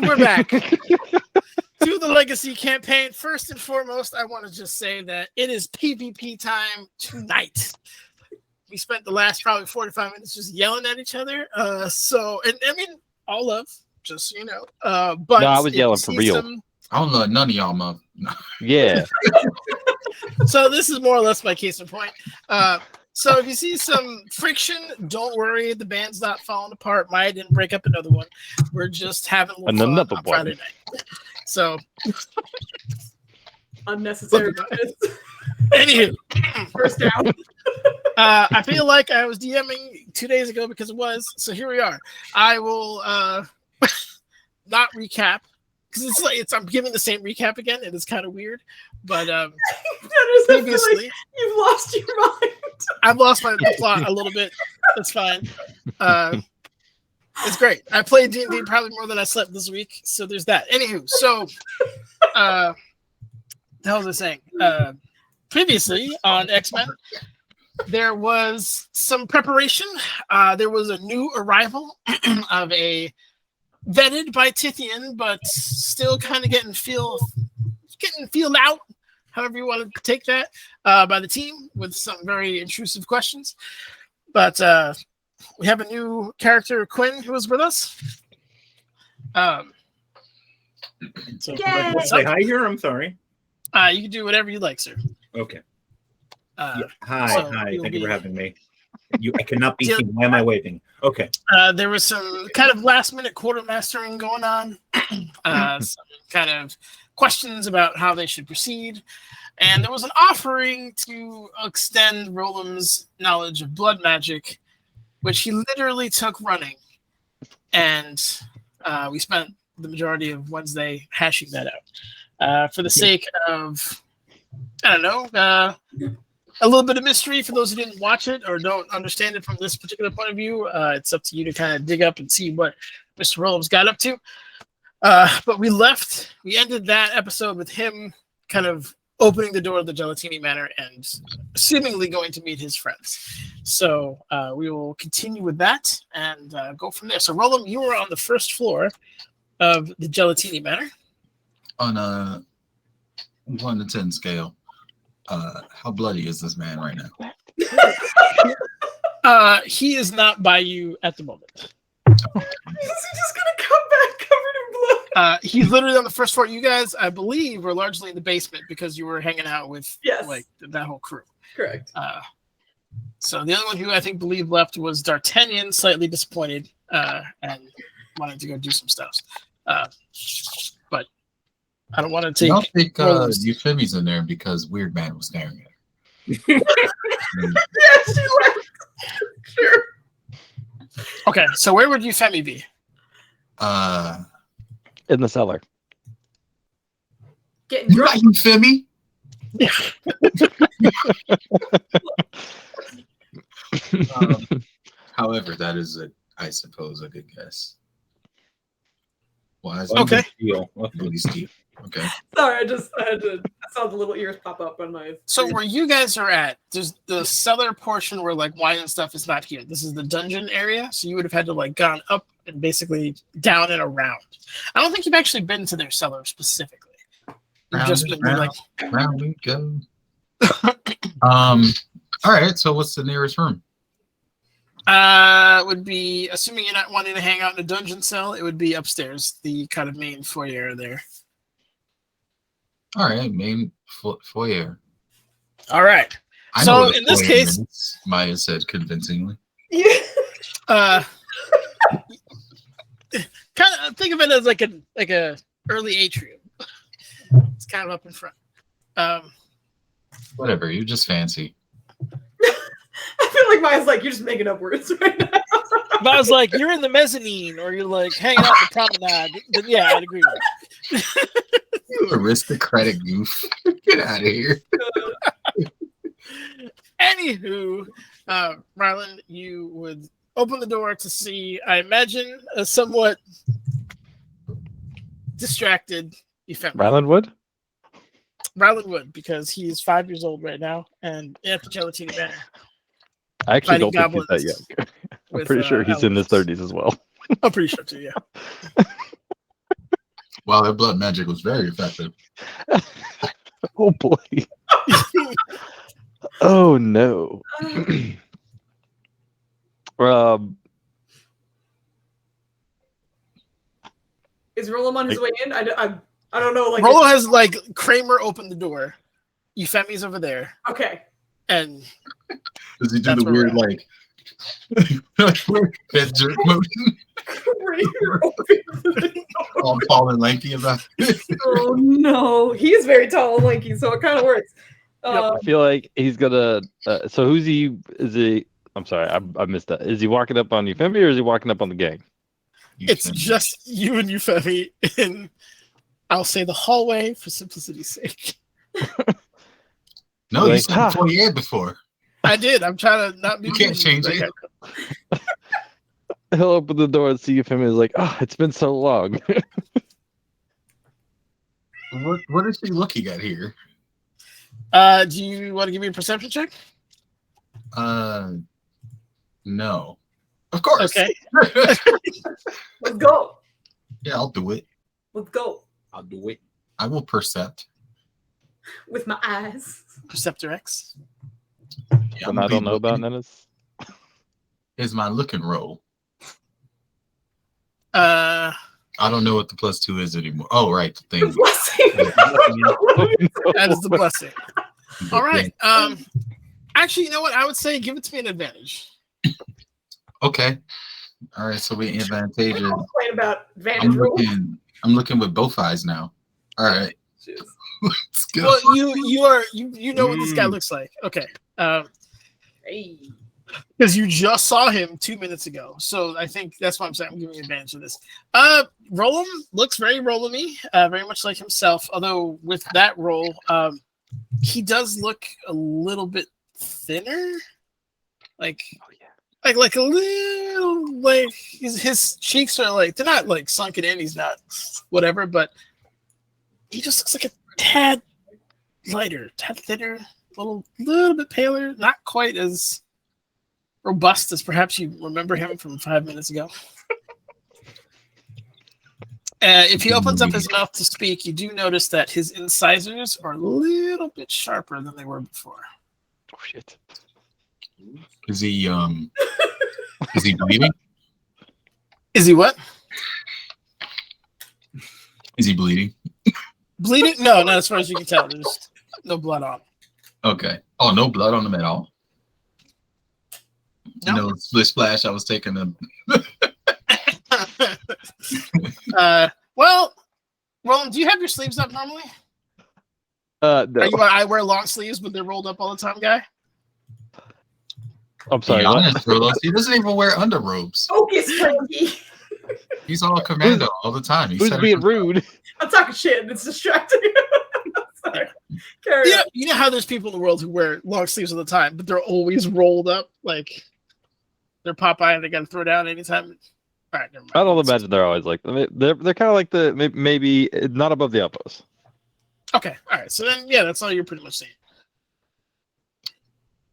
we're back to the Legacy campaign. First and foremost, I want to just say that it is PvP time tonight. We spent the last probably 45 minutes just yelling at each other. And I mean, all love, just so you know. But no, I was yelling for real. I don't know none of y'all, mother. Yeah. So this is more or less my case in point. So if you see some friction, don't worry. The band's not falling apart. Maya didn't break up another one. We're just having a little fun on Friday night. So unnecessary. Anywho, first down. I feel like I was DMing 2 days ago because it was. So here we are. I will not recap because I'm giving the same recap again. It is kind of weird, but previously like you've lost your mind. I've lost my plot a little bit. That's fine. It's great. I played D&D probably more than I slept this week, so there's that. Anywho, so the hell was I saying? Previously on X-Men, there was some preparation. There was a new arrival of a vetted by Tithian, but still kind of getting feeled out, however you want to take that, by the team with some very intrusive questions. But we have a new character, Quinn, who is with us. So say hi here. I'm sorry. You can do whatever you like, sir. Okay. Hi. Thank you for having me. I cannot be seen. Why am I waving? Okay. There was some kind of last-minute quartermastering going on. Some kind of questions about how they should proceed. And there was an offering to extend Roland's knowledge of blood magic, which he literally took running. And we spent the majority of Wednesday hashing that out. For the sake of, I don't know, a little bit of mystery for those who didn't watch it or don't understand it from this particular point of view. It's up to you to kind of dig up and see what Mr. Rollums got up to. But we ended that episode with him kind of opening the door of the Gelatini Manor and seemingly going to meet his friends. So we will continue with that and go from there. So Roland, you were on the first floor of the Gelatini Manor. On a 1 to 10 scale, how bloody is this man right now? He is not by you at the moment. Is he just gonna come back covered in blood? He's literally on the first floor. You guys, I believe, were largely in the basement because you were hanging out with like that whole crew. Correct. So the only one who I think believed left was D'Artagnan, slightly disappointed and wanted to go do some stuff. But I don't want to take. I don't think Euphemie's in there because Weird Man was staring at her. Yeah, she left. Sure. Okay, so where would Euphemie be? In the cellar. Getting you got Euphemie? Yeah. However, that is I suppose a good guess. Why is okay? Steel? Okay. Sorry, I saw the little ears pop up on my. So where you guys are at, there's the cellar portion where like wine and stuff is not here. This is the dungeon area, so you would have had to like gone up and basically down and around. I don't think you've actually been to their cellar specifically. You've just been like round we go. All right. So what's the nearest room? Would be, assuming you're not wanting to hang out in a dungeon cell, it would be upstairs, the kind of main foyer there. All right, main foyer. All right. So in this case, Maya said convincingly. Yeah. Kind of think of it as like a early atrium. It's kind of up in front. Whatever, you're just fancy. I feel like Maya's like, you're just making up words right now. But I was like, you're in the mezzanine or you're like hanging out in the promenade. Then yeah, I'd agree with that. You aristocratic goof. Get out of here. Anywho, Rylan, you would open the door to see, I imagine, a somewhat distracted Euphemia. Rylan would? Rylan would, because he's 5 years old right now and at the Gelatini Manor. I actually don't think he's that young. I'm pretty sure he's in his 30s as well. I'm pretty sure too, yeah. Wow, their blood magic was very effective. Oh boy. Oh no. Is Roland on his way in? I don't know. Like Rolo has like Kramer opened the door. Euphemy's over there, okay. and Does he do That's the where weird like head jerk motion? Kramer opened the door. All tall and lanky about it. Oh no, he is very tall and lanky, so it kind of works. I feel like he's gonna. So who's he? Is he? I'm sorry, I missed that. Is he walking up on Euphemy or is he walking up on the gang? it's just you and Euphemy in, I'll say, the hallway for simplicity's sake. No, you Like, said foyer before. I did. I'm trying to not be. You can't change like, it. He'll open the door and see Euphemy is like, oh, it's been so long. What is she looking at here? Do you want to give me a perception check? No. Of course. Okay. Let's go. Yeah, I'll do it. Let's go. I'll do it. I will percept. With my eyes. Perceptor X. Yeah, And I don't know about Nennis. Is my looking roll. Uh, I don't know what the +2 is anymore. Oh, right. The thing. that is the blessing. All right. Actually, you know what? I would say give it to me an advantage. Okay. All right. So we advantageous. Complain about advantage rules. I'm looking with both eyes now. All right. Let's go. Well, you know what this guy looks like. Okay. Hey. Because you just saw him 2 minutes ago. So I think that's why I'm saying I'm giving you advantage of this. Roland looks very Roland-y, very much like himself. Although with that role, he does look a little bit thinner. Like, like a little, like his cheeks are like, they're not like sunken in. He's not whatever, but he just looks like a tad lighter, tad thinner, a little bit paler, not quite as robust as perhaps you remember him from 5 minutes ago. If he opens up his mouth to speak, you do notice that his incisors are a little bit sharper than they were before. Oh shit. Is he bleeding? Is he what? Is he bleeding? Bleeding? No, not as far as you can tell. There's no blood on him. Okay. Oh, no blood on him at all. No. No split splash. I was taking a. Well, Roland, do you have your sleeves up normally? No. Are you I wear long sleeves, but they're rolled up all the time, guy? I'm sorry. Be What? honest, Rolos, he doesn't even wear underrobes. Focus, Frankie. He's all commando all the time. He Who's said it being himself. rude? I'm talking shit and it's distracting. Sorry. Carry Yeah, on. you know how there's people in the world who wear long sleeves all the time, but they're always rolled up, like they're Popeye and they got to throw down anytime. All right, never mind. I don't imagine they're always like they're kind of like the maybe not above the elbows. Okay, all right. So then, yeah, that's all you're pretty much saying.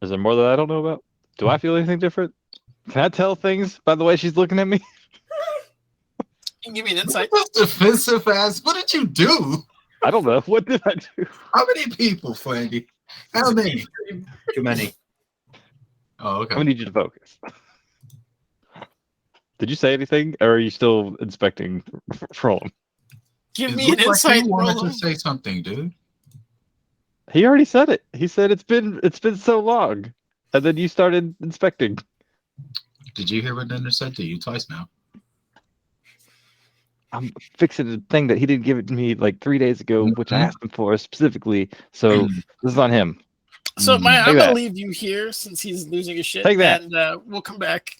Is there more that I don't know about? Do I feel anything different? Can I tell things by the way she's looking at me? You can give me an insight. That's defensive ass. What did you do? I don't know. What did I do? How many people, Flandy? How many? Too many. Oh, I'm okay. gonna need you to focus. Did you say anything, or are you still inspecting Roland? Give It me an looked like insight, you wanted Roland. to say something, dude. He already said it. He said it's been so long, and then you started inspecting. Did you hear what Dunder said to you twice now? I'm fixing a thing that he didn't give it to me like 3 days ago, which I asked him for specifically. So this is on him. So, Maya, Take I'm that. gonna leave you here since he's losing his shit, Take that. and we'll come back.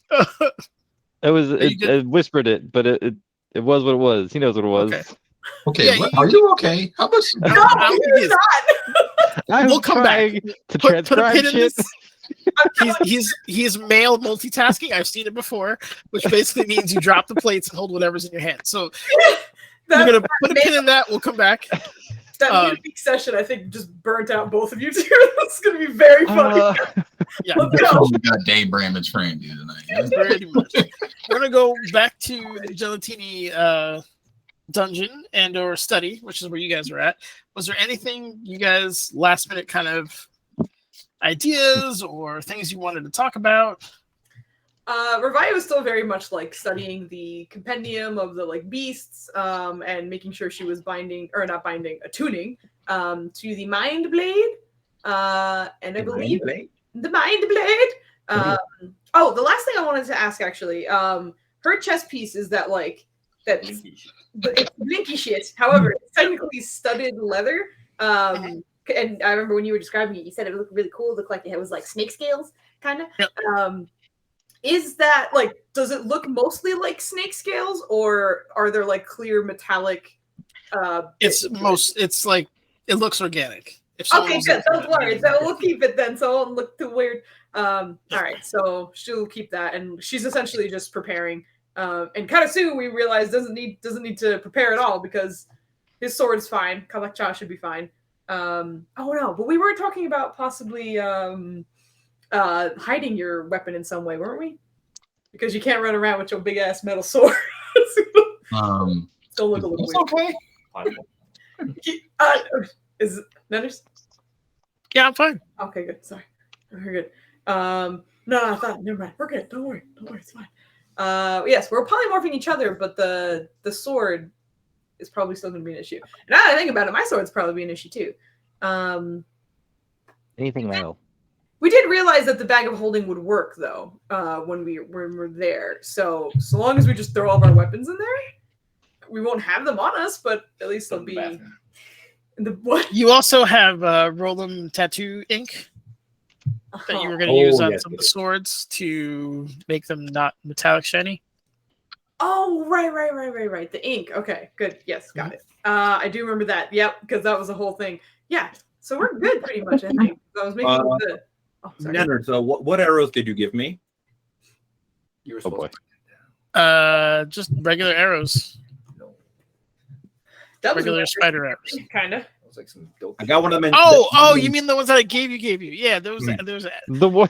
It was you good? it whispered it, but it was what it was. He knows what it was. Okay. Okay, Yeah, what, you- are you okay? How much? No, I'm you're confused. not. I'm We'll come back. trying to Put a transcribe pin in shit. this. He's male multitasking. I've seen it before, which basically means you drop the plates and hold whatever's in your hand. So we're That, gonna put a pin in that. We'll come back. that midweek session, I think, just burnt out both of you two. It's gonna be very funny. Yeah, Let's go. We got Dave Bramage framed you tonight. pretty much. We're gonna go back to the Gelatini dungeon and or study, which is where you guys were at, was there anything you guys last minute kind of ideas or things you wanted to talk about? Ravaya was still very much like studying the compendium of the like beasts, and making sure she was attuning to the mind blade. And I believe the mind blade. Oh, the last thing I wanted to ask actually, her chest piece is that like it's blinky shit. However, it's technically studded leather. And I remember when you were describing it, you said it looked really cool. It looked like it was like snake scales, kind of. Yep. Is that like? Does it look mostly like snake scales, or are there like clear metallic? It's like it looks organic. Okay, good. Don't worry. So we'll keep it then. So it won't look too weird. All right. So she'll keep that, and she's essentially just preparing. And kind of soon we realize doesn't need to prepare at all because his sword's fine. Kalakcha should be fine. Oh no, but we were talking about possibly hiding your weapon in some way, weren't we? Because you can't run around with your big ass metal sword. Don't look a little weird. Okay. Is Nethers? Yeah, I'm fine. Okay, good. Sorry, we're good. No, I thought never mind. We're good. Don't worry. It's fine. Yes, we're polymorphing each other, but the sword is probably still going to be an issue. And now that I think about it, my sword's probably be an issue too. Anything metal. We did realize that the bag of holding would work though when we're there. So long as we just throw all of our weapons in there, we won't have them on us, but at least they'll be in the what? You also have Roland tattoo ink that you were going to use on some of the swords to make them not metallic shiny. Oh, right. The ink. Okay, good. Yes, got it. I do remember that. Yep, because that was a whole thing. Yeah, so we're good pretty much, I think. I was making the... Oh, sorry. Nennard, so what arrows did you give me? You were Oh supposed boy. Just regular arrows. That was regular spider arrows. Kind of. like some dope. I got one of them. Oh, you mean the ones that I gave you? Yeah, there was the one.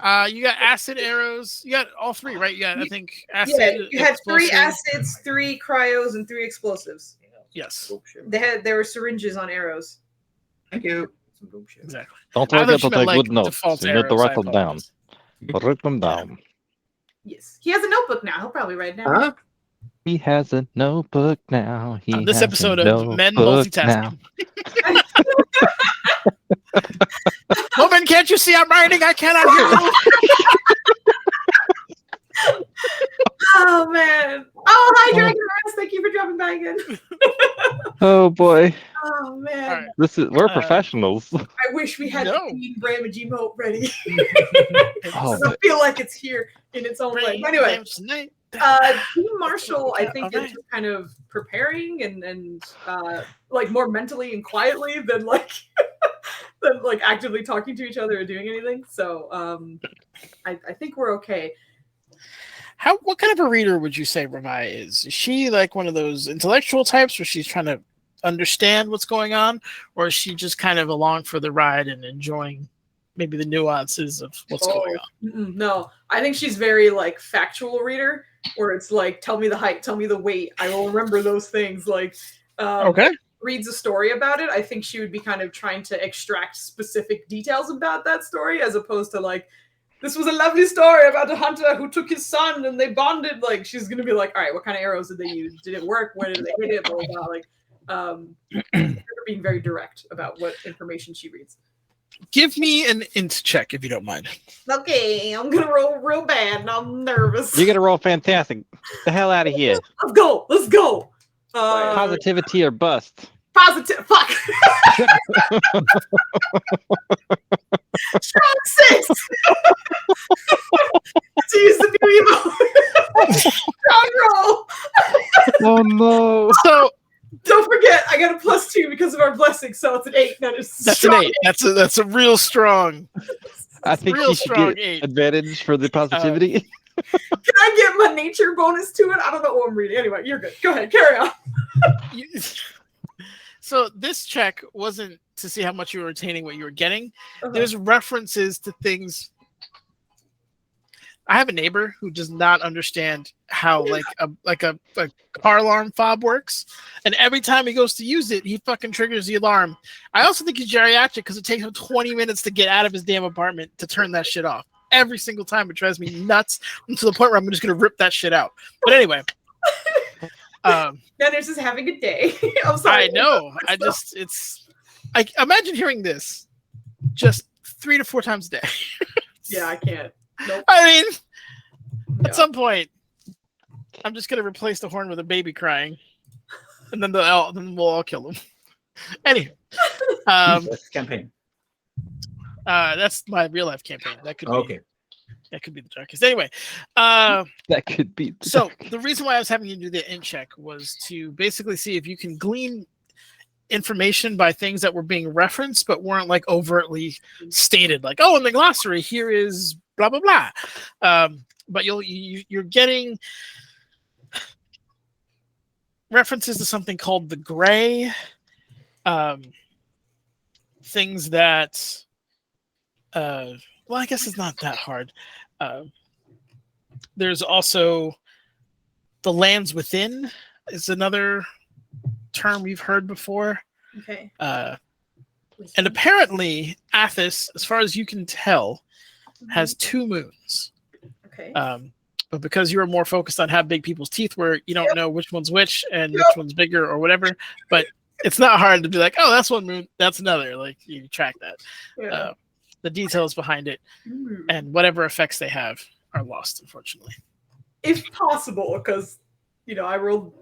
All right. You got acid arrows. You got all three, right? You got, I think, acid. Yeah, you had explosive. 3 acids, 3 cryos, and 3 explosives. Yes. There were syringes on arrows. Thank you. Some dope shit. Exactly. Don't forget to meant, take like, good notes. default You need to arrows, write I them down. apologize. Write them down. Yes. He has a notebook now. He'll probably write it down. Huh? He has a notebook now. On this episode of Men Multitasking. Woman, can't you see I'm writing? I cannot hear you. Oh, man. Oh, hi, Dragon Rest. Thank you for dropping by again. Oh boy. Oh, man. Right. We're professionals. I wish we had the Queen Bramage emote ready. Oh, I feel like it's here in its own way. Anyway, Team Marshall, I think, is just kind of preparing and like more mentally and quietly than like actively talking to each other or doing anything. So I think we're okay. What kind of a reader would you say Ravai is? Is she like one of those intellectual types where she's trying to understand what's going on, or is she just kind of along for the ride and enjoying maybe the nuances of what's going on? No, I think she's very like factual reader, where it's like, tell me the height, tell me the weight, I will remember those things. Like, okay, reads a story about it. I think she would be kind of trying to extract specific details about that story, as opposed to like, this was a lovely story about a hunter who took his son and they bonded. Like, she's gonna be like, all right, what kind of arrows did they use? Did it work? Where did they hit it? Blah, blah, blah. Like, being very direct about what information she reads. Give me an int check if you don't mind. Okay, I'm gonna roll real bad and I'm nervous. You're gonna roll fantastic. The hell out of here. Let's go. Positivity or bust. Positive. Fuck. Strong 6. To use the new emo. Strong roll. Oh no. So don't forget, I got a +2 because of our blessing, so it's an 8. That's an 8. That's a real strong. I think real you should get 8. advantage for the positivity. Can I get my nature bonus to it? I don't know what I'm reading. Anyway, you're good. Go ahead, carry on. So this check wasn't to see how much you were retaining what you were getting. There's references to things. I have a neighbor who does not understand how like a car alarm fob works, and every time he goes to use it, he fucking triggers the alarm. I also think he's geriatric because it takes him 20 minutes to get out of his damn apartment to turn that shit off. Every single time it drives me nuts to the point where I'm just gonna rip that shit out. But anyway, Dennis is having a day. I'm sorry. I know. I imagine hearing this just 3 to 4 times a day. Yeah, I can't. Nope. I mean, No. at some point, I'm just gonna replace the horn with a baby crying, and then then we'll all kill him. Anyway, That's the campaign. that's my real life campaign. That could Okay. That could be the darkest. Anyway, That could be. so the reason why I was having you do the in check was to basically see if you can glean information by things that were being referenced but weren't like overtly stated, like, oh, in the glossary here is blah blah blah. But you're getting references to something called the gray, things that well, I guess it's not that hard. There's also the lands within is another term we've heard before. Okay. And apparently Athas, as far as you can tell, has 2 moons. Okay. But because you were more focused on how big people's teeth were, you don't know which one's which and which one's bigger or whatever. But it's not hard to be like, oh, that's one moon, that's another. Like, you track that. Yeah. The details behind it and whatever effects they have are lost, unfortunately. If possible, because I rolled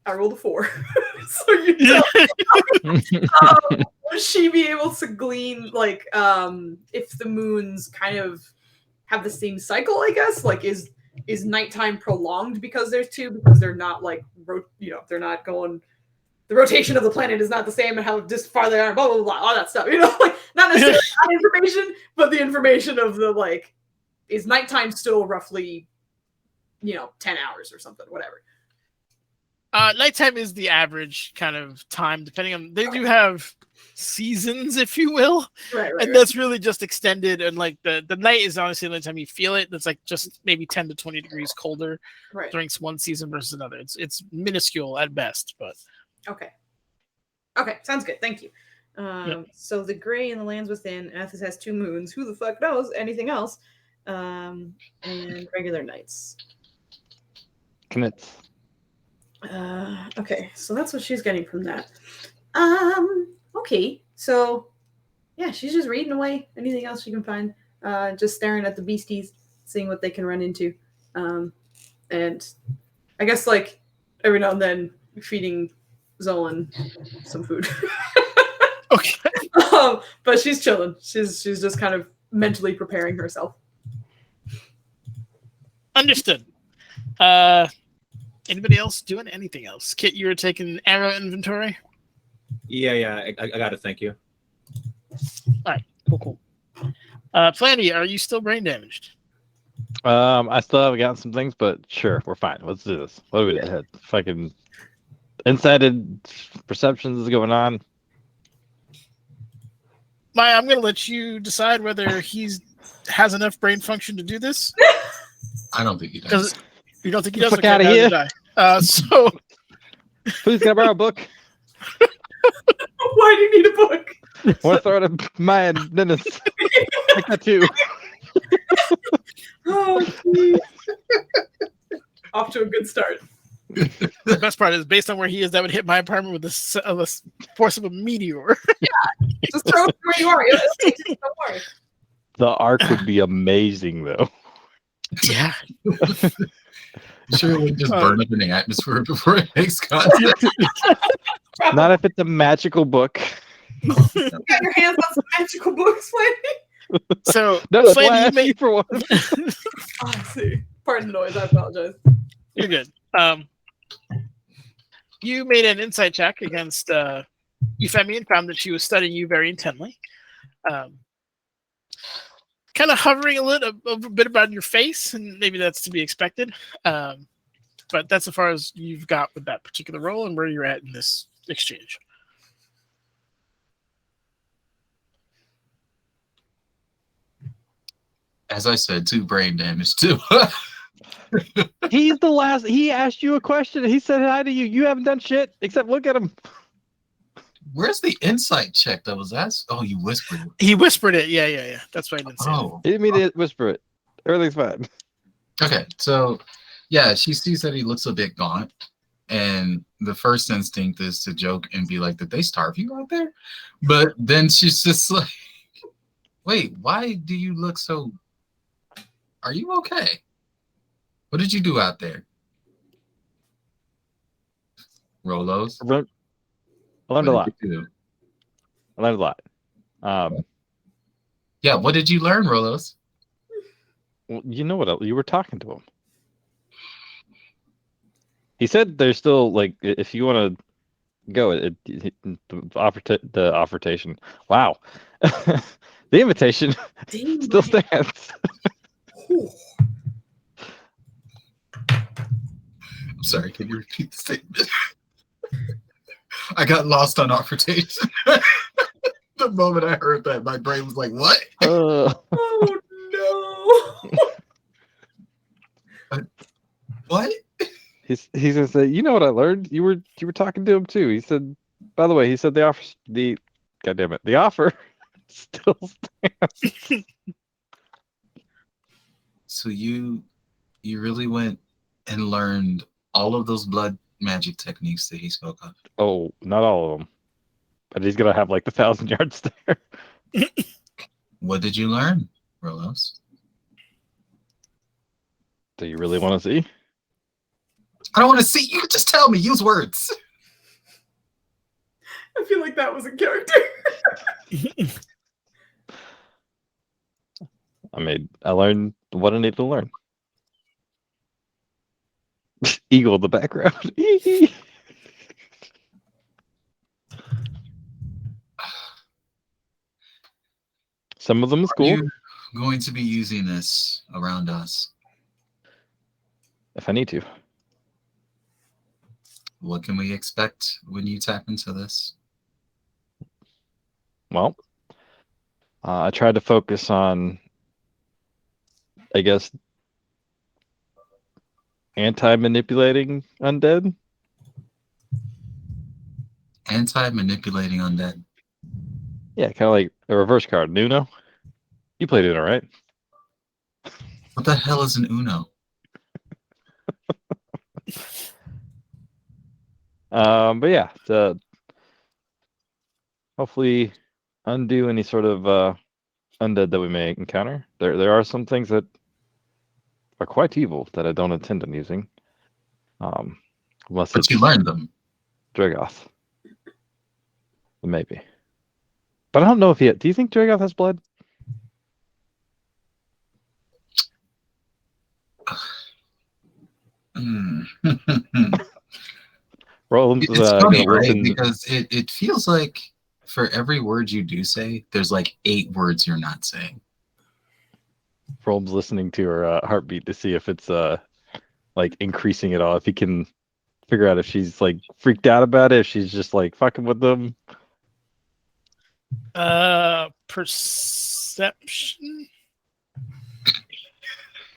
a 4. So would she be able to glean like if the moons kind of have the same cycle, I guess? Like is nighttime prolonged because there's 2, because they're not like they're not going, the rotation of the planet is not the same and how just far they are, blah blah blah, all that stuff. Like not necessarily that information, but the information of the like, is nighttime still roughly 10 hours or something, whatever. Nighttime is the average kind of time, depending on, they do have seasons, if you will. Right. And that's really just extended. And like the night is honestly the only time you feel it. That's like just maybe 10 to 20 degrees colder during one season versus another. It's minuscule at best, but. Okay, sounds good. Thank you. So the gray and the lands within, Athas has 2 moons. Who the fuck knows anything else? And regular nights. Knits. Okay, so that's what she's getting from that. Okay, so yeah, she's just reading away. Anything else she can find? Just staring at the beasties, seeing what they can run into. And I guess like every now and then feeding Zolan some food. Okay. But she's chilling. She's just kind of mentally preparing herself. Understood. Anybody else doing anything else? Kit, you were taking arrow inventory? Yeah, I got it. Thank you. All right, cool. Flanny, are you still brain damaged? I still haven't gotten some things, but sure, we're fine. Let's do this. What do we do? Fucking insighted perceptions is going on. Maya, I'm going to let you decide whether he's has enough brain function to do this. I don't think he does. You don't think he does? Fuck out of here. So, Who's gonna borrow a book? Why do you need a book? Want to throw it at Maya and Dennis? Take that too. Oh, geez. Off to a good start. The best part is, based on where he is, that would hit my apartment with the force of a meteor. Yeah, just throw it where you are. Don't worry. The arc would be amazing, though. Yeah. Sure, it would just burn up in the atmosphere before it makes contact. Not if it's a magical book. You got your hands on some magical books, Flanny? So, No, that's why I Flanny, asked you for one. Oh, I see. Pardon the noise. I apologize. You're good. You made an insight check against Euphemia and found that she was studying you very intently. Kind of hovering a bit about your face, and maybe that's to be expected. But that's as far as you've got with that particular role and where you're at in this exchange. As I said, 2 brain damage too. He's the last. He asked you a question. He said hi to you. You haven't done shit except look at him. Where's the insight check that was asked? Oh, you whispered it. He whispered it. Yeah. That's why I didn't say it. Oh, He didn't mean to whisper it. Everything's fine. okay. So, yeah, she sees that he looks a bit gaunt, and the first instinct is to joke and be like, "Did they starve you out there?" But then she's just like, "Wait, why do you look so? Are you okay? What did you do out there?" Rolos. I learned a lot. What did you do? I learned a lot. Yeah, what did you learn, Rolos? Well, you know what? You were talking to him. He said there's still like if you want to go, the offertation. Wow, the invitation still stands. I'm sorry, can you repeat the statement? I got lost on offertation. The moment I heard that, my brain was like, "What? Oh no!" What?" He's gonna say, you know what I learned? You were talking to him too. He said, by the way, he said the offer still stands. So you really went and learned all of those blood magic techniques that he spoke of. Oh, not all of them, but he's gonna have like the 1,000-yard stare. What did you learn, Rolos? Do you really want to see? I don't want to see. You can just tell me. Use words. I feel like that was a character. I learned what I need to learn. Eagle in the background. Some of them is Are cool. you going to be using this around us? If I need to. What can we expect when you tap into this? Well, I tried to focus on, I guess, anti-manipulating undead. Anti-manipulating undead. Yeah, kind of like a reverse card. Nuno? You played Uno, right? What the hell is an Uno? But yeah, to hopefully undo any sort of undead that we may encounter. There are some things that are quite evil that I don't intend on using. Unless But it's you learned them. Dragoth. Maybe. But I don't know if he... Do you think Dragoth has blood? Roland's It's funny, gonna right? listen. Because it feels like for every word you do say, there's like 8 words you're not saying. Roland's listening to her heartbeat to see if it's like increasing at all. If he can figure out if she's like freaked out about it, if she's just like fucking with them. Perception.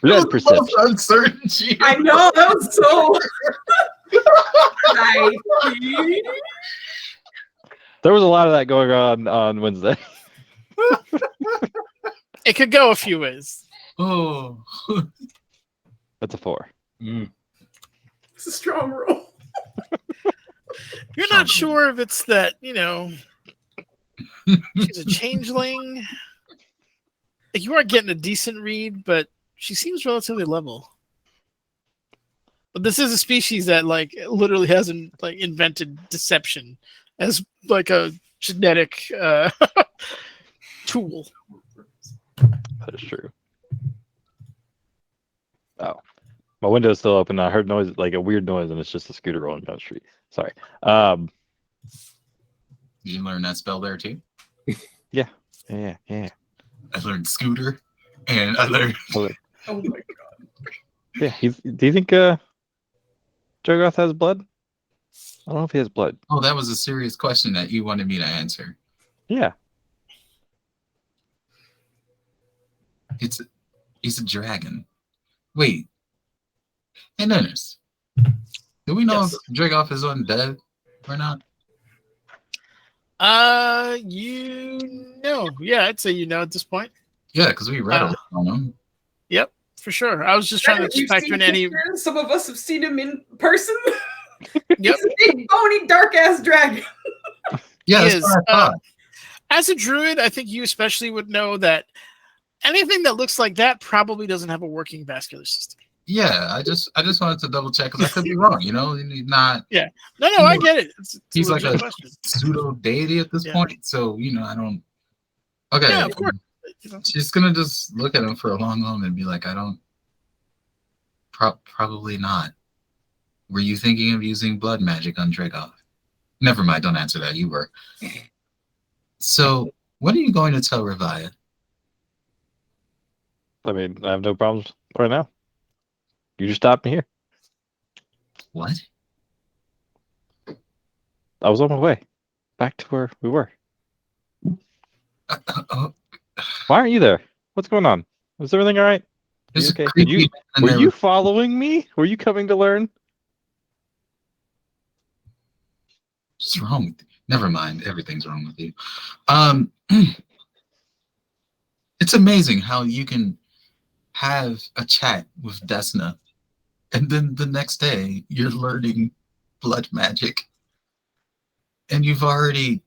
Blood perception. Uncertainty. I know that was so. There was a lot of that going on Wednesday. It could go a few ways. Oh. That's a 4. It's a strong roll. You're not sure if it's that, she's a changeling. Like, you are getting a decent read, but she seems relatively level. But this is a species that like literally hasn't like invented deception as like a genetic tool. That is true. Oh, my window's still open. I heard noise, like a weird noise, and it's just a scooter rolling down the street. Sorry. Did you learn that spell there too? Yeah. I learned scooter, and I learned. Oh my god. Yeah. Do you think Dragoth has blood? I don't know if he has blood. Oh, that was a serious question that you wanted me to answer. Yeah. He's a dragon. Wait. Hey, Niners. Do we know Yes. if Dragoff is undead or not? Yeah, I'd say at this point. Yeah, because we read a lot on him. Yep, for sure. I was just trying to We've factor seen in any. pictures. Some of us have seen him in person. Yep, He's a big, bony, dark-ass dragon. Yeah, he that's is. what I thought. As a druid, I think you especially would know that anything that looks like that probably doesn't have a working vascular system. Yeah, I just wanted to double check because I could be wrong. He's not. Yeah. No, I get it. It's He's like a question. pseudo deity at this point. So I don't. Okay. Yeah, of course. She's gonna just look at him for a long moment and be like, "I don't. Probably not. Were you thinking of using blood magic on Dragoff? Never mind. Don't answer that. You were. So, what are you going to tell Revia? I mean, I have no problems right now. You just stopped me here. What? I was on my way back to where we were. Why aren't you there? What's going on? Is everything all right? There's okay? a creepy man in Were there you with- following me? Were you coming to learn? What's wrong with you? Never mind. Everything's wrong with you. It's amazing how you can have a chat with Desna, and then the next day you're learning blood magic, and you've already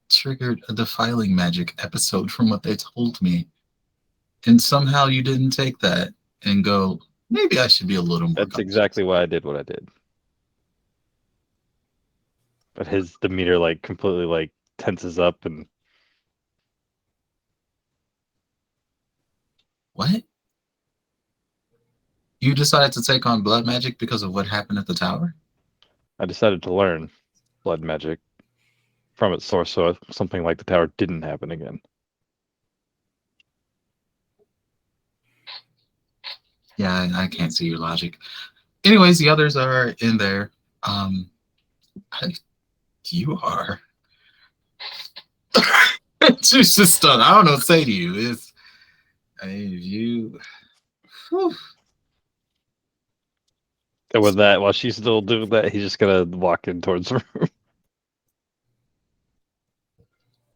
triggered a defiling magic episode from what they told me, and somehow you didn't take that and go, maybe I should be a little more. That's exactly why I did what I did. But his demeanor completely tenses up and What? You decided to take on blood magic because of what happened at the tower? I decided to learn blood magic from its source so something like the tower didn't happen again. Yeah, I can't see your logic. Anyways, the others are in there. You are. She's just stunned. I don't know what to say to you. Whew. And with that, while she's still doing that, he's just gonna walk in towards the room.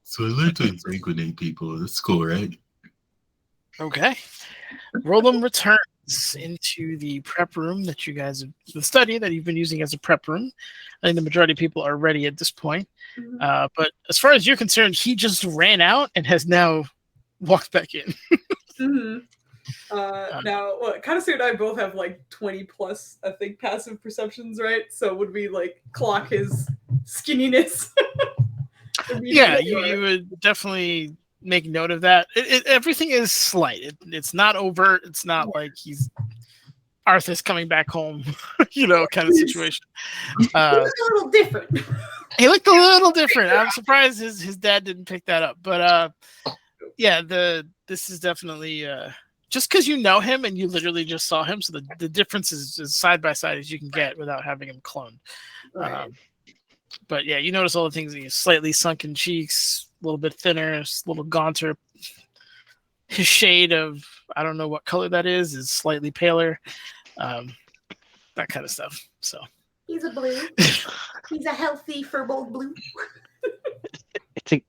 So I learned to incriminate people. That's cool, right? Okay. Roland returns into the prep room that you guys have, the study that you've been using as a prep room. I think the majority of people are ready at this point. Mm-hmm. But as far as you're concerned, he just ran out and has now walked back in. Mm-hmm. Now, Kanasu and I both have 20 plus, I think, passive perceptions, right? So would we clock his skinniness? Yeah, you would definitely make note of that. Everything is slight. It's not overt. It's not like he's Athas coming back home, kind of situation. A little different. He looked a little different. I'm surprised his dad didn't pick that up. But yeah, this is definitely just because you know him and you literally just saw him, so the difference is as side by side as you can get without having him cloned. Right. But yeah, you notice all the things. He's slightly sunken cheeks, a little bit thinner, a little gaunter. His shade of, I don't know what color that is slightly paler. That kind of stuff. So He's a blue. He's a healthy furball blue.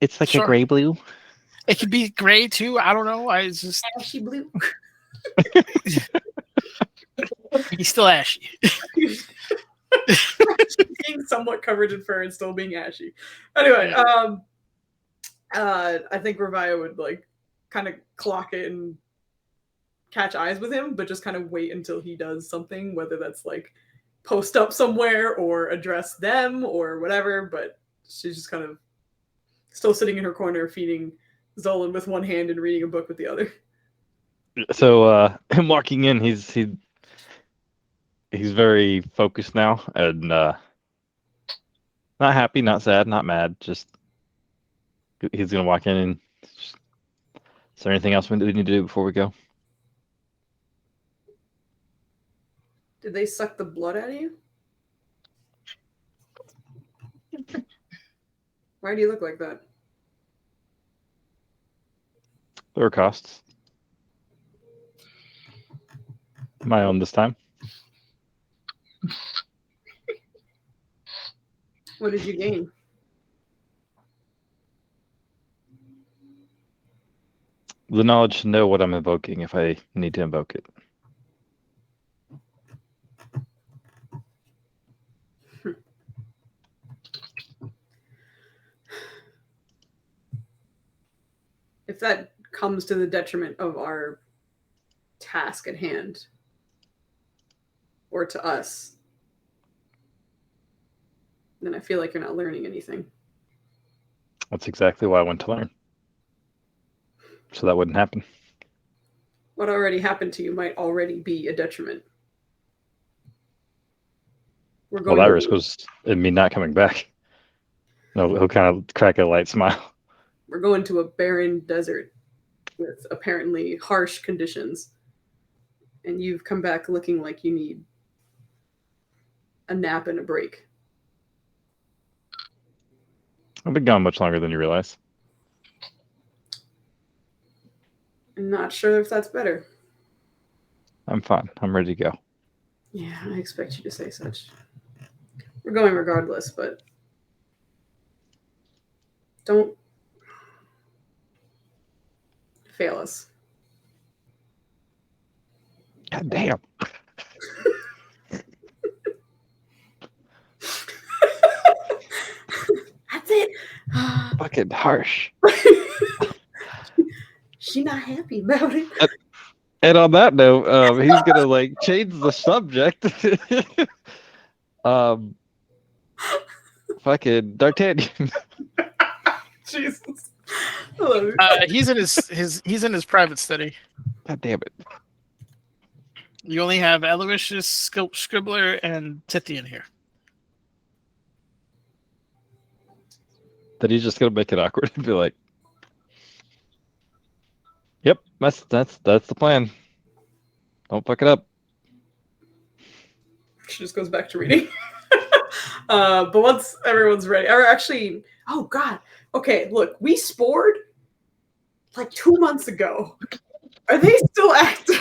It's like Sure. a gray blue. It could be gray too. I don't know. Ashy blue. He's still ashy. Being somewhat covered in fur and still being ashy. Anyway, I think Revia would kind of clock it and catch eyes with him, but just kind of wait until he does something, whether that's post up somewhere or address them or whatever. But she's just kind of still sitting in her corner, feeding Zolan with one hand and reading a book with the other. So him walking in, he's very focused now and not happy, not sad, not mad. Just he's gonna walk in and. Is there anything else we need to do before we go? Did they suck the blood out of you? Why do you look like that? There are costs. My own this time. What did you gain? The knowledge to know what I'm invoking if I need to invoke it. If that comes to the detriment of our task at hand, or to us, then I feel like you're not learning anything. That's exactly why I want to learn. So that wouldn't happen. What already happened to you might already be a detriment. We're Well, going that to, risk was in me not coming back. No, he'll kind of crack a light smile. we're going to a barren desert with apparently harsh conditions. And you've come back looking like you need a nap and a break. I've been gone much longer than you realize. I'm not sure if that's better. I'm fine. I'm ready to go. Yeah, I expect you to say such. We're going regardless, but don't fail us. God damn. That's it. Fucking harsh. She's not happy about it. And on that note, he's gonna like change the subject. Fucking D'Artagnan. Jesus. I love it. He's in his private study. God damn it. You only have Aloysius, Scribbler, and Tithian here. That he's just gonna make it awkward and be like, "Yep, that's the plan. Don't fuck it up." She just goes back to reading. But once everyone's ready, or actually, oh god, okay, look, we spored like 2 months ago. Are they still active?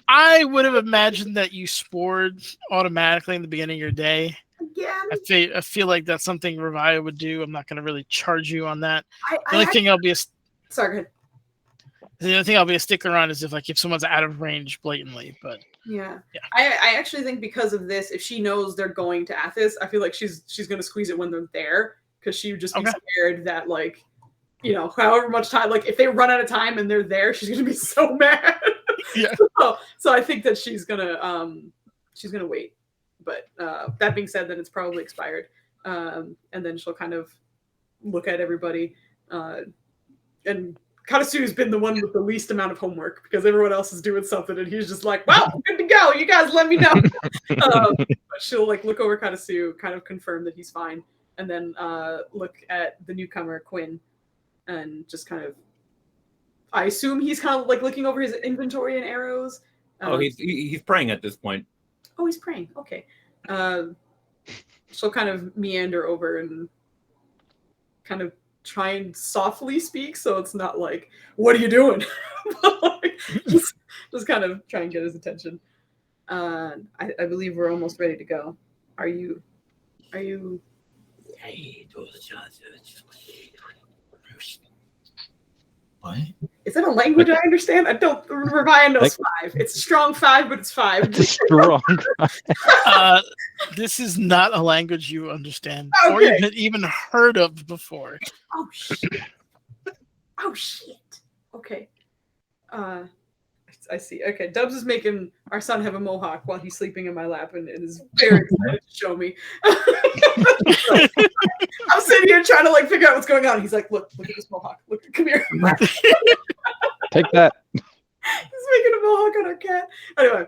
I would have imagined that you spored automatically in the beginning of your day. Again? I feel like that's something Revia would do. I'm not going to really charge you on that. The I only thing I'll be sorry, go ahead. the only thing I'll be a sticker on is if someone's out of range blatantly. But Yeah. Yeah. I actually think because of this, if she knows they're going to Athas, I feel like she's going to squeeze it when they're there, because she would just be Okay. scared that, like, you know, however much time, like if they run out of time and they're there, she's going to be so mad. Yeah. So I think that she's gonna wait. But that being said, then it's probably expired, and then she'll kind of look at everybody, and Katasu's been the one with the least amount of homework because everyone else is doing something, and he's just like, "Well, good to go. You guys, let me know." But she'll like look over Katasu, kind of confirm that he's fine, and then look at the newcomer Quinn, and just kind of. I assume he's kind of like looking over his inventory and arrows. He's praying at this point. Oh, he's praying. Okay. She'll kind of meander over and kind of try and softly speak, so it's not like, "What are you doing?" But like, just kind of try and get his attention. I believe we're almost ready to go. Are you? What? Is that a language I understand? I don't. Revia knows 5. It's a strong 5, but it's 5. It's strong. This is not a language you understand or Okay. you've even heard of before. Oh shit! Oh shit! Okay. I see. Okay, Dubs is making our son have a mohawk while he's sleeping in my lap, and is very excited to show me. I'm sitting here trying to like figure out what's going on. He's like, "Look at this mohawk. Look, come here." Take that. He's making a mohawk on our cat. Anyway,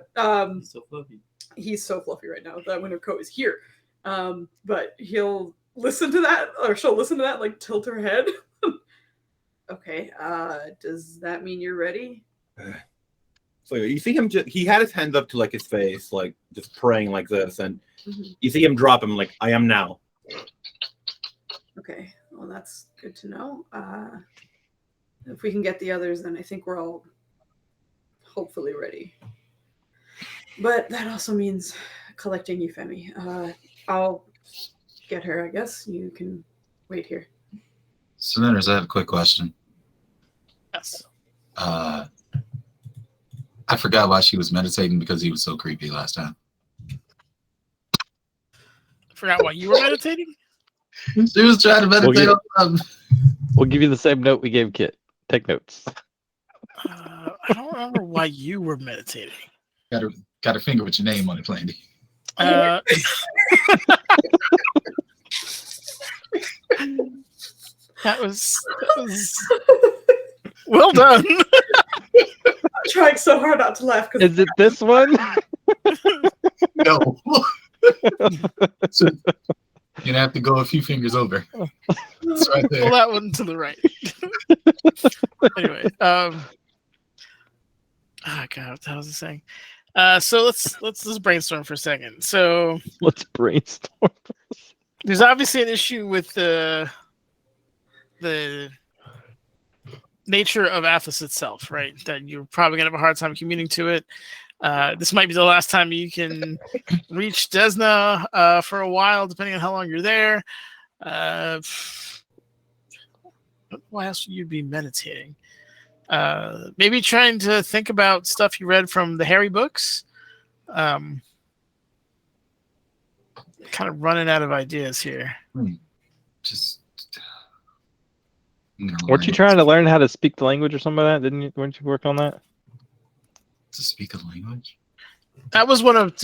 So fluffy. he's so fluffy right now. That winter coat is here. But he'll listen to that, or she'll listen to that, like tilt her head. Okay. Does that mean you're ready? So you see him. He had his hands up to like his face, like just praying like this, and you see him drop him. Like, I am now. Okay. Well, that's good to know. If we can get the others, then I think we're all hopefully ready. But that also means collecting Euphemi. I'll get her, I guess. You can wait here. Senators, I have a quick question. Yes. I forgot why she was meditating because he was so creepy last time. I forgot why you were meditating? She was trying to meditate on something. We'll give you the same note we gave Kit. Take notes. I don't remember why you were meditating. Got a finger with your name on it, Plandy. That was well done. I'm trying so hard not to laugh. Is it this one? No. So, you're gonna have to go a few fingers over. It's right there. Pull that one to the right. Anyway, oh god, what the hell was I saying? So let's brainstorm for a second. So Let's brainstorm. there's obviously an issue with the nature of Athas itself, right? That you're probably gonna have a hard time commuting to it. This might be the last time you can reach Desna for a while, depending on how long you're there. Why else would you be meditating? Maybe trying to think about stuff you read from the Harry books. Kind of running out of ideas here. Just. Weren't you trying to learn how to speak the language or something like that? Weren't you work on that? To speak a language? That was one of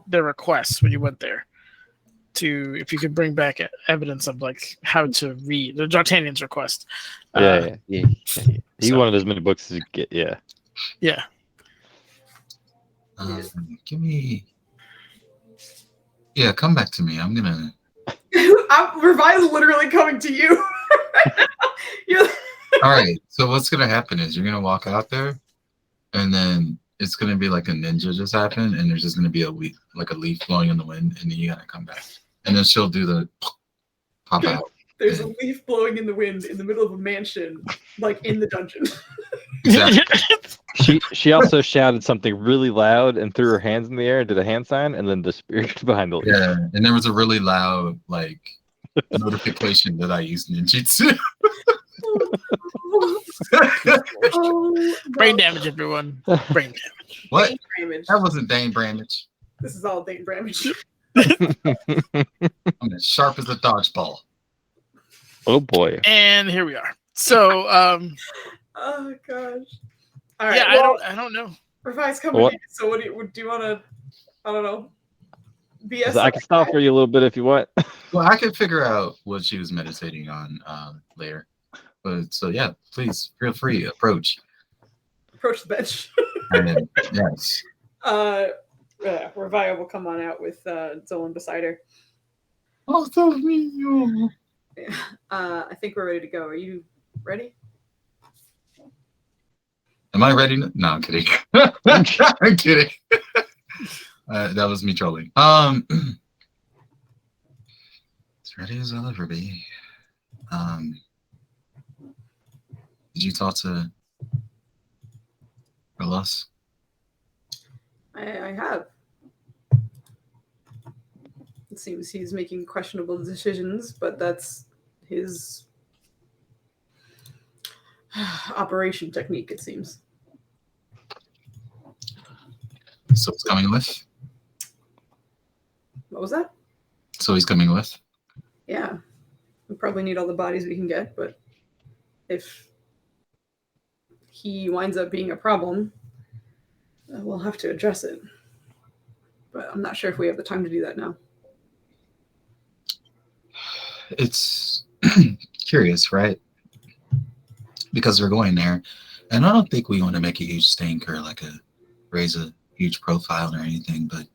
their requests when you went there. To if you could bring back evidence of like how to read the D'Artagnan's request. Yeah. He wanted as many books as you get. Yeah. Yeah. Give me. Yeah, come back to me. I'm gonna. Revi's literally coming to you. All right. So what's gonna happen is you're gonna walk out there, and then it's gonna be like a ninja just happened, and there's just gonna be a leaf blowing in the wind, and then you gotta come back, and then she'll do the pop out. There's a leaf blowing in the wind in the middle of a mansion, like in the dungeon. Exactly. She also shouted something really loud and threw her hands in the air and did a hand sign and then disappeared behind the leaf. Yeah, and there was a really loud like notification that I used ninjutsu. Brain damage, everyone. Brain damage. What? Dane Bramage. That wasn't Dane Bramage. This is all Dane Bramage. I'm as sharp as a dodgeball. Oh boy. And here we are. So Oh gosh. All right. yeah, Well, I don't know. Revi's coming What? in. So what do you want to? I don't know. BS. I can stop for you a little bit if you want. Well, I could figure out what she was meditating on later. But so yeah, please feel free approach. Approach the bench. And yes. Revi will come on out with Zolan beside her. Oh, so me. I think we're ready to go. Are you ready? Am I ready? No, I'm kidding. I'm kidding. That was me trolling. As ready as I'll ever be. Did you talk to Carlos? I have. It seems he's making questionable decisions, but that's his operation technique, it seems. So he's coming with? What was that? So he's coming with? Yeah. We probably need all the bodies we can get, but if he winds up being a problem, we'll have to address it. But I'm not sure if we have the time to do that now. It's curious, right? Because we're going there, and I don't think we want to make a huge stink or raise a huge profile or anything, but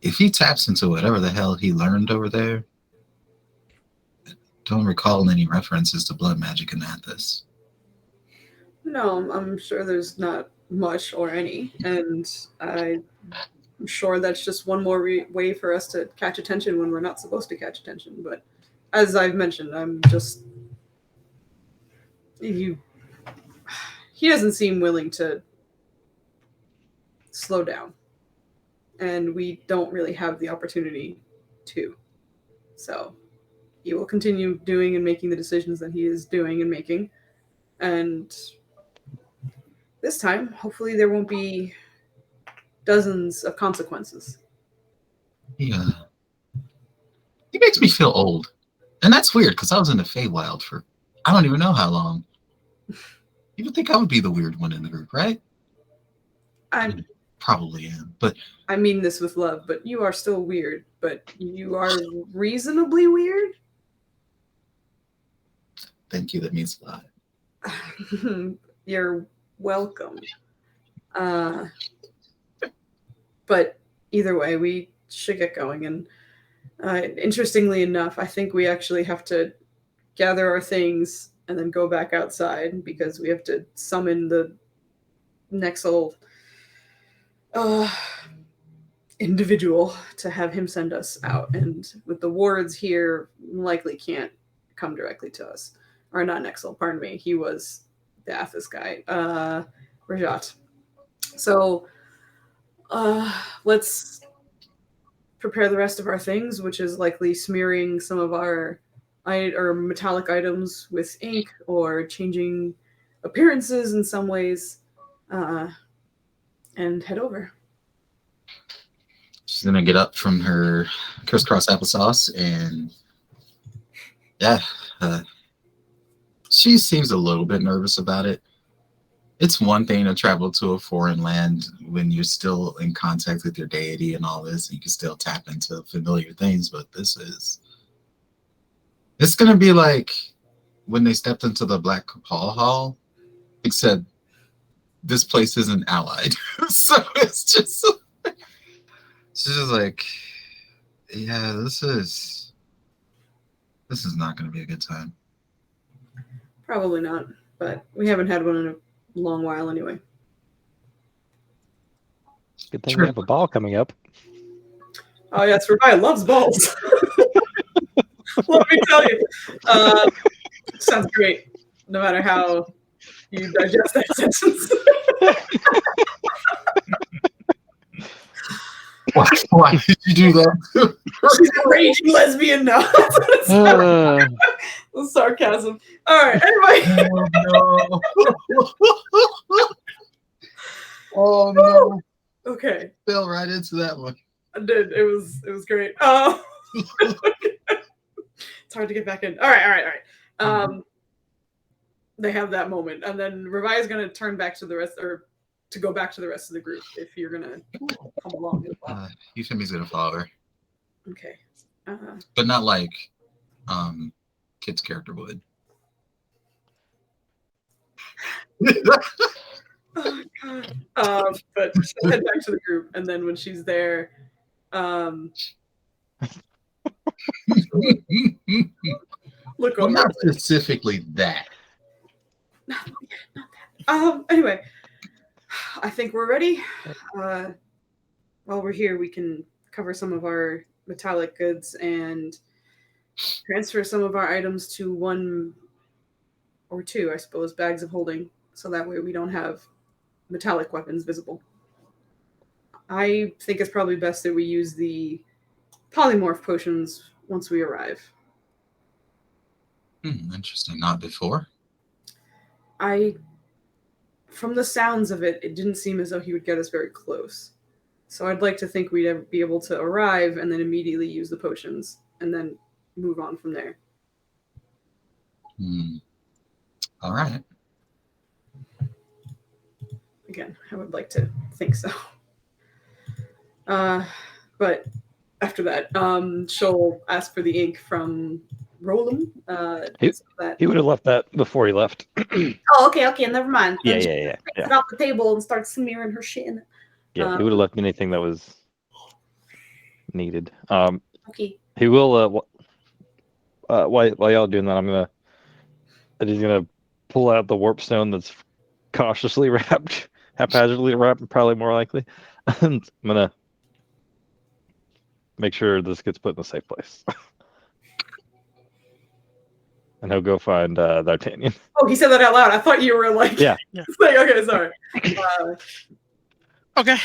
if he taps into whatever the hell he learned over there, I don't recall any references to blood magic in Athas. No, I'm sure there's not much or any, and I'm sure that's just one more way for us to catch attention when we're not supposed to catch attention. But as I've mentioned, I'm just he doesn't seem willing to slow down. And we don't really have the opportunity to. So he will continue doing and making the decisions that he is doing and making. And this time, hopefully there won't be dozens of consequences. Yeah. He makes me feel old. And that's weird because I was in the Feywild for I don't even know how long. You would think I would be the weird one in the group, right? I probably am, but I mean this with love, but you are still weird, but you are reasonably weird. Thank you, that means a lot. You're welcome. But either way, we should get going. And interestingly enough, I think we actually have to gather our things and then go back outside because we have to summon the Nexel individual to have him send us out. And with the wards here, likely can't come directly to us. Or not Nexel, pardon me. He was the Athas guy, Rajat. So let's prepare the rest of our things, which is likely smearing some of our metallic items with ink or changing appearances in some ways, and head over. She's gonna get up from her crisscross applesauce and she seems a little bit nervous about it. It's one thing to travel to a foreign land when you're still in contact with your deity and all this, and you can still tap into familiar things, but it's gonna be like when they stepped into the Black Hall, except this place isn't allied. So it's just like, yeah, this is not gonna be a good time. Probably not, but we haven't had one in a long while anyway. Good thing we have a ball coming up. Oh yeah, it's Rebecca loves balls. Let me tell you. Sounds great. No matter how you digest that sentence. Why did you do that? She's a raging lesbian now. Sarcasm. All right. Anyway. Oh no. Oh no. Okay. Fell right into that one. I did. It was great. Oh. It's hard to get back in. All right. They have that moment, and then Revi is going to turn back to the rest, or to go back to the rest of the group. If you're going to come along as well. Euphemy's going to follow her. Okay. But not like Kit's character would. Oh God. But she'll head back to the group, and then when she's there, look over. Not specifically that. Not that. Anyway, I think we're ready. While we're here, we can cover some of our metallic goods and transfer some of our items to one or two, I suppose, bags of holding, so that way we don't have metallic weapons visible. I think it's probably best that we use the polymorph potions once we arrive. Interesting. Not before? From the sounds of it, it didn't seem as though he would get us very close. So I'd like to think we'd be able to arrive and then immediately use the potions and then move on from there. All right. Again, I would like to think so. But after that, she'll ask for the ink from Roland. He would have left that before he left. Oh, okay, never mind. Yeah. Picks it off the table and starts smearing her shit in it. Yeah, he would have left anything that was needed. Okay. He will. While y'all doing that, he's gonna pull out the warp stone that's cautiously wrapped, haphazardly wrapped, probably more likely. And I'm gonna make sure this gets put in a safe place. and he'll go find D'Artagnan. Oh, he said that out loud. I thought you were like, Yeah. It's like, okay, sorry. Okay.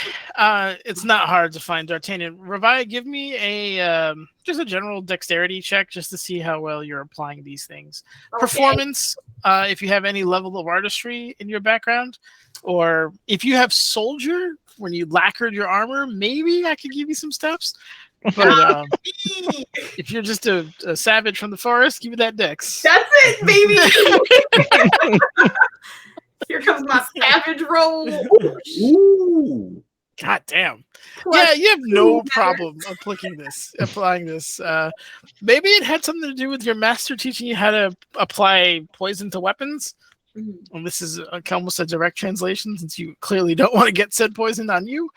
It's not hard to find D'Artagnan. Ravaya, give me a just a general dexterity check just to see how well you're applying these things. Okay. Performance, if you have any level of artistry in your background, or if you have soldier when you lacquered your armor, maybe I could give you some steps. But if you're just a savage from the forest, give me that dex. That's it, baby. Here comes my savage roll. Ooh. God damn. Plus Yeah, you have no 2 problem applying this. Maybe it had something to do with your master teaching you how to apply poison to weapons. Mhm. And this is almost a direct translation since you clearly don't want to get said poison on you.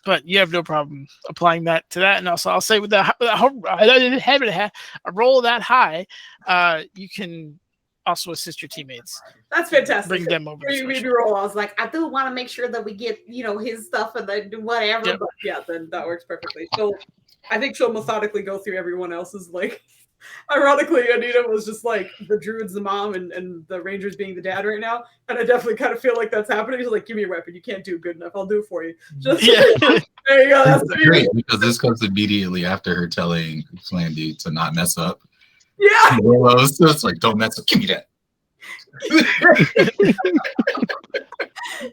But you have no problem applying that to that. And also, I'll say with a roll that high, you can also assist your teammates. That's fantastic. Bring them over. You made me roll. I was like, I do want to make sure that we get, his stuff and then whatever. Yep. But yeah, then that works perfectly. I think she'll methodically go through everyone else's, like, ironically, Anita was just like the druid's the mom and the rangers being the dad right now. And I definitely kind of feel like that's happening. She's like, give me a weapon. You can't do good enough. I'll do it for you. Just there you go. That's great because this comes immediately after her telling Flandy to not mess up. Yeah. So it's like, don't mess up. Give me that.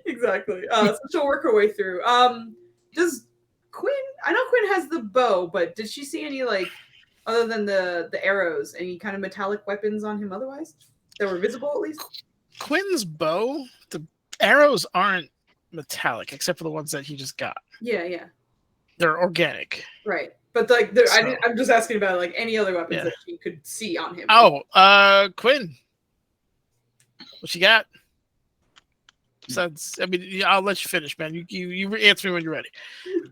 Exactly. So she'll work her way through. Does Quinn? I know Quinn has the bow, but did she see any, like, other than the arrows, any kind of metallic weapons on him otherwise that were visible at least? Quinn's bow, the arrows aren't metallic except for the ones that he just got. Yeah. They're organic. Right. But like, I'm just asking about like any other weapons that she could see on him. Oh, Quinn, what you got? Besides, I'll let you finish, man. You answer me when you're ready.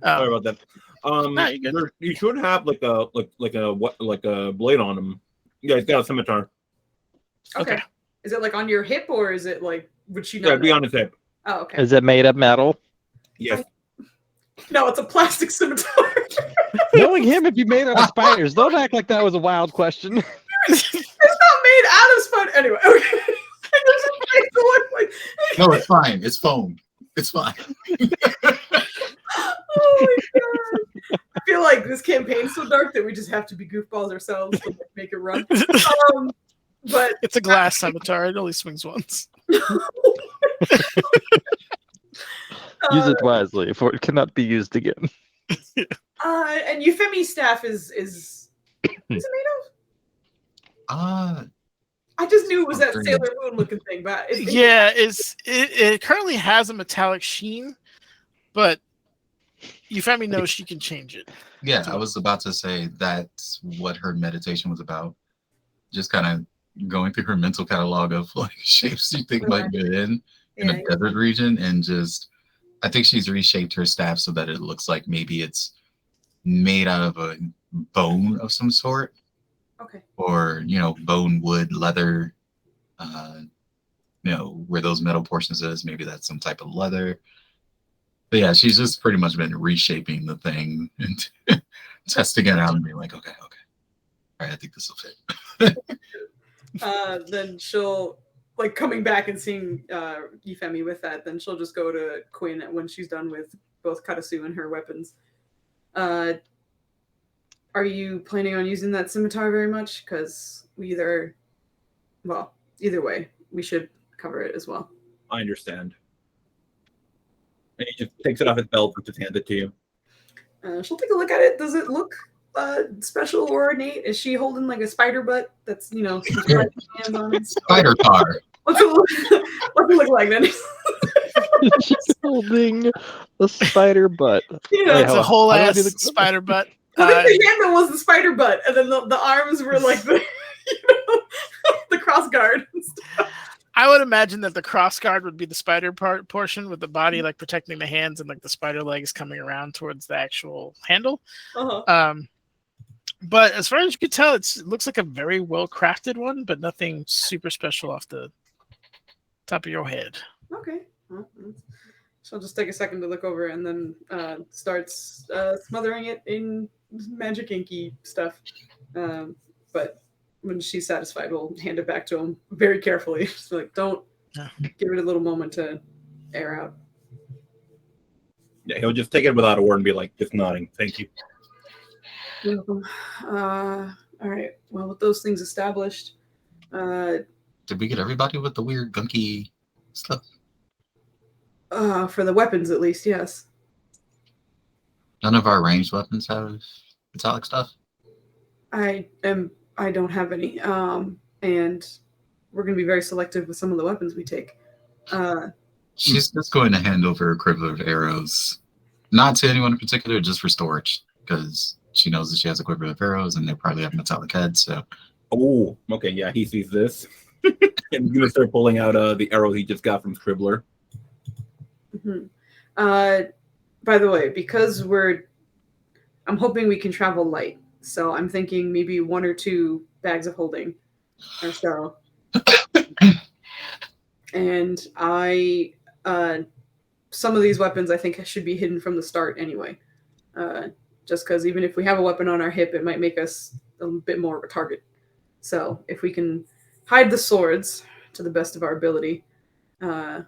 Sorry about that. No, you're good. You should have like a blade on him. Yeah, he's got a scimitar. Okay. Is it like on your hip or is it like, would she know? Yeah, be on his hip. Oh, okay. Is it made of metal? Yes. No, it's a plastic scimitar. Knowing him, if you made out of spiders, don't act like that was a wild question. It's not made out of spider. Anyway, okay. No, it's fine. It's foam. It's fine. Oh my god! I feel like this campaign's so dark that we just have to be goofballs ourselves to make it run. But it's a glass scimitar. It only swings once. Use it wisely, for it cannot be used again. And Euphemy's staff is it made of? I just knew it was that Sailor Moon looking thing, but it currently has a metallic sheen, but Euphemy knows she can change it. Yeah, I was about to say that's what her meditation was about. Just kind of going through her mental catalog of like shapes you think might be in a desert region, and just I think she's reshaped her staff so that it looks like maybe it's made out of a bone of some sort. Okay. Or, bone, wood, leather, where those metal portions is, maybe that's some type of leather. But yeah, she's just pretty much been reshaping the thing and testing it out and being like, okay. All right, I think this will fit. Then she'll, like, coming back and seeing Euphemy with that, then she'll just go to Quinn when she's done with both Karasu and her weapons. Are you planning on using that scimitar very much? Because either way, we should cover it as well. I understand. And he just takes it off his belt and just hands it to you. She'll take a look at it. Does it look special or innate? Is she holding like a spider butt that's, hands on it? Spider car. What's it look like then? She's holding a spider butt. It's a whole ass spider butt. I think the handle was the spider butt, and then the arms were like the the cross guard and stuff. I would imagine that the cross guard would be the spider portion, with the body like protecting the hands and like the spider legs coming around towards the actual handle. Uh-huh. But as far as you can tell, it looks like a very well crafted one, but nothing super special off the top of your head. Okay. Well, she'll just take a second to look over and then starts smothering it in magic inky stuff. But when she's satisfied, we'll hand it back to him very carefully. Just like, don't give it a little moment to air out. Yeah, he'll just take it without a word and be like, just nodding. Thank you. You're welcome. All right. Well, with those things established, did we get everybody with the weird gunky stuff? For the weapons, at least, yes. None of our ranged weapons have metallic stuff. I don't have any. And we're going to be very selective with some of the weapons we take. She's just going to hand over a quiver of arrows, not to anyone in particular, just for storage, because she knows that she has a quiver of arrows and they probably have metallic heads. So, oh, okay, yeah, he sees this. And he's gonna start pulling out the arrow he just got from Scribbler. Mm-hmm. By the way, because I'm hoping we can travel light, so I'm thinking maybe 1 or 2 bags of holding or so. And some of these weapons I think should be hidden from the start anyway. Just because even if we have a weapon on our hip, it might make us a bit more of a target. So if we can hide the swords to the best of our ability, and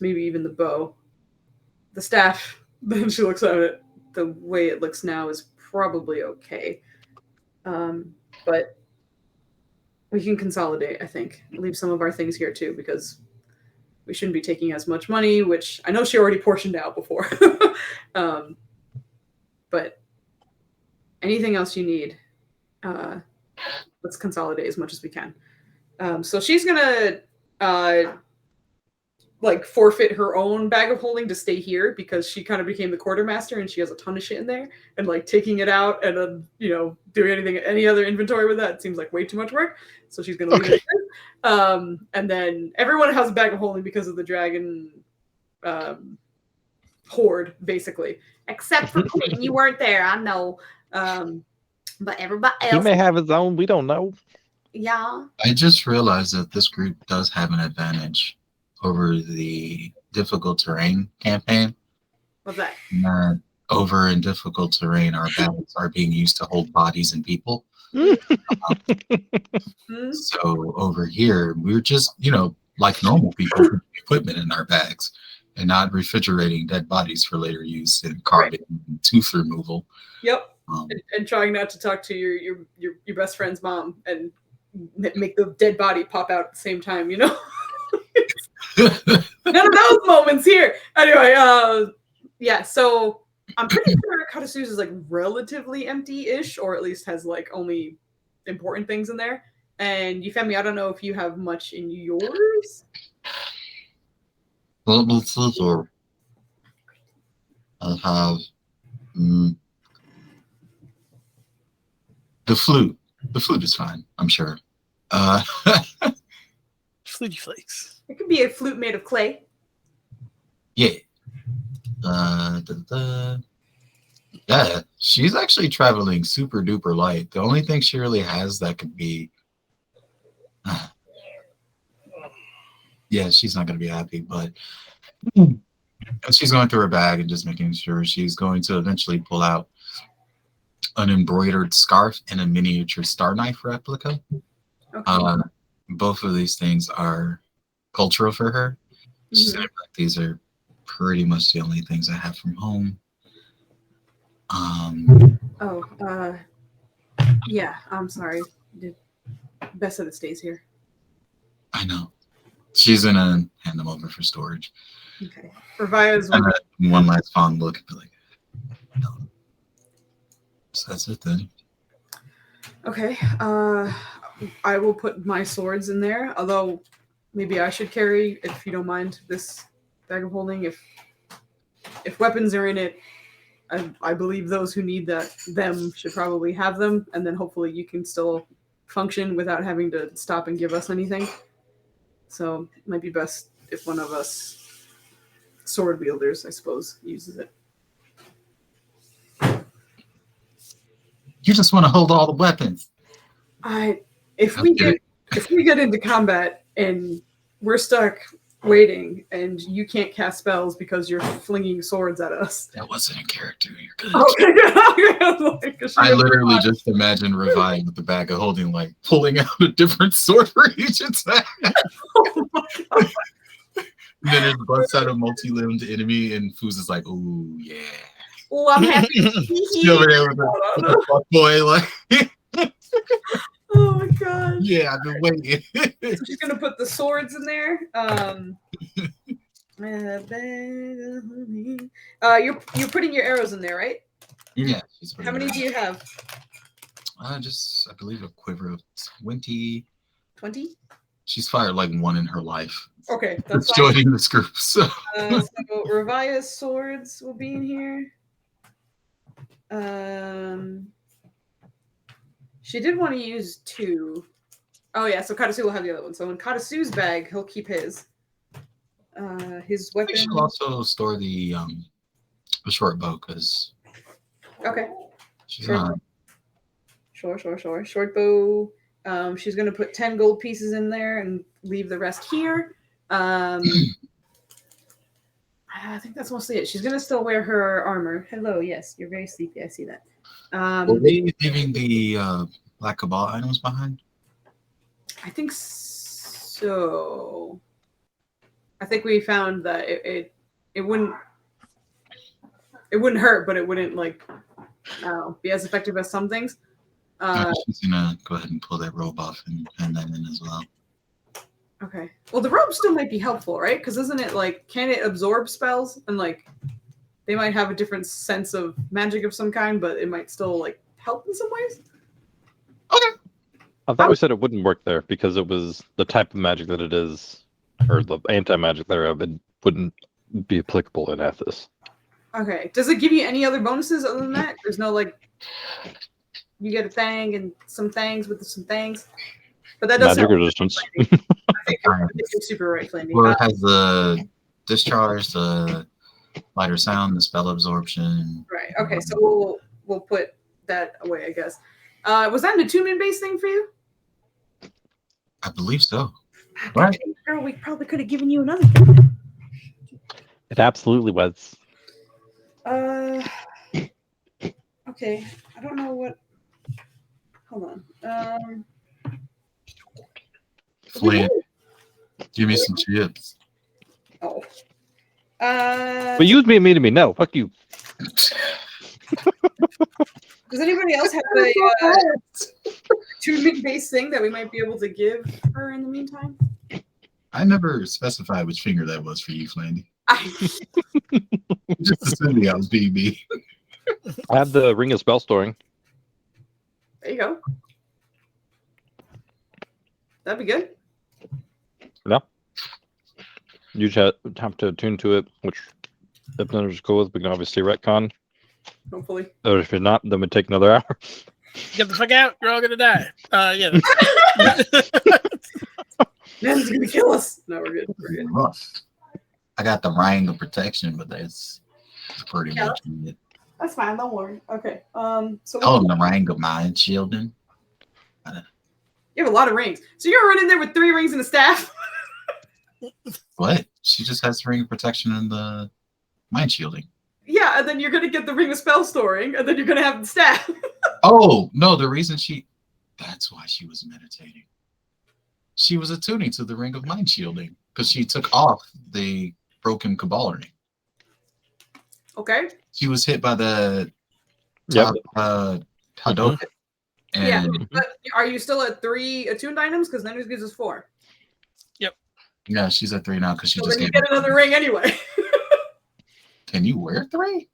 maybe even the bow, the staff, then she looks at it, the way it looks now is probably okay. But we can consolidate, I think. Leave some of our things here too, because we shouldn't be taking as much money, which I know she already portioned out before. But anything else you need, let's consolidate as much as we can. So she's gonna forfeit her own bag of holding to stay here because she kind of became the quartermaster and she has a ton of shit in there, and like taking it out and then doing any other inventory with that seems like way too much work. So she's gonna leave it there. And then everyone has a bag of holding because of the dragon horde, basically, except for Quinn. You weren't there, I know. But everybody else, He may have his own. We don't know. yeah. I just realized that this group does have an advantage over the difficult terrain campaign. What's that? That over in difficult terrain, our bags are being used to hold bodies and people. So over here, we're just, like normal people, putting equipment in our bags and not refrigerating dead bodies for later use in carbon and tooth removal. Yep. And trying not to talk to your best friend's mom and make the dead body pop out at the same time, None of those moments here. Anyway, yeah, so I'm pretty sure Katasus is like relatively empty-ish, or at least has like only important things in there. And Euphemia, I don't know if you have much in yours. Or I have the flute. The flute is fine, I'm sure. Fluty flakes. It could be a flute made of clay. Yeah. Yeah, she's actually traveling super duper light. The only thing she really has that could be yeah, she's not going to be happy, but she's going through her bag and just making sure she's going to eventually pull out an embroidered scarf and a miniature star knife replica. Okay. Both of these things are cultural for her. She said, these are pretty much the only things I have from home. Yeah, I'm sorry. Best that it stays here. I know. She's gonna hand them over for storage. Okay. For Via's one last fond look and be like, no. So that's it then. Okay. I will put my swords in there, although maybe I should carry, if you don't mind, this bag of holding. If weapons are in it, I believe those who need them should probably have them, and then hopefully you can still function without having to stop and give us anything. So it might be best if one of us sword wielders, I suppose, uses it. You just want to hold all the weapons. If we get into combat and we're stuck waiting, and you can't cast spells because you're flinging swords at us. That wasn't a character. You're good. Okay. I literally just imagine Revive with the bag of holding, like pulling out a different sword for each attack. Oh my God. And then there's busts out a multi-limbed enemy, and Foos is like, "Ooh, yeah." Oh, I'm happy. She over there with the fuck boy, like, Oh my God. yeah, I've been waiting. So she's gonna put the swords in there. You're putting your arrows in there, right? Yeah. How many do you have? I believe a quiver of 20. 20? She's fired like one in her life. Okay, For that's fine. joining this group. So So Revia's swords will be in here. She did want to use 2. Oh yeah, so Katasu will have the other one. So in Katasu's bag, he'll keep his. His weapon. she'll also store the short bow because Okay. she's Sure. not. Sure. Short bow. She's gonna put 10 gold pieces in there and leave the rest here. I think that's mostly it. She's gonna still wear her armor. Hello, yes, you're very sleepy. I see that. Were they leaving the Black Cabal items behind? I think so. I think we found that it wouldn't hurt, but it wouldn't be as effective as some things. She's gonna go ahead and pull that robe off and hand that in as well. Okay. Well, the robe still might be helpful, right? Because isn't it can it absorb spells and they might have a different sense of magic of some kind, but it might still help in some ways. Okay. I thought we said it wouldn't work there because it was the type of magic that it is, or the anti-magic thereof. It wouldn't be applicable in Athas. Okay. Does it give you any other bonuses other than that? There's no you get a thing and some things with some things. But that does Magic resistance. I think you're super right, Flandy. Well, it has the discharge, the lighter sound, the spell absorption. Right. Okay. So we'll put that away, I guess. Was that an attunement-based thing for you? I believe so. Right. Girl, we probably could have given you another thing. It absolutely was. Okay. I don't know what. Hold on. Flint, give me some chips. Oh. But you me to me. No, fuck you. Does anybody else have a attunement-based thing that we might be able to give her in the meantime? I never specified which finger that was for you, Flandy. Just assuming I was being me. I have the Ring of Spell Storing. There you go. That'd be good. Yeah. You just have to attune to it, which if none is cool with, we can obviously retcon. Hopefully. Or if you're not, then we take another hour. Get the fuck out. You're all going to die. Yeah. Man's going to kill us. No, we're good. We're good. I got the ring of protection, but that's pretty much it. That's fine. Don't worry. Okay. So the ring of mind shielding. You have a lot of rings. So you're running there with 3 rings and a staff? What? She just has the ring of protection and the mind shielding. Yeah, and then you're going to get the ring of spell storing, and then you're going to have the staff. Oh, no, the reason that's why she was meditating. She was attuning to the ring of mind shielding because she took off the broken Cabal ring. Okay. She was hit by the Hadoken. And Yeah, but are you still at 3 attuned items? Because then it gives us 4. Yep. Yeah, she's at 3 now because she So just then you gave get another ring anyway. Can you wear 3?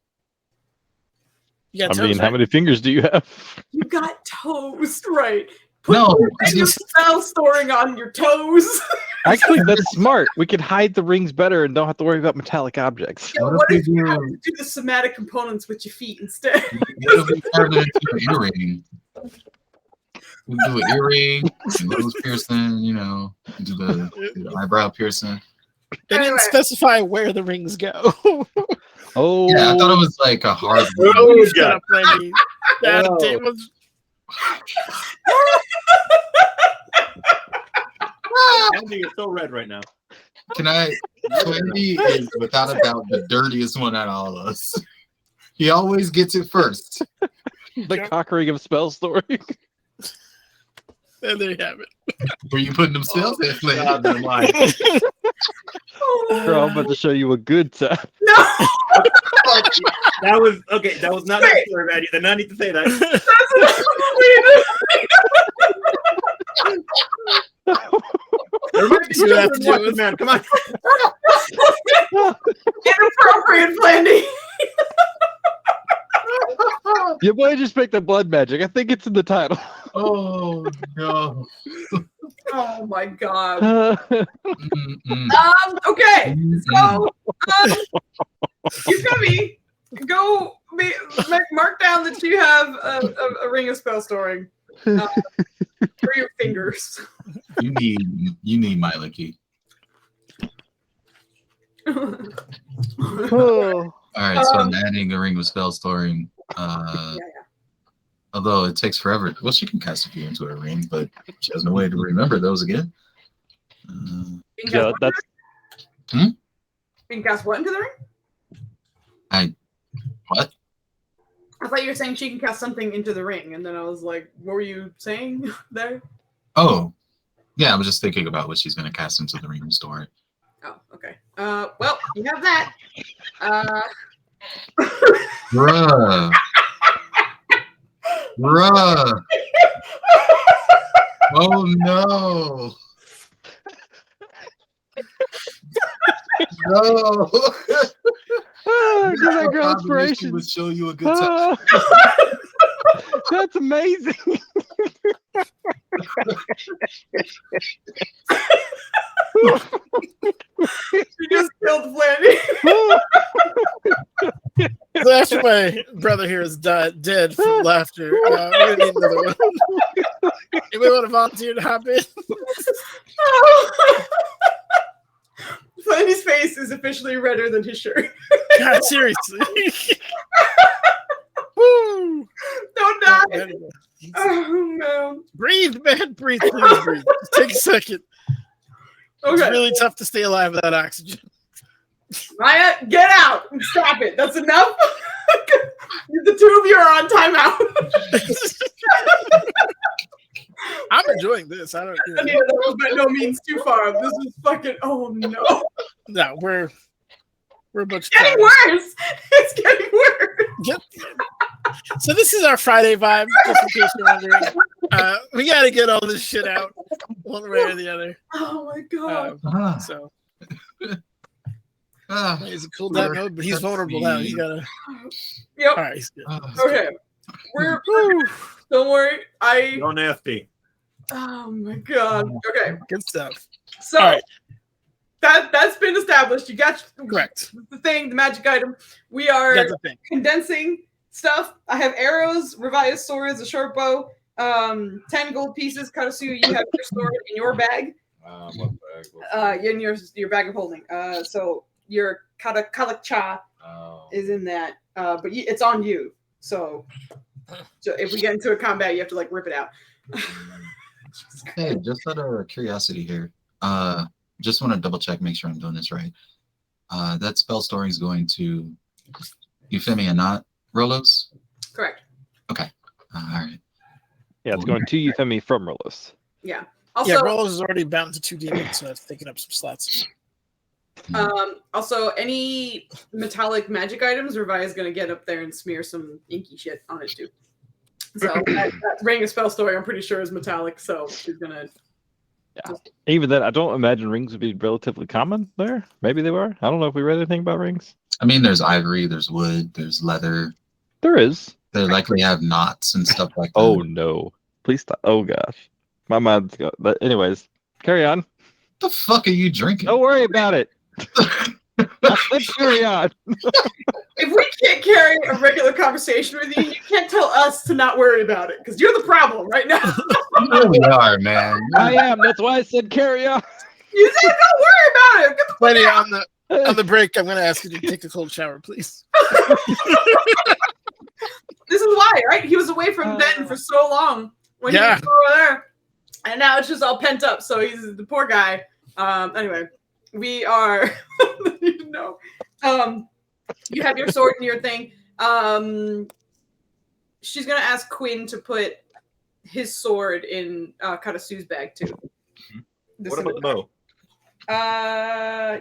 Yeah, I mean, how many fingers do you have? You got toes, right? No, I just spell storing on your toes. Actually, that's smart. We could hide the rings better and don't have to worry about metallic objects. Yeah, what if you have to do the somatic components with your feet instead? What if we turn it into an earring? We do an earring, nose piercing, do the eyebrow piercing. They didn't specify where the rings go. Oh, yeah, I thought it was like a hard. Oh, shut up, Randy. That was. Andy is so red right now. Flandy is without a doubt the dirtiest one out of all of us. He always gets it first. The cock ring of spell story. And there you have it. Where you putting them spells in, Flandy? God, never mind. Girl, I'm about to show you a good time. No. That was okay. That was not necessary, man. You did not need to say that. There might be You have to do watching, it. man. Come on. Inappropriate, Flandy. Your boy just picked the blood magic. I think it's in the title. Oh no. Oh my god. Mm-mm. Okay. So, you Yukami, go mark down that you have a ring of spell storing for your fingers. You need my licky. Oh. All right, so I'm adding a ring of spell storing. Although it takes forever. Well, she can cast a few into her ring, but she has no way to remember those again. Yeah, that's. You can cast what into the ring? What? I thought you were saying she can cast something into the ring, and then I was like, what were you saying there? Oh, yeah. I was just thinking about what she's going to cast into the ring and store it. Oh, okay. Well, you have that. Bruh. Bruh. Oh no. No. Give that girl inspiration. Would show you a good time. That's amazing. You just killed Flanny. So after my brother here is dead from laughter, we're gonna need another one. Anybody want to volunteer to hop in? Flanny's face is officially redder than his shirt. God, seriously. Woo! Don't die. Oh no. Breathe, man. Breathe, please breathe. Just take a second. It's Okay. really tough to stay alive without oxygen. Maya, get out. Stop it. That's enough. The two of you are on timeout. I'm enjoying this. I don't. I mean, that was by no means too far. This is fucking. Oh no. No, we're a bunch of Getting clowns. worse. It's getting worse. Yep. So this is our Friday vibe, just in case you're wondering. We got to get all this shit out, one way or the other. Oh my god. So Ah. he's a cool down mode, but he's vulnerable now. You gotta. Yep. All right, he's good. Okay. We're don't worry. Go nasty. Oh my god. Okay. Good stuff. So All right. that's been established. You got Correct. the thing, the magic item. We are That's the thing. condensing stuff. I have arrows, revised swords, a short bow, 10 gold pieces. Karasu, you have your sword in your bag. What bag? In your bag of holding. So your kalakcha is in that. But it's on you. So if we get into a combat, you have to like rip it out. Hey, just out of curiosity here, just want to double check, make sure I'm doing this right. That spell storing is going to Euphemia and not Rolos? Correct. Okay. All right. Yeah, it's going to Euphemia from Rolos. Yeah. Also, Yeah, Rolls is already bound to 2 demons, so that's taking up some slots. also any metallic magic items, Revi is gonna get up there and smear some inky shit on it too. So that ring of spell story, I'm pretty sure is metallic. So she's gonna. Yeah. Even then, I don't imagine rings would be relatively common there. Maybe they were. I don't know if we read anything about rings. I mean, there's ivory, there's wood, there's leather. There is. They likely have knots and stuff like that. Oh no! Please stop. Oh gosh, my mind's got. But anyways, carry on. What the fuck are you drinking? Don't worry about it. I said carry on. If we can't carry a regular conversation with you, you can't tell us to not worry about it because you're the problem right now. You really are, man. I am. That's why I said carry on. You said don't worry about it. Get the Buddy, on the break, I'm going to ask you to take a cold shower, please. This is why, right? He was away from Benton for so long when he was over there, and now it's just all pent up. So he's the poor guy. Anyway, we are. No. You have your sword and your thing. She's gonna ask Quinn to put his sword in Katasu's bag too. What about the bow?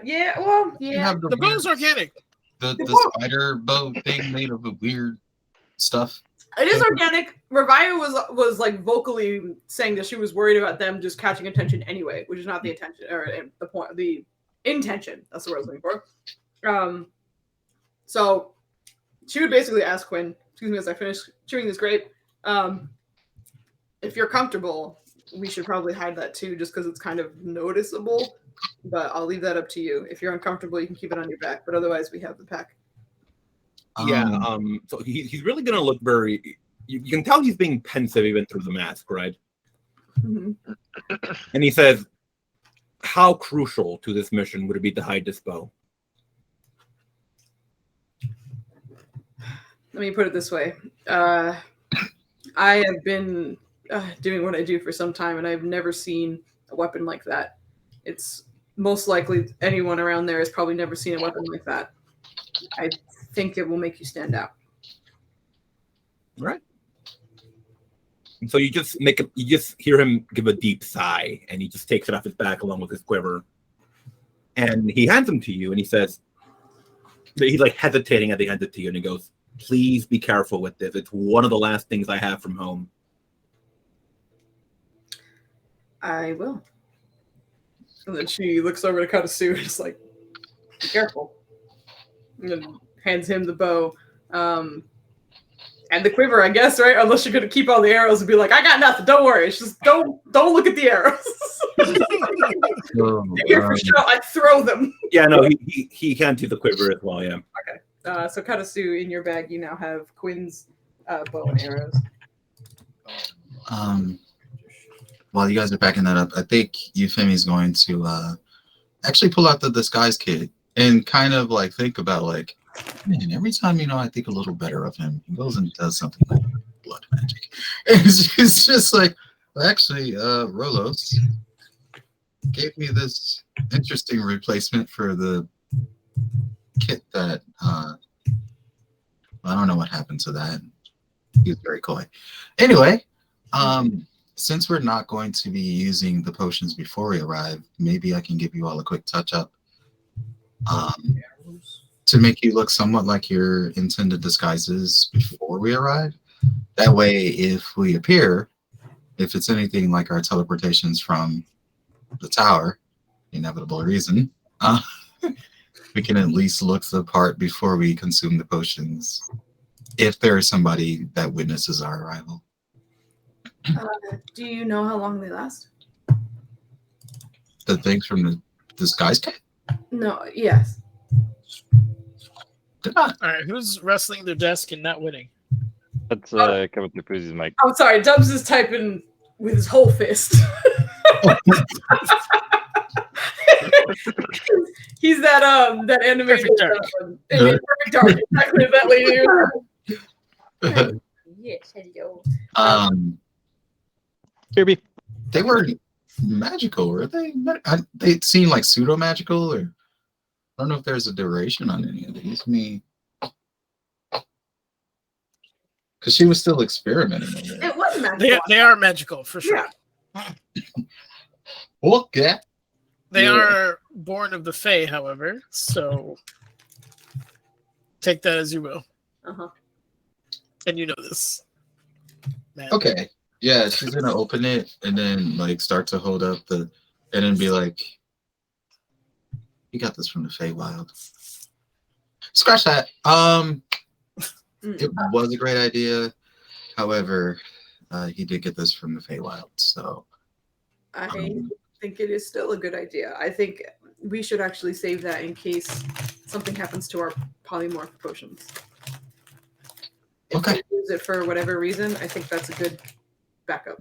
Yeah. Well, You yeah. have The bow's organic. the spider bow thing made of a weird stuff. It is organic. Revia was like vocally saying that she was worried about them just catching attention anyway, which is not the intention or the point. The intention. That's the word I was looking for. So she would basically ask Quinn, excuse me, as I finish chewing this grape, if you're comfortable, we should probably hide that too, just because it's kind of noticeable. But I'll leave that up to you. If you're uncomfortable, you can keep it on your back. But otherwise, we have the pack. Yeah. So he's really gonna look very. You can tell he's being pensive even through the mask, right? Mm-hmm. And he says, "How crucial to this mission would it be to hide this bow?" Let me put it this way. I have been doing what I do for some time, and I've never seen a weapon like that. It's most likely anyone around there has probably never seen a weapon like that. I think it will make you stand out. Right. And so you just hear him give a deep sigh, and he just takes it off his back along with his quiver, and he hands them to you, and he says, he's like hesitating as he hands it to you, and he goes, "Please be careful with this. It's one of the last things I have from home." I will. And then she looks over to Katasu and is like, "Be careful." And then hands him the bow. And the quiver, I guess, right? Unless you're gonna keep all the arrows and be like, "I got nothing. Don't worry. It's just don't look at the arrows." Here for show, I throw them. Yeah, no, he can't do the quiver as well. Yeah. Okay. So Katasu, in your bag, you now have Quinn's bow and arrows. While you guys are backing that up, I think Euphemie's going to actually pull out the disguise kit and kind of like think about like, man, every time I think a little better of him, he goes and does something like blood magic. And it's just like, well, actually, Rolos gave me this interesting replacement for the kit that I don't know what happened to that. He was very coy. Anyway, since we're not going to be using the potions before we arrive, maybe I can give you all a quick touch up to make you look somewhat like your intended disguises before we arrive. That way, if we appear, if it's anything like our teleportations from the tower, inevitable reason, we can at least look the part before we consume the potions, if there is somebody that witnesses our arrival. Do you know how long they last? The things from the disguise kit? No. Yes. All right, who's wrestling their desk and not winning? That's coming through Foozie's mic. I'm sorry. Dubs is typing with his whole fist. He's that animated Perfect Dark. Perfect Dark. Exactly that lady. Yes, hello. Kirby. They were magical, were they? They seem like pseudo magical, or I don't know if there's a duration on any of these. Because she was still experimenting with it. It was magical. They are magical for sure. Yeah. Okay. They are born of the Fae, however, so take that as you will. Uh-huh. And you know this. Man. Okay. Yeah, she's gonna open it and then like start to hold up and then be like, "You got this from the Feywild." Scratch that. It was a great idea. However, he did get this from the Feywild, so I think it is still a good idea. I think we should actually save that in case something happens to our polymorph potions. If Okay. we use it for whatever reason, I think that's a good backup.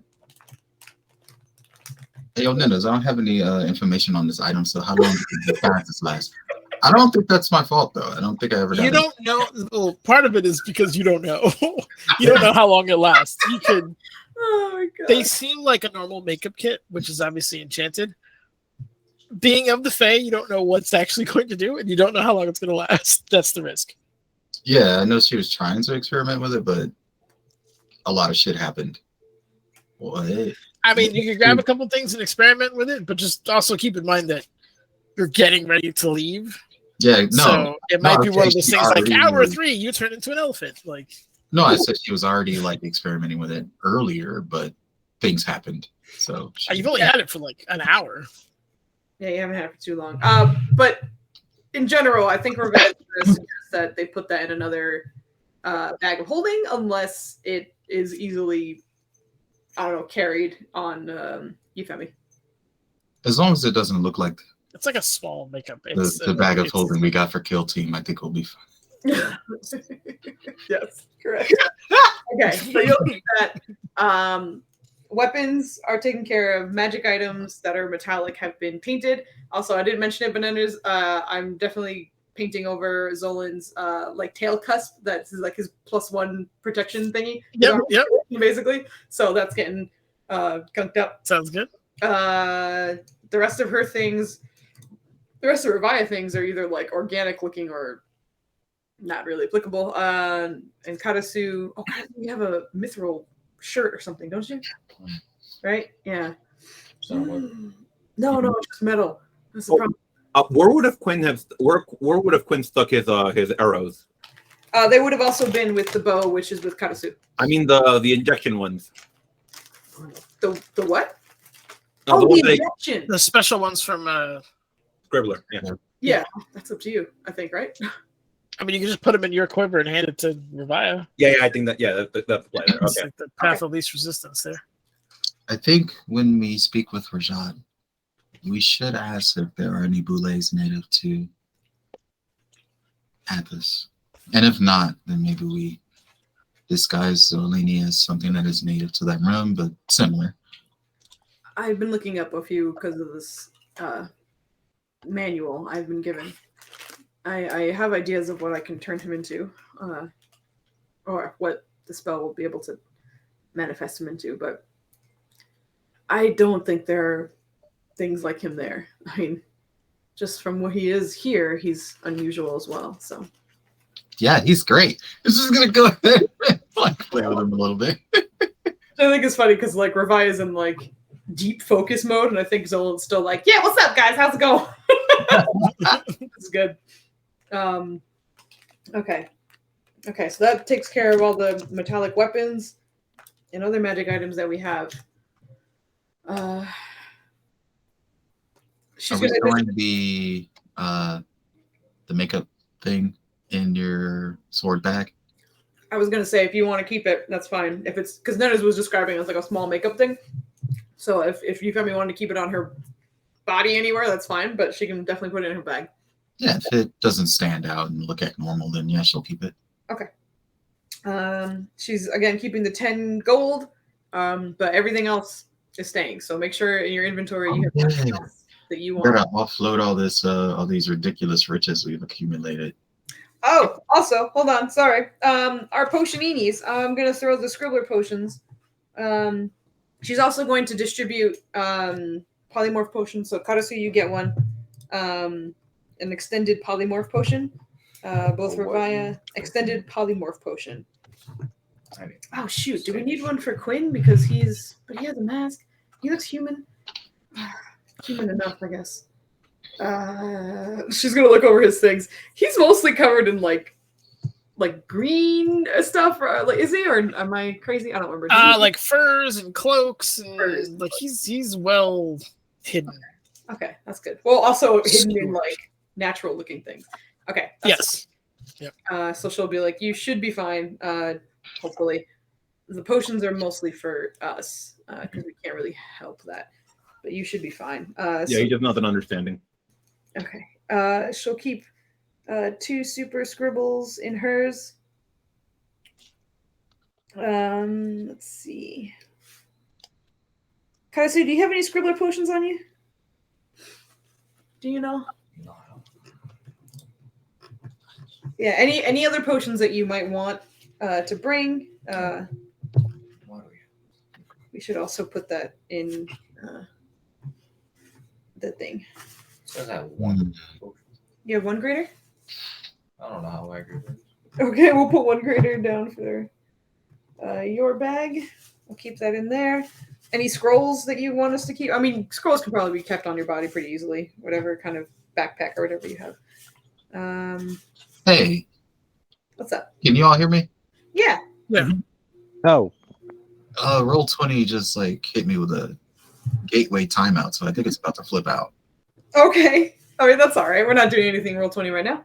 Hey, yo, Nindas, I don't have any information on this item, so how long did this last? I don't think that's my fault, though. I don't think I ever got You don't know. Well, part of it is because you don't know. You don't know how long it lasts. You could. Oh my god. They seem like a normal makeup kit, which is obviously enchanted. being of the Fae, you don't know what's actually going to do, and you don't know how long it's going to last. That's the risk. Yeah, I know she was trying to experiment with it, but a lot of shit happened. What? I mean, you can grab a couple things and experiment with it, but just also keep in mind that you're getting ready to leave. Yeah, no. So it might be okay, one of those she things like already hour was- 3, you turn into an elephant. Like, No, I said she was already like experimenting with it earlier, but things happened. So you've only had it for like an hour. Yeah, you haven't had it for too long. But in general, I think we're going to suggest that they put that in another bag of holding, unless it is easily, I don't know, carried on Euphemy. as long as it doesn't look like It's like a small makeup. the bag of holding we got for Kill Team, I think we'll be fine. Yes, correct. Okay, so you'll keep that. Weapons are taken care of. Magic items that are metallic have been painted. Also, I didn't mention it, Bananas. I'm definitely painting over Zolan's like tail cusp. That's like his +1 protection thingy. Yep. Basically. So that's getting gunked up. Sounds good. The rest of her things, the rest of Revia things are either like organic looking or not really applicable. And Karasu, you have a mithril shirt or something, don't you? Right? Yeah. No, it's just metal. That's the problem. Where would have Quinn stuck his arrows? They would have also been with the bow, which is with Karasu. I mean the injection ones. The what? The the ones that injection. The special ones from Scribbler. Yeah, that's up to you, I think, right? I mean, you can just put them in your quiver and hand it to Revia. Yeah, I think that. Yeah, that's the play there. It's Okay. like the path of least resistance there. I think when we speak with Rajad, we should ask if there are any boulets native to Athas. And if not, then maybe we disguise Zolini as something that is native to that realm, but similar. I've been looking up a few because of this manual I've been given. I have ideas of what I can turn him into, or what the spell will be able to manifest him into, but I don't think there are things like him there. I mean, just from what he is here, he's unusual as well. So Yeah, he's great. This is gonna go ahead and like play with him a little bit. I think it's funny because like Revia is in like deep focus mode, and I think Zolan's still like, yeah, what's up, guys? How's it going? It's good. Okay, so that takes care of all the metallic weapons and other magic items that we have. She's Are we gonna throwing the makeup thing in your sword bag? I was gonna say if you want to keep it, that's fine. If it's because Nennis was describing it as like a small makeup thing. So if Euphemy wanted to keep it on her body anywhere, that's fine. But she can definitely put it in her bag. Yeah, if it doesn't stand out and look like normal, then yeah, she'll keep it. Okay. She's again keeping the 10 gold, but everything else is staying. So make sure in your inventory you have everything else that you want. Gotta offload all these ridiculous riches we've accumulated. Oh, also, hold on, sorry. Our potioninis. I'm gonna throw the scribbler potions. She's also going to distribute polymorph potions. So Karasu, you get one. An extended polymorph potion. Both Revia, extended polymorph potion. Oh shoot! Do we need one for Quinn because he has a mask? He looks human. Human enough, I guess. She's gonna look over his things. He's mostly covered in like green stuff. Like, is he, or am I crazy? I don't remember. Like furs and cloaks, and like he's well hidden. Okay, that's good. Well, also hidden in like natural looking things. Okay. Yes. Yep. So she'll be like, you should be fine. Hopefully, the potions are mostly for us because we can't really help that. But you should be fine. Yeah, he does not an understanding. Okay. She'll keep 2 super scribbles in hers. Let's see. Kaisu, do you have any scribbler potions on you? Do you know? No. Yeah, any other potions that you might want to bring? We should also put that in the thing. So I have one. You have 1 greater? I don't know how accurate it is. Okay, we'll put 1 greater down for your bag. We'll keep that in there. Any scrolls that you want us to keep? I mean, scrolls can probably be kept on your body pretty easily. Whatever kind of backpack or whatever you have. Hey, What's up? can you all hear me? Yeah. Oh, Roll 20 just like hit me with a gateway timeout, so I think it's about to flip out. Okay. I mean, that's all right. We're not doing anything Roll 20 right now.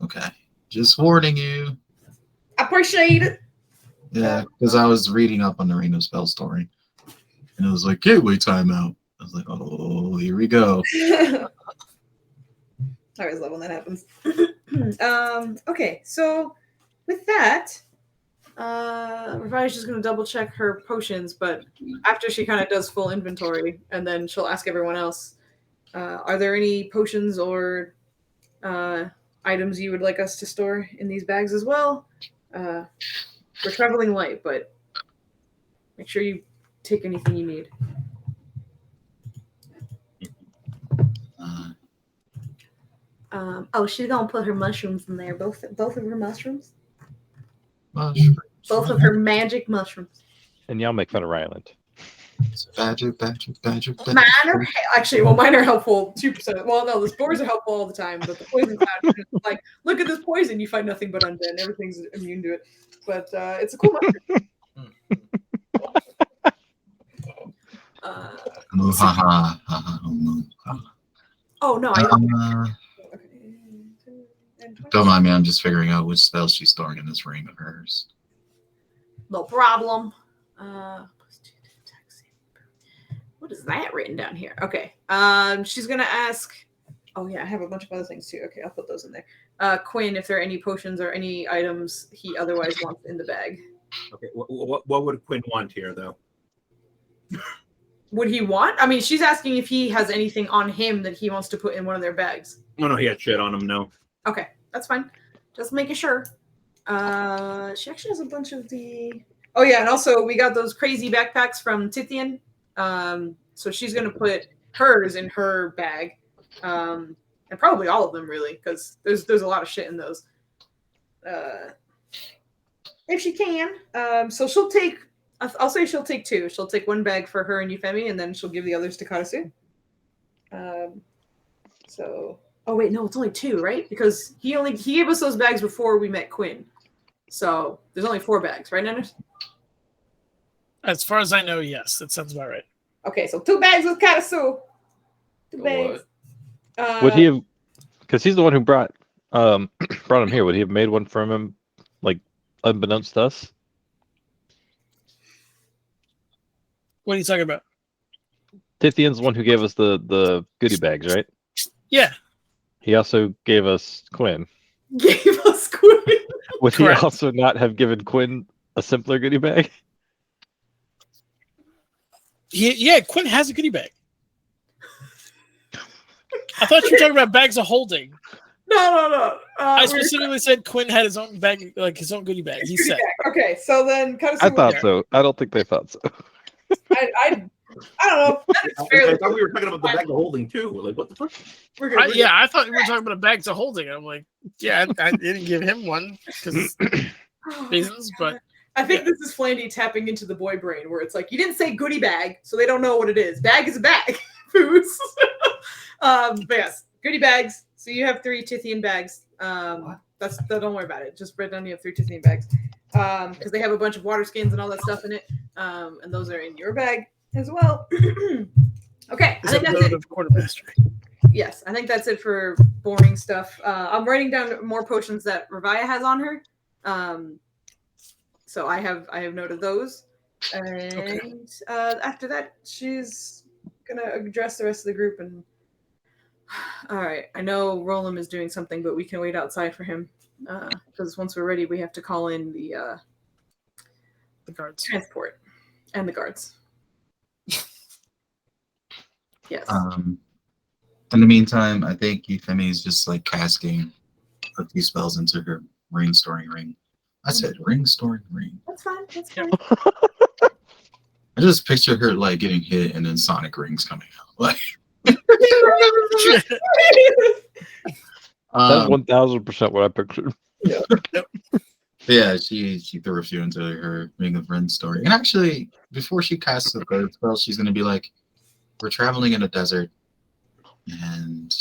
Okay, just warning you. Appreciate it. Yeah, because I was reading up on the Ring of Spell story, and it was like gateway timeout. I was like, oh, here we go. I always love when that happens. Okay, so with that, Revi's just going to double check her potions, but after she kind of does full inventory, and then she'll ask everyone else, are there any potions or items you would like us to store in these bags as well? We're traveling light, but make sure you take anything you need. She's gonna put her mushrooms in there. Both of her mushrooms. Mushroom. Both of her magic mushrooms. and y'all make fun of Ryland. Badger. Mine are mine are helpful 2%. Well, no, the spores are helpful all the time, but the poison cloud is like, look at this poison, you find nothing but undead. Everything's immune to it. But it's a cool mushroom. Oh no, I don't. Don't mind me, I'm just figuring out which spells she's storing in this ring of hers. No problem. What is that written down here? Okay. She's gonna ask. Oh yeah, I have a bunch of other things too. Okay, I'll put those in there. Quinn, if there are any potions or any items he otherwise wants in the bag. Okay, what would Quinn want here, though? Would he want? I mean, she's asking if he has anything on him that he wants to put in one of their bags. No, he had shit on him. No. Okay, that's fine. Just making sure. She actually has a bunch of the. Oh yeah, and also we got those crazy backpacks from Tithian. So she's gonna put hers in her bag, and probably all of them really, because there's a lot of shit in those. If she can, so she'll take. I'll say she'll take 2. She'll take 1 bag for her and Euphemie, and then she'll give the others to Karasu. So. Oh wait, no, it's only 2, right? Because he gave us those bags before we met Quinn. So there's only 4 bags, right, Nennis? As far as I know, yes, that sounds about right. Okay, so 2 bags with Karasu. 2 bags. Would he have? Because he's the one who brought him here. Would he have made one for him, like unbeknownst to us? What are you talking about? Tithian's the one who gave us the goodie bags, right? Yeah. He also gave us Quinn. Gave us Quinn. Would Correct. he also not have given Quinn a simpler goodie bag? Quinn has a goodie bag. I thought you were talking about bags of holding. No. I specifically said Quinn had his own bag, like his own goodie bag. He said. Okay, so then Karasu. I thought so. I don't think they thought so. I don't know. I thought we were talking about the bag of holding too. Like, what the fuck? I thought we were talking about bags of holding. I'm like, yeah, I didn't give him one because reasons, but I think this is Flandy tapping into the boy brain where it's like, you didn't say goodie bag, so they don't know what it is. Bag is a bag. Foos. But yes, goodie bags. So you have 3 Tithian bags. Don't worry about it. Just write down you have 3 Tithian bags. Because they have a bunch of water skins and all that stuff in it. And those are in your bag as well. Okay. I think that's it. Quartermaster. Yes, I think that's it for boring stuff. I'm writing down more potions that Ravaya has on her. So I have noted those. And after that, she's gonna address the rest of the group. And all right, I know Roland is doing something, but we can wait outside for him because once we're ready, we have to call in the guards, transport, and the guards. Yes. In the meantime, I think Euphemie is just like casting a few spells into her ring storing ring. I said ring storing ring. That's fine. That's fine. I just picture her like getting hit and then sonic rings coming out. Like That's 1000% what I pictured. Yeah, she threw a few into her being a friend story. And actually, before she casts the third spell, she's gonna be like, "We're traveling in a desert, and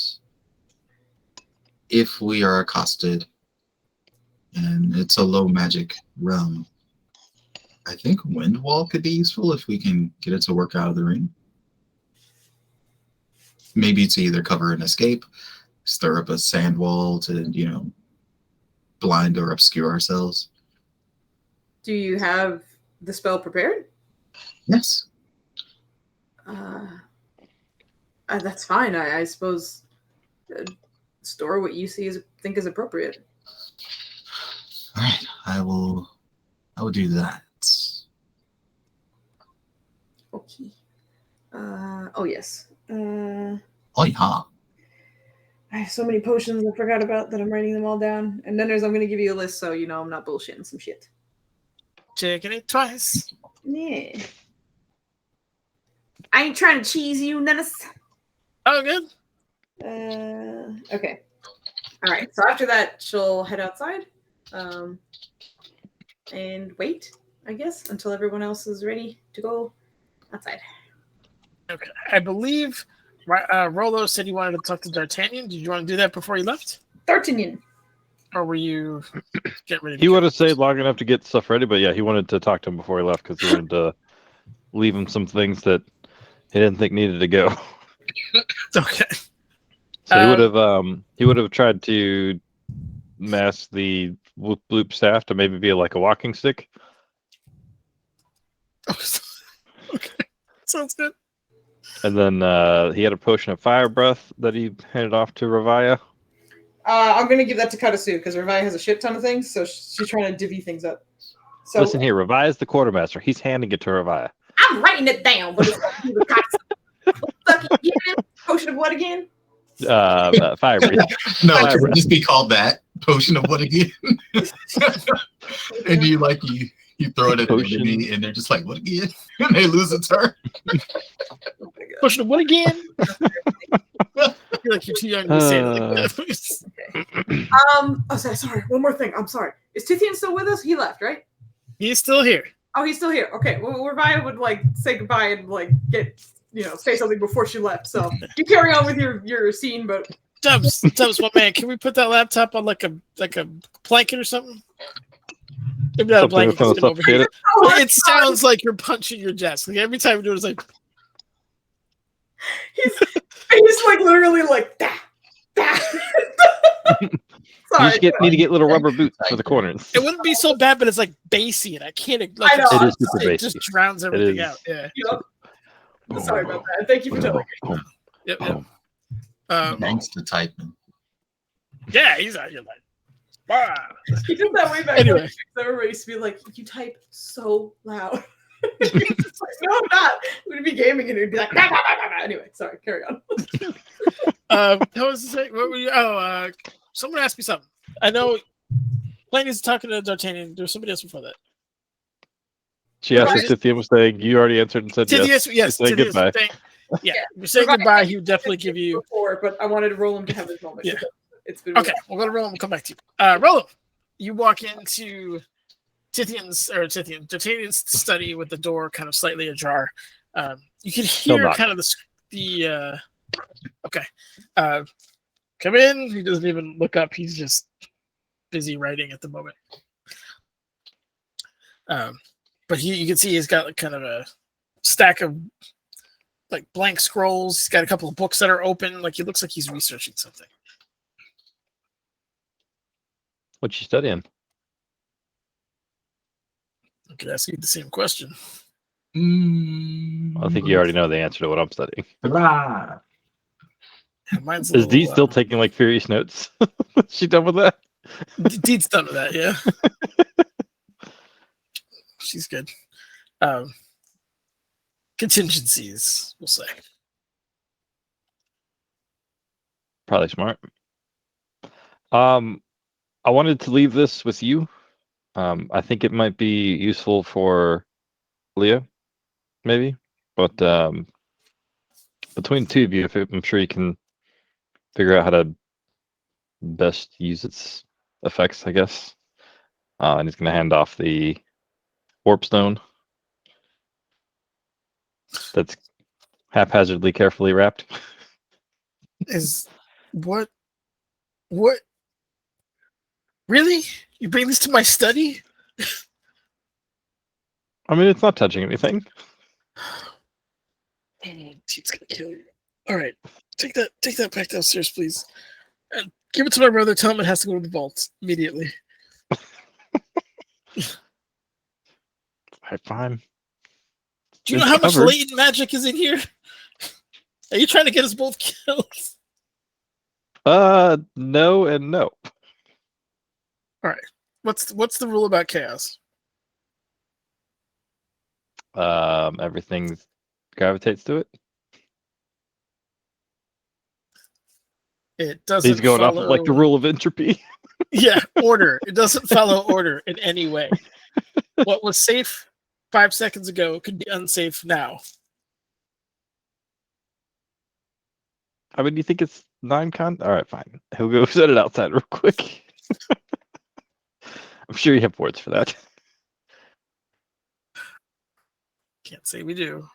if we are accosted, and it's a low magic realm, I think Wind Wall could be useful if we can get it to work out of the ring. Maybe to either cover an escape, stir up a sand wall to blind or obscure ourselves." Do you have the spell prepared? Yes. That's fine. I suppose store what you think is appropriate. All right, I will do that. Okay. Oh yes. Oh yeah. I have so many potions I forgot about that I'm writing them all down. And then I'm going to give you a list so you know I'm not bullshitting some shit. Checking it twice. Yeah. I ain't trying to cheese you, Nennis. Oh, good. Okay. All right. So after that, she'll head outside and wait, I guess, until everyone else is ready to go outside. Okay. I believe Rolo said he wanted to talk to D'Artagnan. Did you want to do that before you left? D'Artagnan. Or were you getting ready to He go? would have stayed long enough to get stuff ready, but yeah, he wanted to talk to him before he left because he wanted to leave him some things that he didn't think needed to go. Okay. So he would have tried to mask the bloop staff to maybe be like a walking stick. Okay. Sounds good. And then he had a potion of fire breath that he handed off to Ravaya. I'm going to give that to Katasu because Ravaya has a shit ton of things, so she's trying to divvy things up. So Listen here, Ravaya's the quartermaster. He's handing it to Ravaya. I'm writing it down. What is that? Potion of what again? Fire breath. No, Fire it would breath. just be called that. Potion of what again? And you throw it at the Potion. enemy and they're just like, "What again?" And they lose a turn. Oh my God. Pushing what again? I feel like you're too young to say it like that. Please. Oh, sorry. One more thing. I'm sorry. Is Tithian still with us? He left, right? He's still here. Oh, he's still here. Okay. Well, Ravaya would say goodbye and say something before she left. So you carry on with your scene, but Dubs, what man? Can we put that laptop on like a blanket or something? Maybe not a Something blanket. that's 'cause gonna I'm over here. suffocate it. It sounds like you're punching your desk. Like every time you do it, it's like he's like literally like da. You Sorry. just need to get little rubber boots for the corners. it wouldn't be so bad, but it's like bassy, and I can't. I know. It is super It basic. just drowns everything is. out. Yeah. Yep. Sorry about that. Thank you for telling me. Yep. Thanks to typing. Yeah, he's out here like. "Bah." He did that way back Anyway. when everybody used to be like, "You type so loud." He was just like, "No, I'm not. We'd be gaming and it'd be like, nah, nah, nah, nah, nah." Anyway, sorry, carry on. What was the saying? What were you? Someone asked me something. I know. Plainey's talking to D'Artagnan. There was somebody else before that. She asked Right. if Tithian was saying, you already answered and said yes. Yes. Say Tithias goodbye. saying- yeah, you're saying goodbye. He would definitely give you. Before, but I wanted to roll him to have his moment. Yeah. It's been Okay, we'll go to Roland. We'll come back to you. Roland, you walk into D'Artagnan's study with the door kind of slightly ajar. You can hear knock. kind of the okay. Come in. He doesn't even look up. He's just busy writing at the moment. But you can see he's got like kind of a stack of like blank scrolls. He's got a couple of books that are open. Like he looks like he's researching something. What you studying? I could ask you the same question. I think you already know the answer to what I'm studying. Mine's a Is Dee little, still taking like furious notes? She done with that? Deed's done with that, yeah. She's good. Contingencies, we'll say. Probably smart. I wanted to leave this with you. I think it might be useful for Leah, maybe, but between the two of you, I'm sure you can figure out how to best use its effects, I guess. And he's going to hand off the warp stone that's haphazardly, carefully wrapped. Is what? Really? You bring this to my study? I mean, it's not touching anything. He's gonna kill you. All right, take that back downstairs, please. And give it to my brother. Tell him it has to go to the vault immediately. Fine. Do you know It's how much covered. latent magic is in here? Are you trying to get us both killed? No and no. All right. What's the rule about chaos? Everything gravitates to it. It doesn't. He's going off follow... of like the rule of entropy. Yeah, order. It doesn't follow order in any way. What was safe 5 seconds ago could be unsafe now. I mean, do you think it's non-con? All right, fine. He'll go set it outside real quick. I'm sure you have words for that. Can't say we do.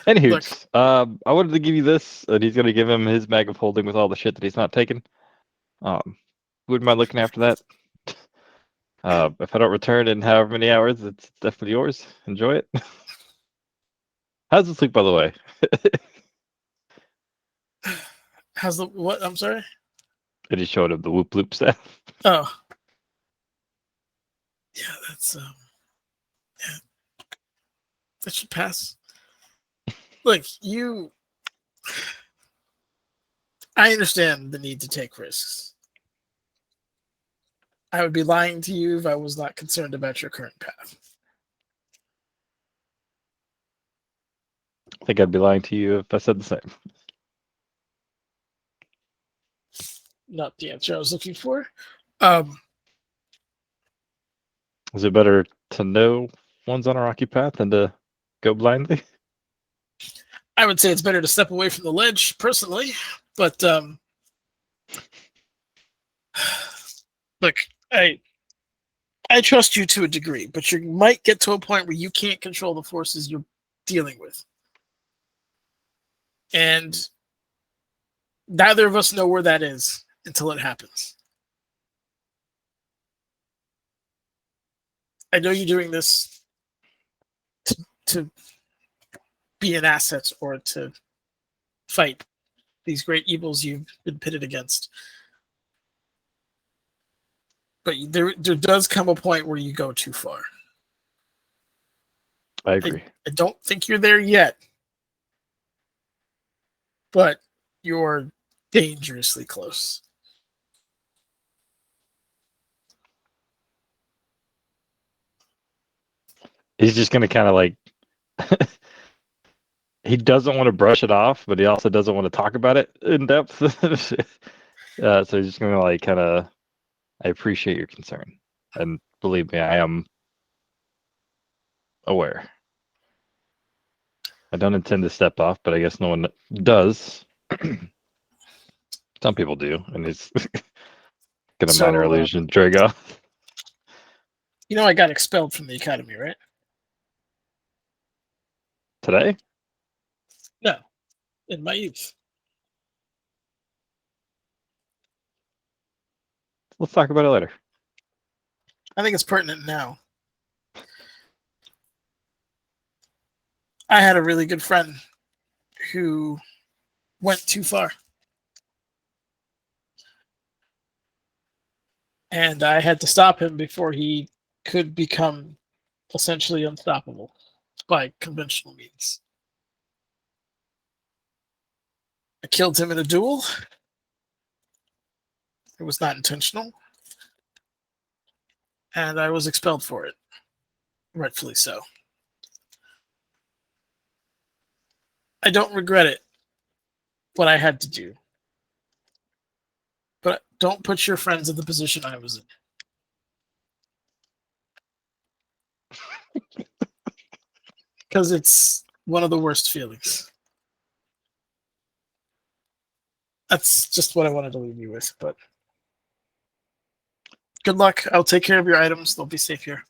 Anywho, I wanted to give you this, and he's going to give him his bag of holding with all the shit that he's not taken. Wouldn't mind looking after that. If I don't return in however many hours, it's definitely yours. Enjoy it. How's the sleep, by the way? How's the what? I'm sorry. I just showed him the whoop loop staff. Oh, yeah, that's yeah, that should pass. Look, I understand the need to take risks. I would be lying to you if I was not concerned about your current path. I think I'd be lying to you if I said the same. Not the answer I was looking for. Is it better to know one's on a rocky path than to go blindly? I would say it's better to step away from the ledge, personally. But look, I trust you to a degree, but you might get to a point where you can't control the forces you're dealing with. And neither of us know where that is until it happens. I know you're doing this to be an asset or to fight these great evils you've been pitted against. But there does come a point where you go too far. I agree. I don't think you're there yet, but you're dangerously close. He's just going to kind of like... he doesn't want to brush it off, but he also doesn't want to talk about it in depth. So he's just going to like kind of... I appreciate your concern. And believe me, I am aware. I don't intend to step off, but I guess no one does. Some people do, and it's gonna minor illusion drag off. You know I got expelled from the academy, right? Today? No, in my youth. Let's talk about it later. I think it's pertinent now. I had a really good friend who went too far. And I had to stop him before he could become essentially unstoppable by conventional means. I killed him in a duel. It was not intentional. And I was expelled for it. Rightfully so. I don't regret it, what I had to do. But don't put your friends in the position I was in. Because it's one of the worst feelings. That's just what I wanted to leave you with, but good luck. I'll take care of your items. They'll be safe here.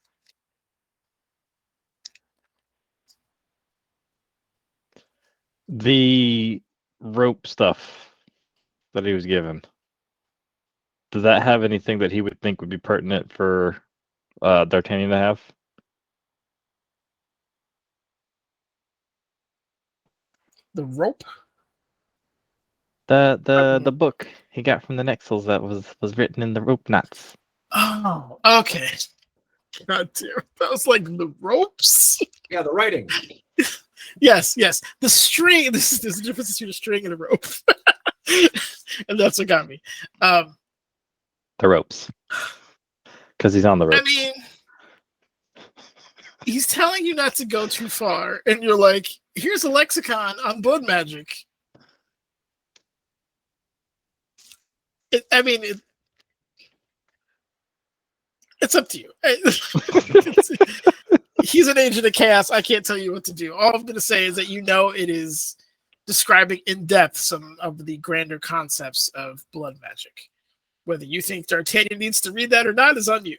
The rope stuff that he was given, does that have anything that he would think would be pertinent for D'Artagnan to have? The rope? The book he got from the Nexels that was written in the rope knots. Oh, okay. God damn. That was like the ropes? Yeah, the writing. Yes. The string. There's a difference between a string and a rope. And that's what got me. The ropes. Because he's on the ropes. I mean, he's telling you not to go too far, and you're like, here's a lexicon on blood magic. It's up to you. He's an agent of chaos. I can't tell you what to do. All I'm going to say is that it is describing in depth some of the grander concepts of blood magic. Whether you think D'Artagnan needs to read that or not is on you.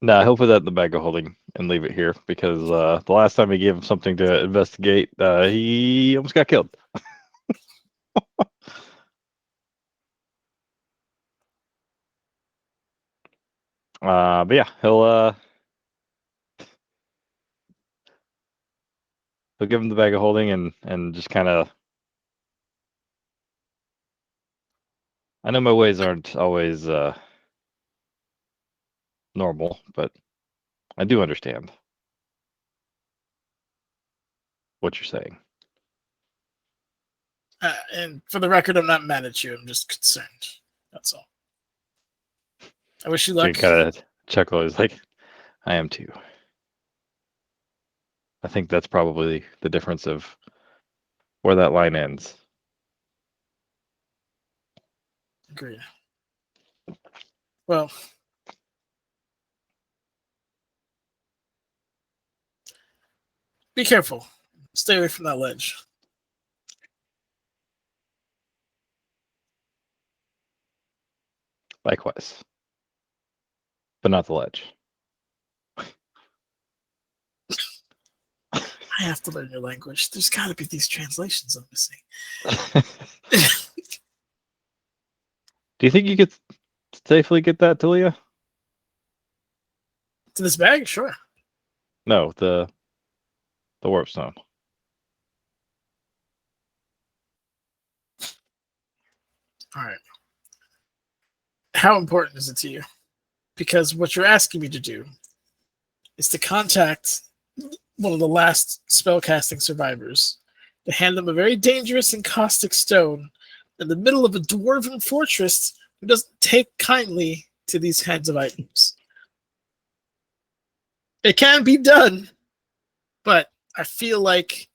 Nah, he'll put that in the bag of holding and leave it here because the last time he gave him something to investigate, he almost got killed. But yeah, he'll give him the bag of holding and just kind of. I know my ways aren't always normal, but I do understand what you're saying. And for the record, I'm not mad at you. I'm just concerned. That's all. I wish you luck. He kind of chuckle. He's like, I am too. I think that's probably the difference of where that line ends. Agreed. Well, be careful. Stay away from that ledge. Likewise. But not the ledge. I have to learn your language. There's got to be these translations I'm missing. Do you think you could safely get that to Leah? To this bag? Sure. No, the warp stone. All right. How important is it to you? Because what you're asking me to do is to contact one of the last spellcasting survivors to hand them a very dangerous and caustic stone in the middle of a dwarven fortress who doesn't take kindly to these kinds of items. It can be done, but I feel like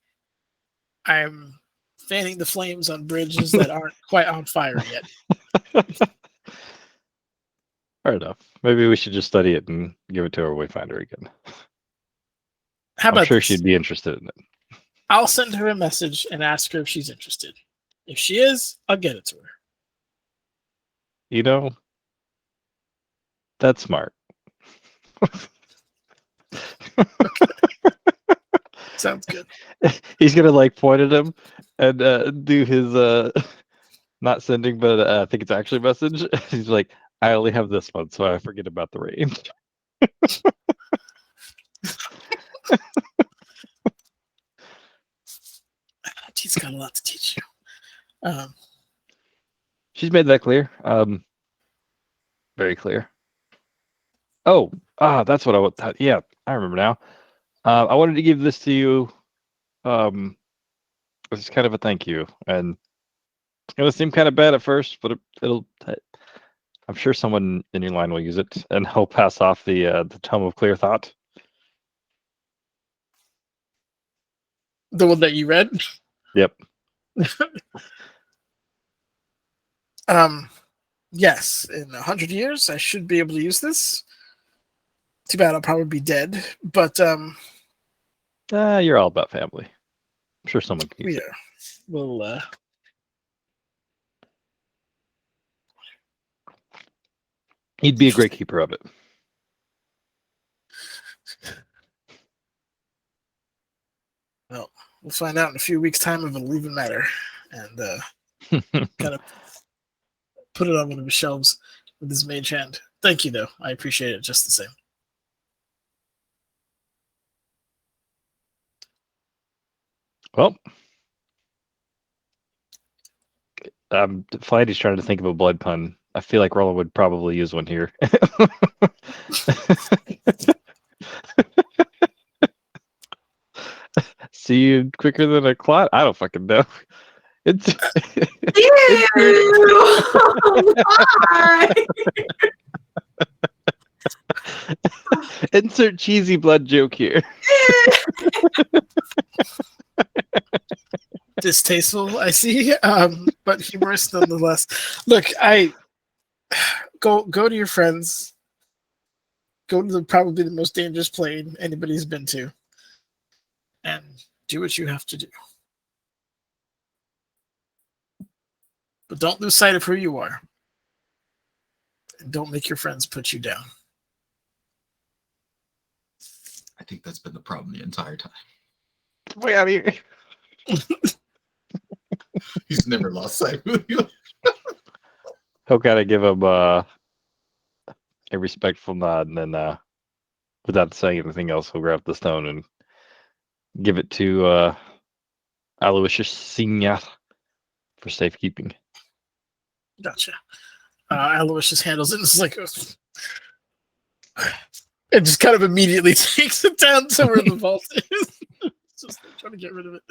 I'm fanning the flames on bridges that aren't quite on fire yet. Fair enough. Maybe we should just study it and give it to our wayfinder again. How about I'm sure this? she'd be interested in it. I'll send her a message and ask her if she's interested. If she is, I'll get it to her. You know, that's smart. Sounds good. He's gonna like point at him and do his not sending, but I think it's actually message. He's like, I only have this one, so I forget about the range. She's got a lot to teach you. She's made that clear. Very clear. Oh, that's what I thought. Yeah, I remember now. I wanted to give this to you. It's kind of a thank you, and it's gonna seem kind of bad at first, but it'll. I'm sure someone in your line will use it, and I'll pass off the Tome of Clear Thought. The one that you read? Yep. Yes. In 100 years, I should be able to use this. Too bad I'll probably be dead, but You're all about family. I'm sure someone can use yeah, it. we'll. He'd be a great keeper of it. Well, we'll find out in a few weeks' time if it'll even matter, and kind of put it on one of his shelves with his mage hand. Thank you, though. I appreciate it just the same. Well, Flighty's trying to think of a blood pun. I feel like Roland would probably use one here. See you quicker than a clot? I don't fucking know. It's Why? insert cheesy blood joke here. Distasteful, I see, but humorous nonetheless. Look, I go to your friends. Go to probably the most dangerous plane anybody's been to, and do what you have to do. But don't lose sight of who you are, and don't make your friends put you down. I think that's been the problem the entire time. Way out of here. He's never lost sight of you. He'll kind of give him a respectful nod, and then without saying anything else, he'll grab the stone and give it to Aloysius Senior for safekeeping. Gotcha. Aloysius handles it. It's like, it just kind of immediately takes it down to where the vault is. Just trying to get rid of it.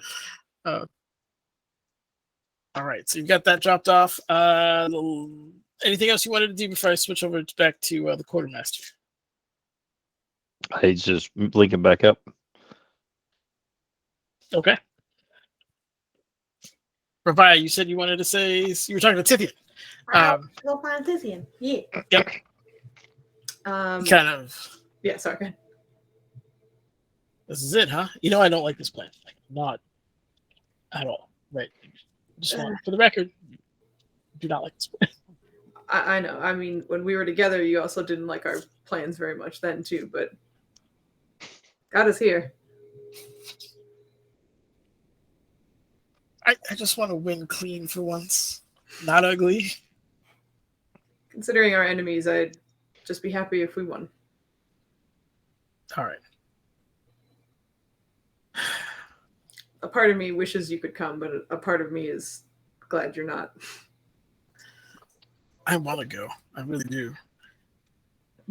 All right, so you've got that dropped off. Anything else you wanted to do before I switch over back to the quartermaster? He's just linking back up. Okay. Rabia, you said you wanted to say you were talking to Tithian. Go find Tithian. Yeah. Yep. Kind of. Yeah. Sorry. Go ahead. This is it, huh? You know I don't like this plan. Like, not at all. Right. Just want for the record, do not like this plan. I know. I mean, when we were together, you also didn't like our plans very much then too, but got us here. I just want to win clean for once. Not ugly. Considering our enemies, I'd just be happy if we won. All right. A part of me wishes you could come, but a part of me is glad you're not. I want to go. I really do.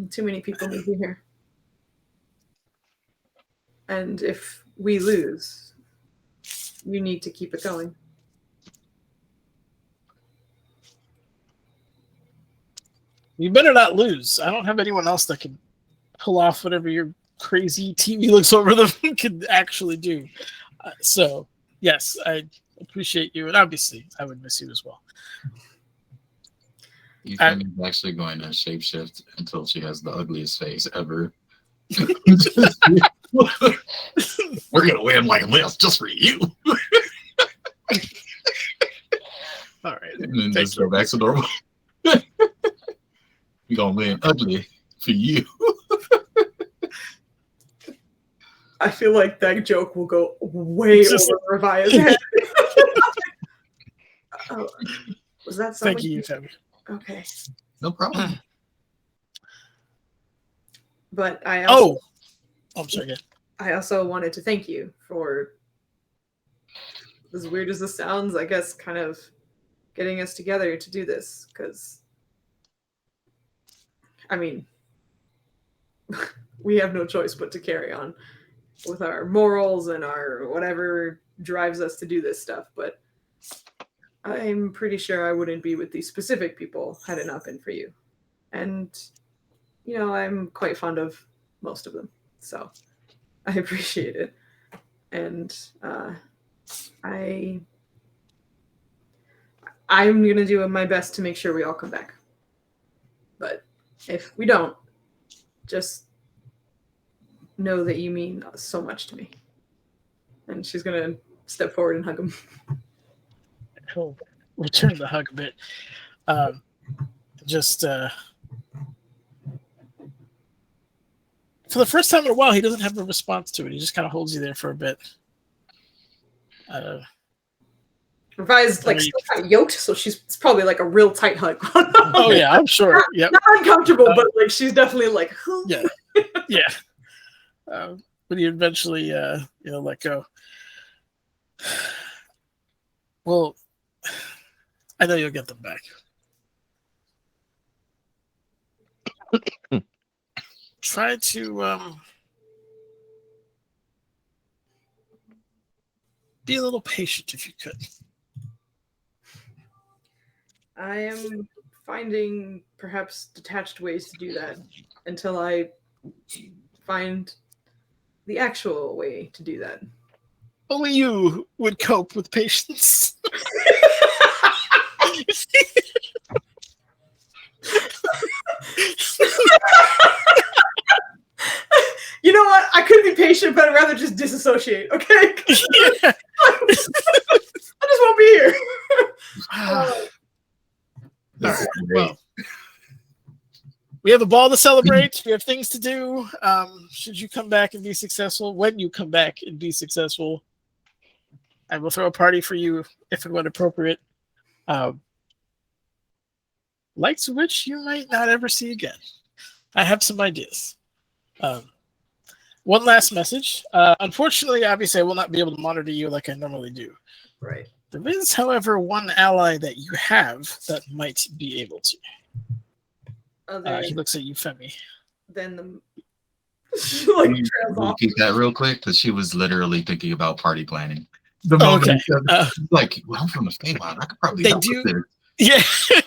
Too many people need you here. And if we lose, you need to keep it going. You better not lose. I don't have anyone else that can pull off whatever your crazy TV looks over them could actually do. So, yes, I appreciate you. And obviously, I would miss you as well. Ethan is actually going to shapeshift until she has the ugliest face ever. We're gonna win like this just for you. All right. And then just go back to normal. We're gonna win ugly for you. I feel like that joke will go way over Ravia's head. Oh, was that something? Thank you, Femi. Okay. No problem. But I also, I'm sorry. Yeah. I also wanted to thank you for, as weird as this sounds, I guess kind of getting us together to do this. Because, I mean, we have no choice but to carry on with our morals and our whatever drives us to do this stuff. But I'm pretty sure I wouldn't be with these specific people had it not been for you. And, you know, I'm quite fond of most of them. So I appreciate it. And I'm going to do my best to make sure we all come back. But if we don't, just know that you mean so much to me. And she's going to step forward and hug him. He'll return the hug a bit. For the first time in a while, he doesn't have a response to it. He just kind of holds you there for a bit. Revi's like still kind of yoked, so it's probably like a real tight hug. Oh yeah, I'm sure. Yep. Not uncomfortable, but like she's definitely like. Yeah. But he eventually, let go. Well, I know you'll get them back. Try to be a little patient if you could. I am finding perhaps detached ways to do that until I find the actual way to do that. Only you would cope with patience. You know what? I could be patient, but I'd rather just disassociate, okay? Yeah. I just won't be here. All right. Well, we have a ball to celebrate. We have things to do. Should you come back and be successful, when you come back and be successful, I will throw a party for you if and when appropriate. Likes of which you might not ever see again. I have some ideas. One last message. Unfortunately, obviously, I will not be able to monitor you like I normally do. Right. There is, however, one ally that you have that might be able to. He looks at you, Femi. Then the she like trails We'll off. keep that real quick because she was literally thinking about party planning. The Oh, moment okay. like, well, I'm from the state line. I could probably They help do- with this. Yeah.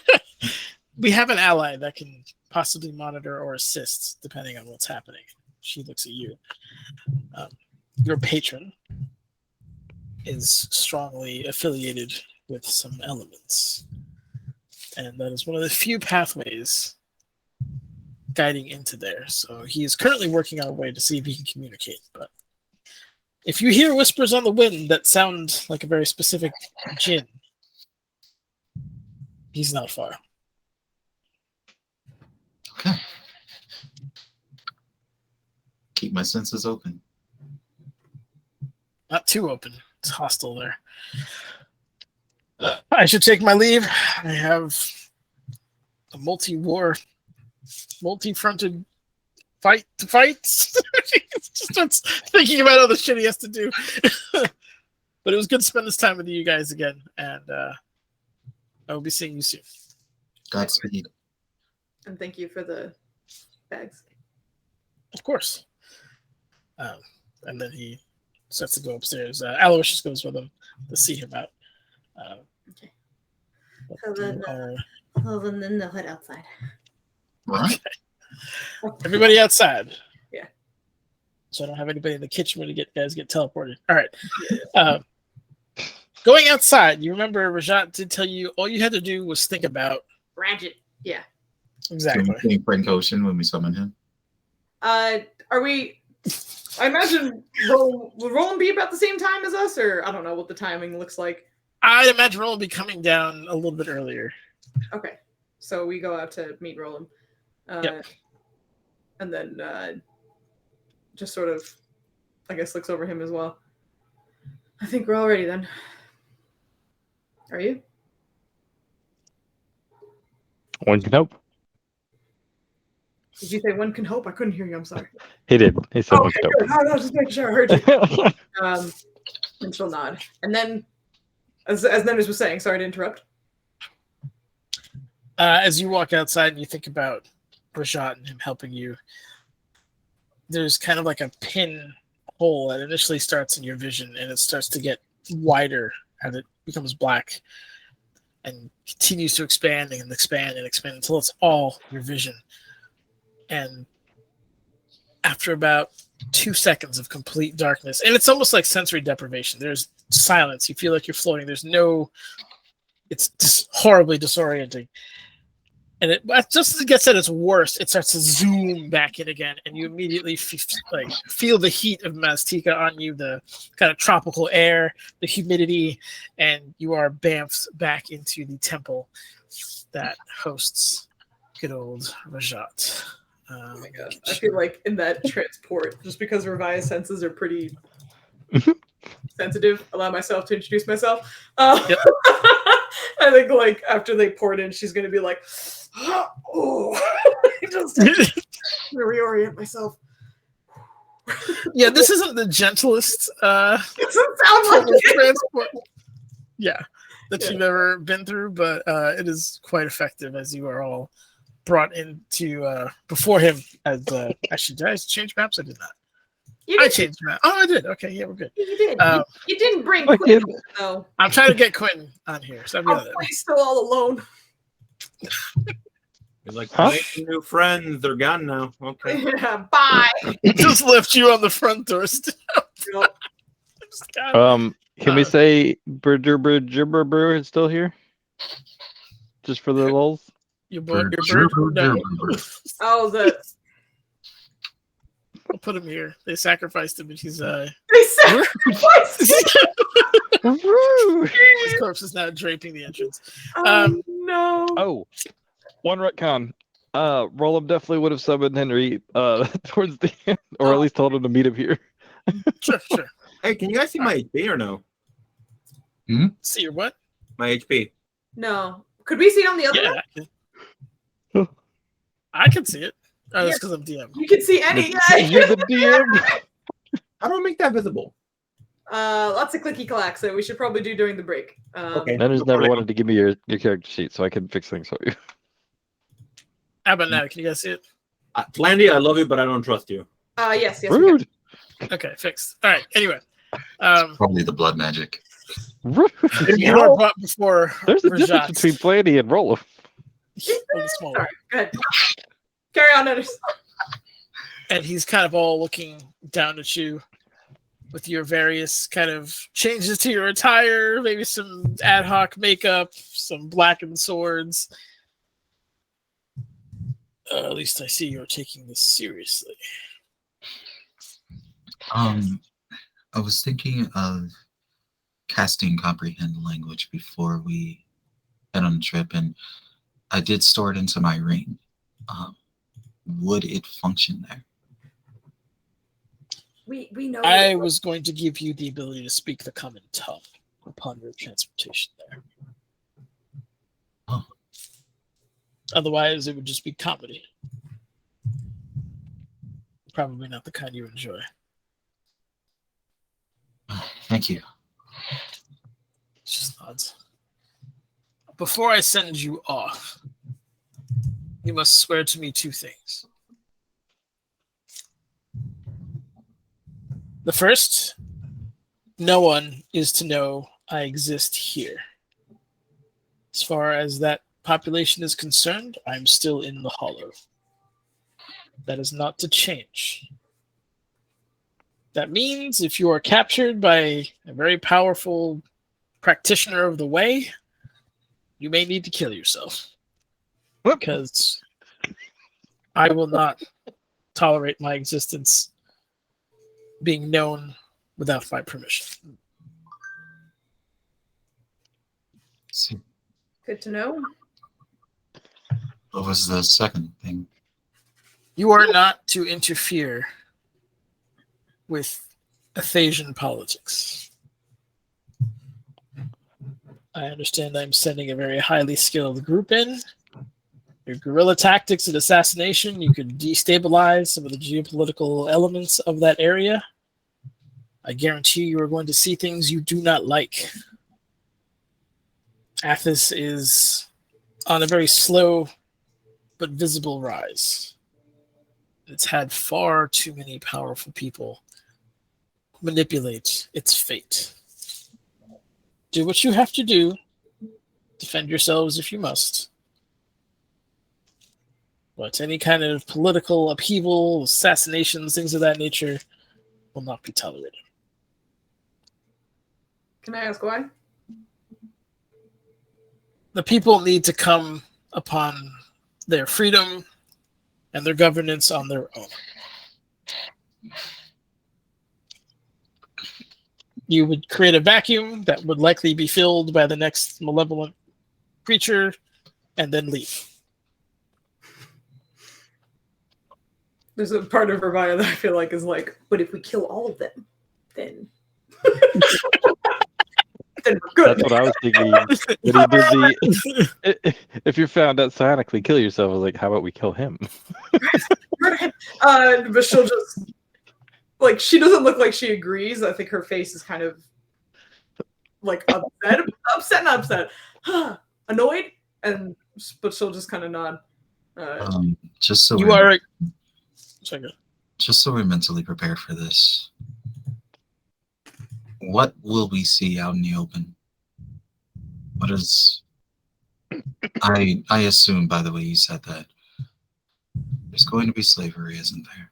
We have an ally that can possibly monitor or assist depending on what's happening. She looks at you. Your patron is strongly affiliated with some elements. And that is one of the few pathways guiding into there. So he is currently working on a way to see if he can communicate. But if you hear whispers on the wind that sound like a very specific djinn, he's not far. Okay. Keep my senses open. Not too open. It's hostile there. I should take my leave. I have a multi-fronted fight to fight. Just starts thinking about all the shit he has to do. But it was good to spend this time with you guys again, and I will be seeing you soon. Godspeed. And thank you for the bags. Of course. And then he starts to go upstairs. Aloysius goes with him to see him out. Okay. but So then, you are- Well, then they'll head outside. Right. Everybody outside. Yeah. So I don't have anybody in the kitchen when you guys get teleported. All right. Going outside, you remember Rajat did tell you all you had to do was think about. Ratchet. Yeah. Exactly. Can we Frank Ocean when we summon him? Are we? I imagine will Roland be about the same time as us, or I don't know what the timing looks like. I'd imagine Roland will be coming down a little bit earlier. Okay, so we go out to meet Roland, Yep. and then just sort of, I guess, looks over him as well. I think we're all ready then. Are you? One can hope. Did you say one can hope? I couldn't hear you. I'm sorry. He did. He said one Okay, can good. I was just making sure I heard you. hope. And she'll nod. And then, as Nennis was saying, sorry to interrupt. As you walk outside and you think about Rajat and him helping you, there's kind of like a pinhole that initially starts in your vision, and it starts to get wider as it becomes black and continues to expand and expand and expand until it's all your vision. And after about 2 seconds of complete darkness, and it's almost like sensory deprivation, there's silence. You feel like you're floating. It's just horribly disorienting. And just as it gets at its worst, it starts to zoom back in again, and you immediately feel the heat of Maztica on you, the kind of tropical air, the humidity, and you are bamfed back into the temple that hosts good old Rajat. Oh my god! I feel like in that transport, just because Ravia's senses are pretty sensitive, allow myself to introduce myself. Yep. I think like after they poured in, she's gonna be like, "Oh, just reorient myself." Yeah, this isn't the gentlest It doesn't sound like it. transport. Yeah, that you've ever been through, but it is quite effective as you are all brought into before him. As actually, did I change maps? I did not. I changed map. Oh, I did. Okay, yeah, we're good. You did. You didn't bring Quinn, though. I'm trying to get Quinn on here. So Quinn's still all alone. He's like, my new friends, they're gone now. Okay. Yeah, bye. Just left you on the front doorstep. Can we say Brewer is still here? Just for the lulz? Your bird? No. Oh, I'll put him here. They sacrificed him, and he's They sacrificed him. His corpse is now draping the entrance. No. Oh, one retcon. Roll-up definitely would have summoned Henry towards the end, or at least told him to meet him here. Sure. Hey, can you guys see my HP or no? See your what? My HP. No. Could we see it on the other one? I can see it. Oh, Yes. that's because I'm DM. You can see any. You're the DM. How do I make that visible? Lots of clicky clacks that we should probably do during the break. Okay. Nenner's never wanted to give me your character sheet, so I can fix things for you. How about now? Can you guys see it? Flandy, I love you, but I don't trust you. Yes. Rude. Okay, fixed. All right. Anyway, Probably the blood magic. Rude. you are brought before. There's a difference between Flandy and Roll-up. Sorry, Sorry. Go ahead. Carry on, Anders. and he's kind of all looking down at you with your various kind of changes to your attire, maybe some ad hoc makeup, some blackened swords. At least I see you're taking this seriously. I was thinking of casting comprehend language before we head on the trip, and I did store it into my ring. Would it function there? We know. I was going to give you the ability to speak the common tongue upon your transportation there. Oh. Otherwise, it would just be comedy. Probably not the kind you enjoy. Thank you. It's just odds. Before I send you off, you must swear to me two things. The first, no one is to know I exist here. As far as that population is concerned, I'm still in the hollow. That is not to change. That means if you are captured by a very powerful practitioner of the way, you may need to kill yourself. Because I will not tolerate my existence being known without my permission. Good to know. What was the second thing? You are not to interfere with Athasian politics. I understand I'm sending a very highly skilled group in. Your guerrilla tactics and assassination, you could destabilize some of the geopolitical elements of that area. I guarantee you are going to see things you do not like. Athas is on a very slow but visible rise. It's had far too many powerful people manipulate its fate. Do what you have to do. Defend yourselves if you must. But any kind of political upheaval, assassinations, things of that nature will not be tolerated. Can I ask why? The people need to come upon their freedom and their governance on their own. You would create a vacuum that would likely be filled by the next malevolent creature and then leave. There's a part of Ravaya that I feel like is like, but if we kill all of them, then then we're good. That's what I was thinking. When he did if you're found out psionically, kill yourself. I was like, how about we kill him? But she'll just like, she doesn't look like she agrees. I think her face is kind of like not upset, annoyed, but she'll just kind of nod. Just so You are. just so we're mentally prepared for this. What will we see out in the open? What is? I assume, by the way you said that, there's going to be slavery, isn't there?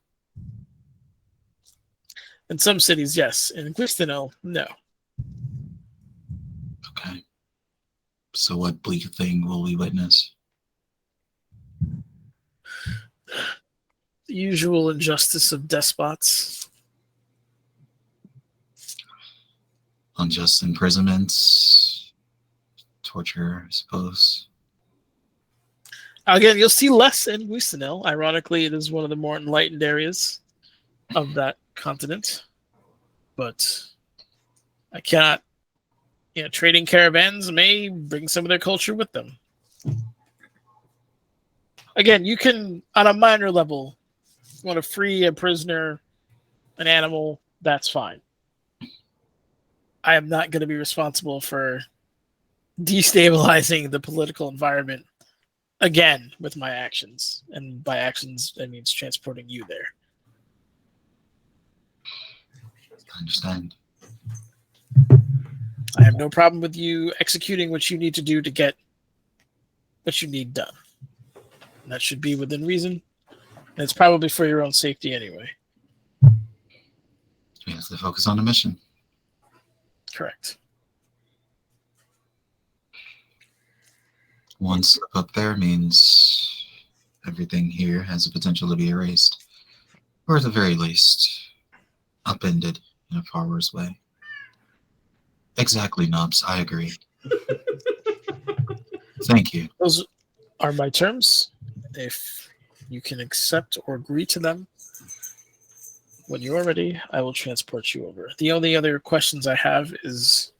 In some cities, yes. In Guistinel, no. Okay. So what bleak thing will we witness? The usual injustice of despots. Unjust imprisonments, torture, I suppose. Again, you'll see less in Guistinel. Ironically, it is one of the more enlightened areas of that continent. But I cannot... trading caravans may bring some of their culture with them. Again, you can, on a minor level, want to free a prisoner, an animal, that's fine. I am not going to be responsible for destabilizing the political environment again with my actions. And by actions, that means transporting you there. I understand. I have no problem with you executing what you need to do to get what you need done. And that should be within reason. And it's probably for your own safety anyway. We have to focus on the mission. Correct. One slip up there means everything here has the potential to be erased. Or at the very least, upended in a far worse way. Exactly, Nubs. I agree. Thank you. Those are my terms. If you can accept or agree to them, when you are ready, I will transport you over. The only other questions I have is,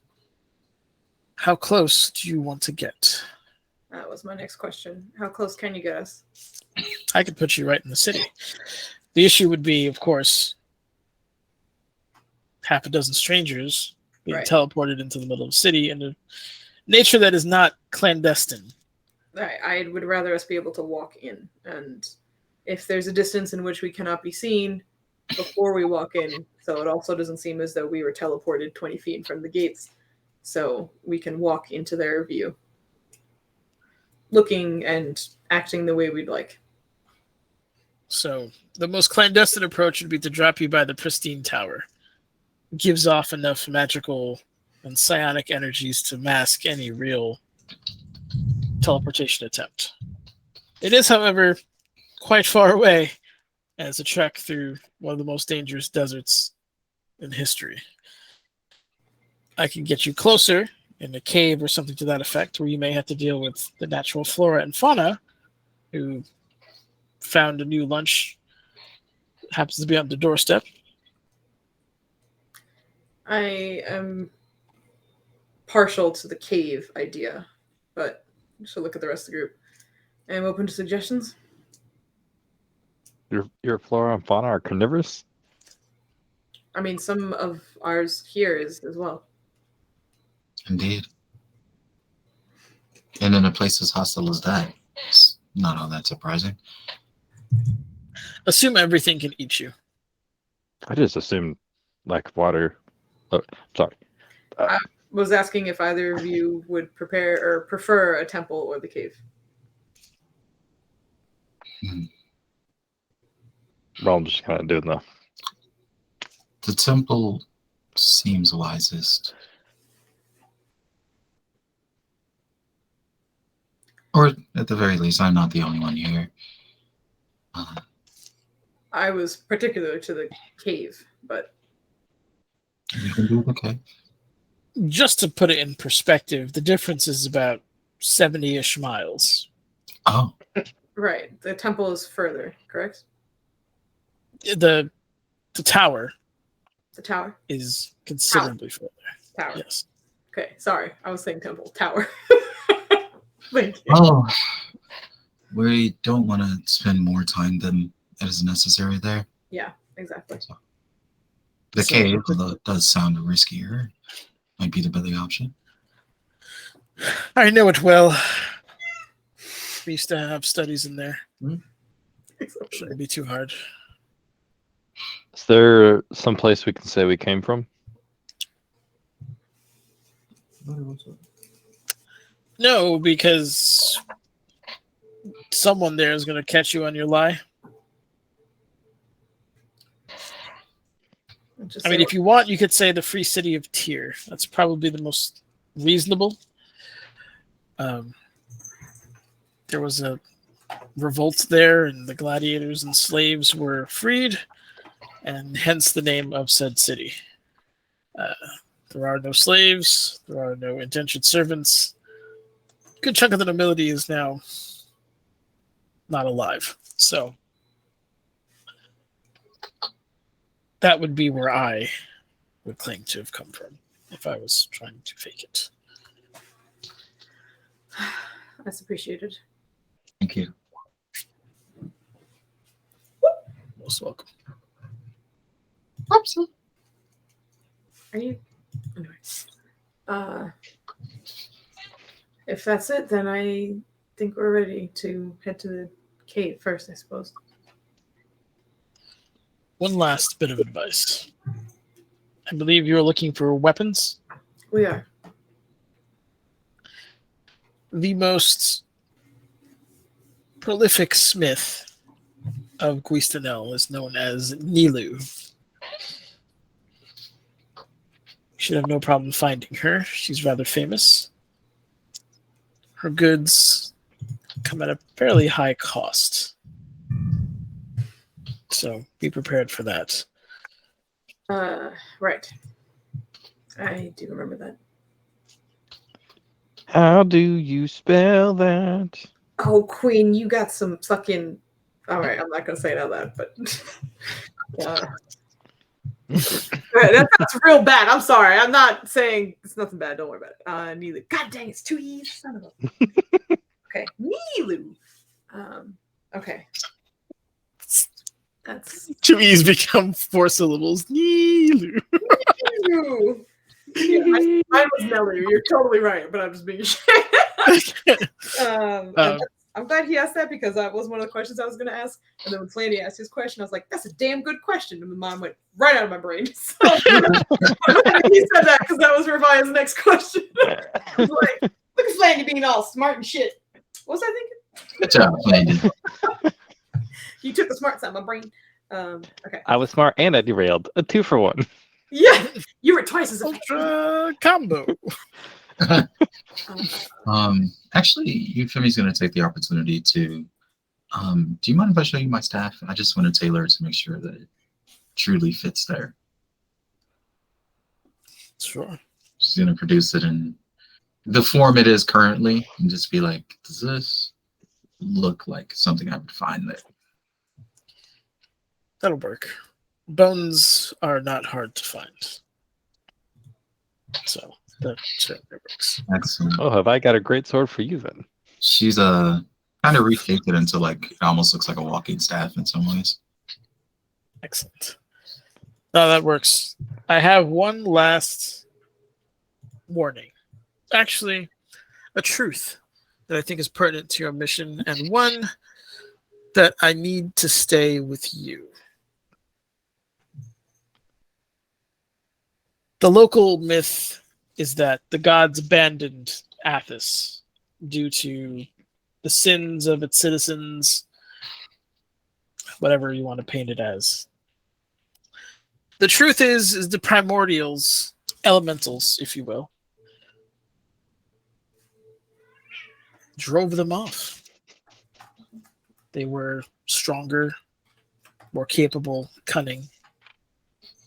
how close do you want to get? That was my next question. How close can you get us? I could put you right in the city. The issue would be, of course, half a dozen strangers being teleported into the middle of the city in a nature that is not clandestine. I would rather us be able to walk in, and if there's a distance in which we cannot be seen before we walk in, so it also doesn't seem as though we were teleported 20 feet in front of the gates, so we can walk into their view, looking and acting the way we'd like. So the most clandestine approach would be to drop you by the pristine tower. It gives off enough magical and psionic energies to mask any real teleportation attempt. It is, however, quite far away, as a trek through one of the most dangerous deserts in history. I can get you closer in a cave or something to that effect, where you may have to deal with the natural flora and fauna, who found a new lunch, happens to be on the doorstep. I am partial to the cave idea, but I should look at the rest of the group. I am open to suggestions. Your flora and fauna are carnivorous? I mean, some of ours here is as well. Indeed. And in a place as hostile as that, it's not all that surprising. Assume everything can eat you. I just assumed lack of water. Oh, sorry. I was asking if either of you would prepare or prefer a temple or the cave. Well, I'm just kind of doing The temple seems wisest. Or at the very least, I'm not the only one here. I was particular to the cave, but You can do okay. Just to put it in perspective, the difference is about 70-ish miles. Oh, right. The temple is further, correct? The tower The tower. is considerably further. Tower. Yes. Okay, sorry. I was saying temple. Tower. Thank you. oh. We don't want to spend more time than is necessary there. Yeah, exactly. The So- cave, although it does sound riskier, might be the better option. I know it well. We used to have studies in there. Shouldn't be too hard. Is there some place we can say we came from? No, because someone there is going to catch you on your lie. I mean, if you want, you could say the free city of Tyr. That's probably the most reasonable. There was a revolt there, and the gladiators and slaves were freed, and hence the name of said city. There are no slaves. There are no indentured servants. A good chunk of the nobility is now not alive. So that would be where I would claim to have come from if I was trying to fake it. That's appreciated. Thank you. Most welcome. Are you? Anyway. If that's it, then I think we're ready to head to the cave first, I suppose. One last bit of advice. I believe you're looking for weapons. We are. The most prolific smith of Guistanel is known as Nilu. You should have no problem finding her. She's rather famous. Her goods come at a fairly high cost. So be prepared for that. Right. I do remember that. How do you spell that? Oh, Queen, you got some fucking. All right, I'm not gonna say it out loud, but that's real bad. I'm sorry. I'm not saying it's nothing bad. Don't worry about it. Nilu. God dang, it's 2 E's. Son of a. Okay, Nilu. Okay. That's 2 E's become 4 syllables. Nilu. Nilu. Yeah, mine was Nelu. You're totally right, but I'm just being I'm glad he asked that because that was one of the questions I was going to ask. And then when Flandy asked his question, I was like, that's a damn good question. And my mind went right out of my brain. So I'm glad he said that because that was Revia's next question. I was like, look at Flandy being all smart and shit. What was I thinking? Good job, Flandy. You took the smarts out of my brain. Okay. I was smart and I derailed. A 2 for 1. Yeah, you were twice as effective. Ultra combo. Actually, Euphemy's going to take the opportunity to. Do you mind if I show you my staff? I just want to tailor it to make sure that it truly fits there. Sure. She's going to produce it in the form it is currently, and just be like, "Does this look like something I would find there?" That'll work. Bones are not hard to find. So that certainly works. Excellent. Oh, have I got a great sword for you then? She's kind of reshaped it into like it almost looks like a walking staff in some ways. Excellent. No, that works. I have one last warning. Actually, a truth that I think is pertinent to your mission, and one that I need to stay with you. The local myth is that the gods abandoned Athas due to the sins of its citizens, whatever you want to paint it as. The truth is the primordials, elementals, if you will, drove them off. They were stronger, more capable, cunning.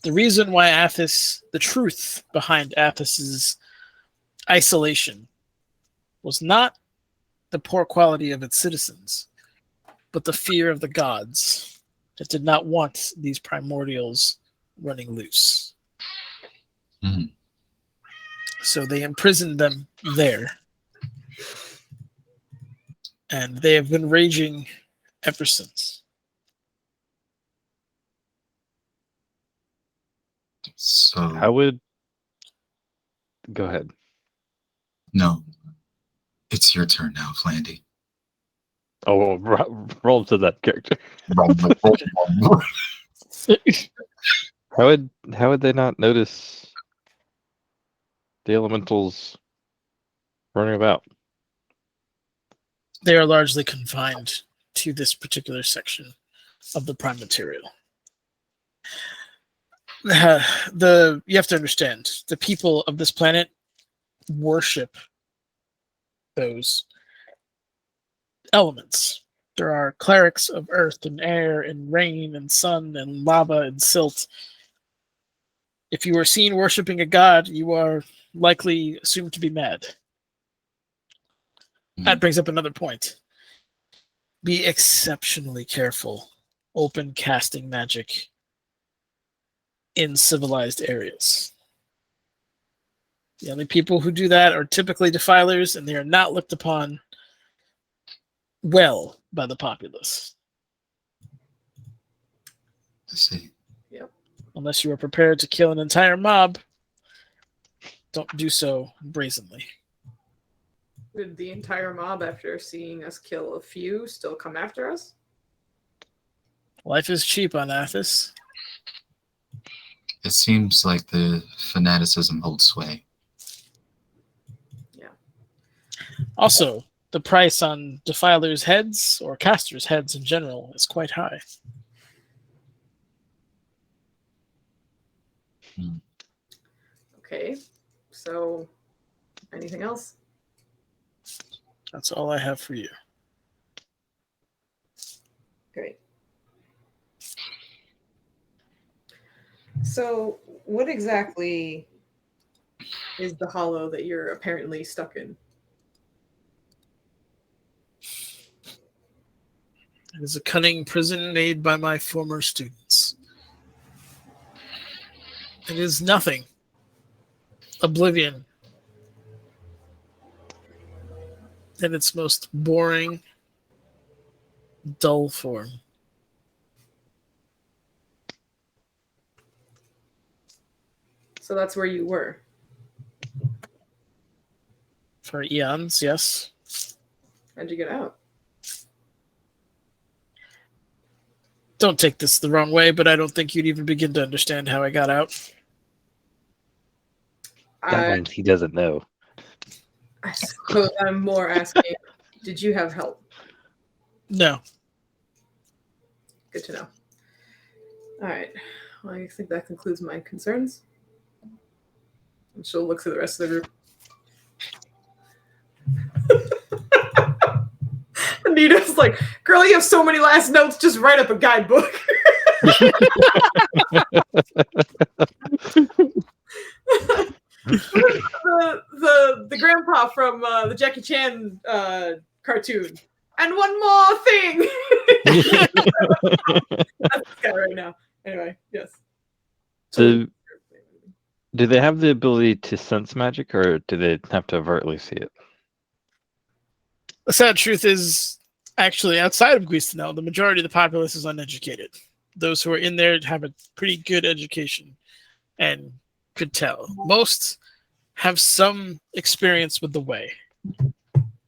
The reason why Athas, the truth behind Athas's isolation, was not the poor quality of its citizens, but the fear of the gods that did not want these primordials running loose. Mhm. So they imprisoned them there. And they have been raging ever since. So How would go ahead? no, it's your turn now, Flandy. Oh, roll to that character. How would they not notice the elementals running about? They are largely confined to this particular section of the prime material. You have to understand, the people of this planet worship those elements. There are clerics of earth and air and rain and sun and lava and silt. If you are seen worshiping a god, you are likely assumed to be mad. That brings up another point. Be exceptionally careful open casting magic in civilized areas. The only people who do that are typically defilers, and they are not looked upon well by the populace. I see. Yep. Unless you are prepared to kill an entire mob, don't do so brazenly. Would the entire mob, after seeing us kill a few, still come after us? Life is cheap on Athas. It seems like the fanaticism holds sway. Yeah. Also, the price on defilers' heads, or casters' heads in general, is quite high. Okay. So, anything else? That's all I have for you. Great. So, what exactly is the hollow that you're apparently stuck in? It is a cunning prison made by my former students. It is nothing. Oblivion. In its most boring, dull form. So that's where you were. For eons, yes. How'd you get out? Don't take this the wrong way, but I don't think you'd even begin to understand how I got out. That one he doesn't know. I suppose I'm more asking, did you have help? No. Good to know. All right. Well, I think that concludes my concerns. And she'll look through the rest of the group. Anita's like, girl, you have so many last notes, just write up a guidebook. the grandpa from the Jackie Chan cartoon. And one more thing. That's this guy right now. Anyway, yes. Do they have the ability to sense magic, or do they have to overtly see it? The sad truth is, actually, outside of Guistanel, the majority of the populace is uneducated. Those who are in there have a pretty good education and could tell. Most have some experience with the way.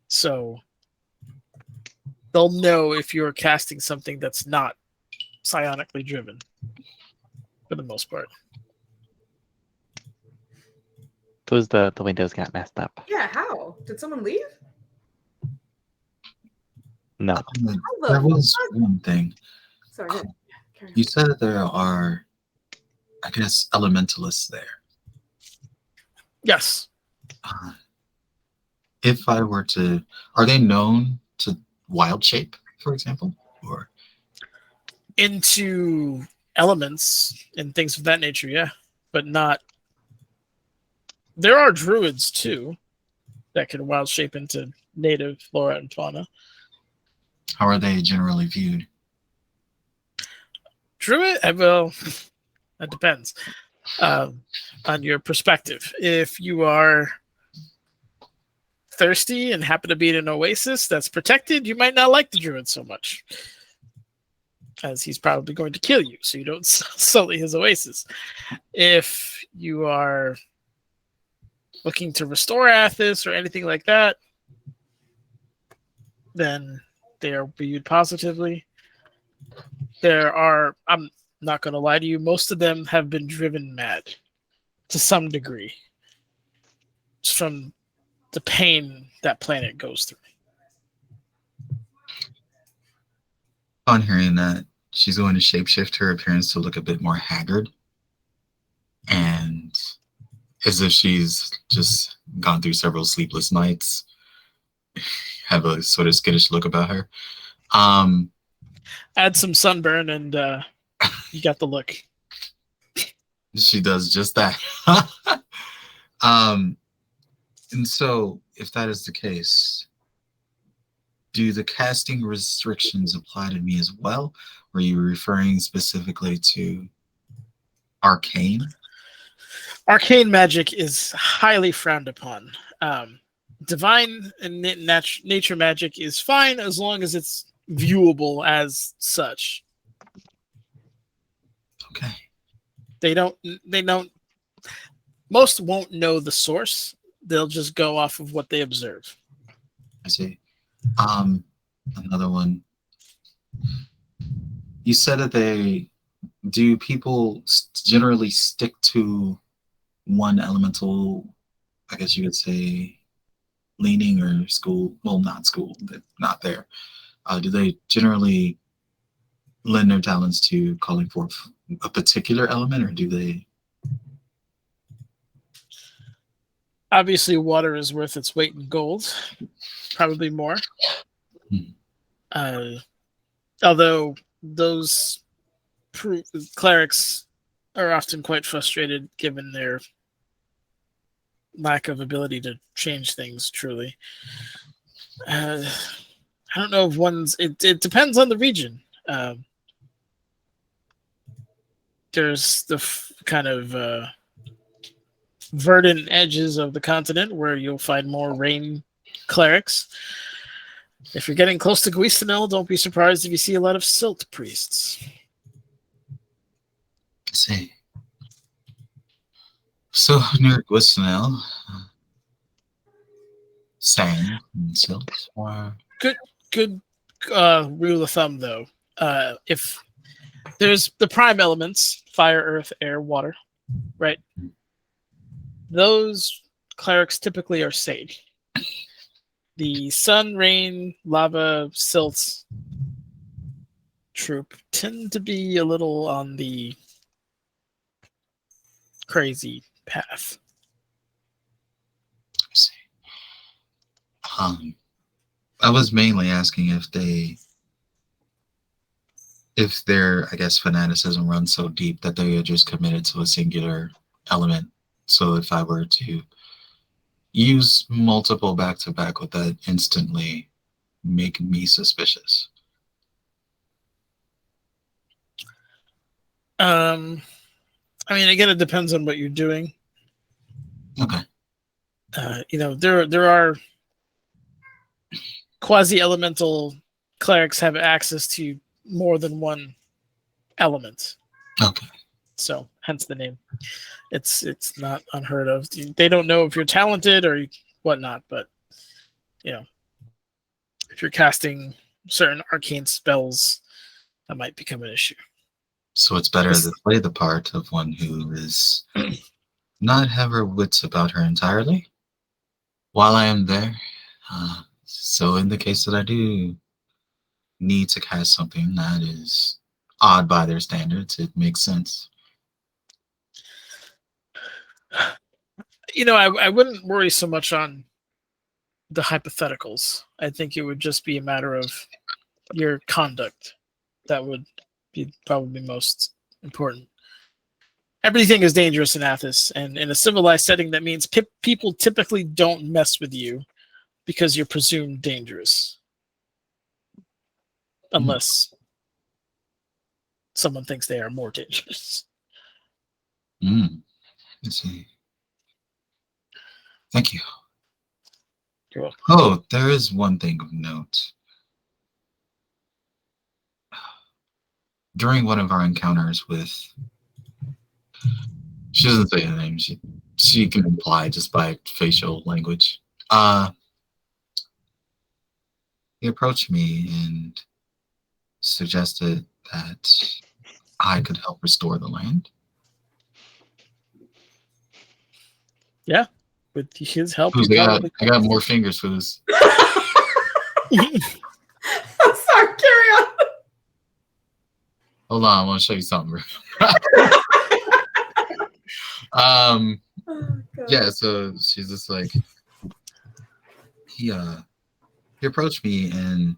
So they'll know if you're casting something that's not psionically driven, for the most part. Suppose the windows got messed up. Yeah, how? Did someone leave? No. There was one thing. Sorry. Carry on. You said that there are, I guess, elementalists there. Yes. if I were to, are they known to wild shape, for example, or Into elements and things of that nature, yeah, but not. There are druids too that can wild shape into native flora and fauna. how are they generally viewed? Druid, well, that depends on your perspective. If you are thirsty and happen to be in an oasis that's protected, you might not like the druid so much, as he's probably going to kill you, so you don't sully his oasis. If you are looking to restore Athas or anything like that, then they are viewed positively. I'm not going to lie to you, most of them have been driven mad to some degree just from the pain that planet goes through. On hearing that, she's going to shapeshift her appearance to look a bit more haggard, and as if she's just gone through several sleepless nights, have a sort of skittish look about her. Add some sunburn and you got the look. She does just that. And so, if that is the case, do the casting restrictions apply to me as well? Or are you referring specifically to arcane? Arcane magic is highly frowned upon. Divine and nature magic is fine as long as it's viewable as such. Okay. They don't most won't know the source. They'll just go off of what they observe. I see. Another one. You said that do people generally stick to one elemental, I guess you could say, leaning or school? Well, not school, but not there. Do they generally lend their talents to calling forth a particular element, or do they? Obviously, water is worth its weight in gold, probably more. Although those clerics are often quite frustrated given their lack of ability to change things truly. I don't know if it depends on the region. There's the kind of verdant edges of the continent where you'll find more rain clerics. If you're getting close to Guistanel, don't be surprised if you see a lot of silt priests. I see. So near Guistanel, sand and silt. Or... Good rule of thumb, though. If there's the prime elements, fire, earth, air, water, right? Those clerics typically are sage. The sun, rain, lava, silt troop tend to be a little on the crazy path. I see. I was mainly asking if their, I guess, fanaticism runs so deep that they are just committed to a singular element. So if I were to use multiple back to back, would that instantly make me suspicious? I mean, again, it depends on what you're doing. Okay. There are quasi-elemental clerics have access to more than one element. Okay. So, hence the name. It's not unheard of. They don't know if you're talented or whatnot, but if you're casting certain arcane spells, that might become an issue. So it's better to play the part of one who is not have her wits about her entirely while I am there. So in the case that I do need to cast something that is odd by their standards, it makes sense. I wouldn't worry so much on the hypotheticals. I think it would just be a matter of your conduct that would be probably most important. Everything is dangerous in Athas, and in a civilized setting, that means people typically don't mess with you because you're presumed dangerous. Unless someone thinks they are more dangerous. Let's see. Thank you. You're welcome. Oh, there is one thing of note. During one of our encounters with, she doesn't say her name. She can imply just by facial language. He approached me and suggested that I could help restore the land. Yeah, with his help, I got more fingers for this. I'm sorry, carry on. Hold on, I want to show you something. Oh, Yeah, so she's just like, he approached me and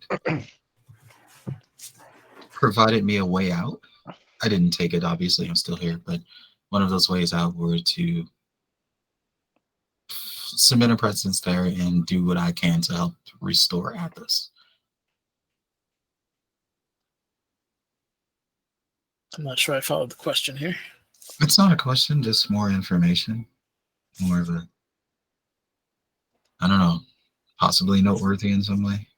provided me a way out. I didn't take it, obviously, I'm still here, but one of those ways out were to submit a presence there and do what I can to help restore Athas. I'm not sure I followed the question here. It's not a question, just more information. More of a, I don't know, possibly noteworthy in some way.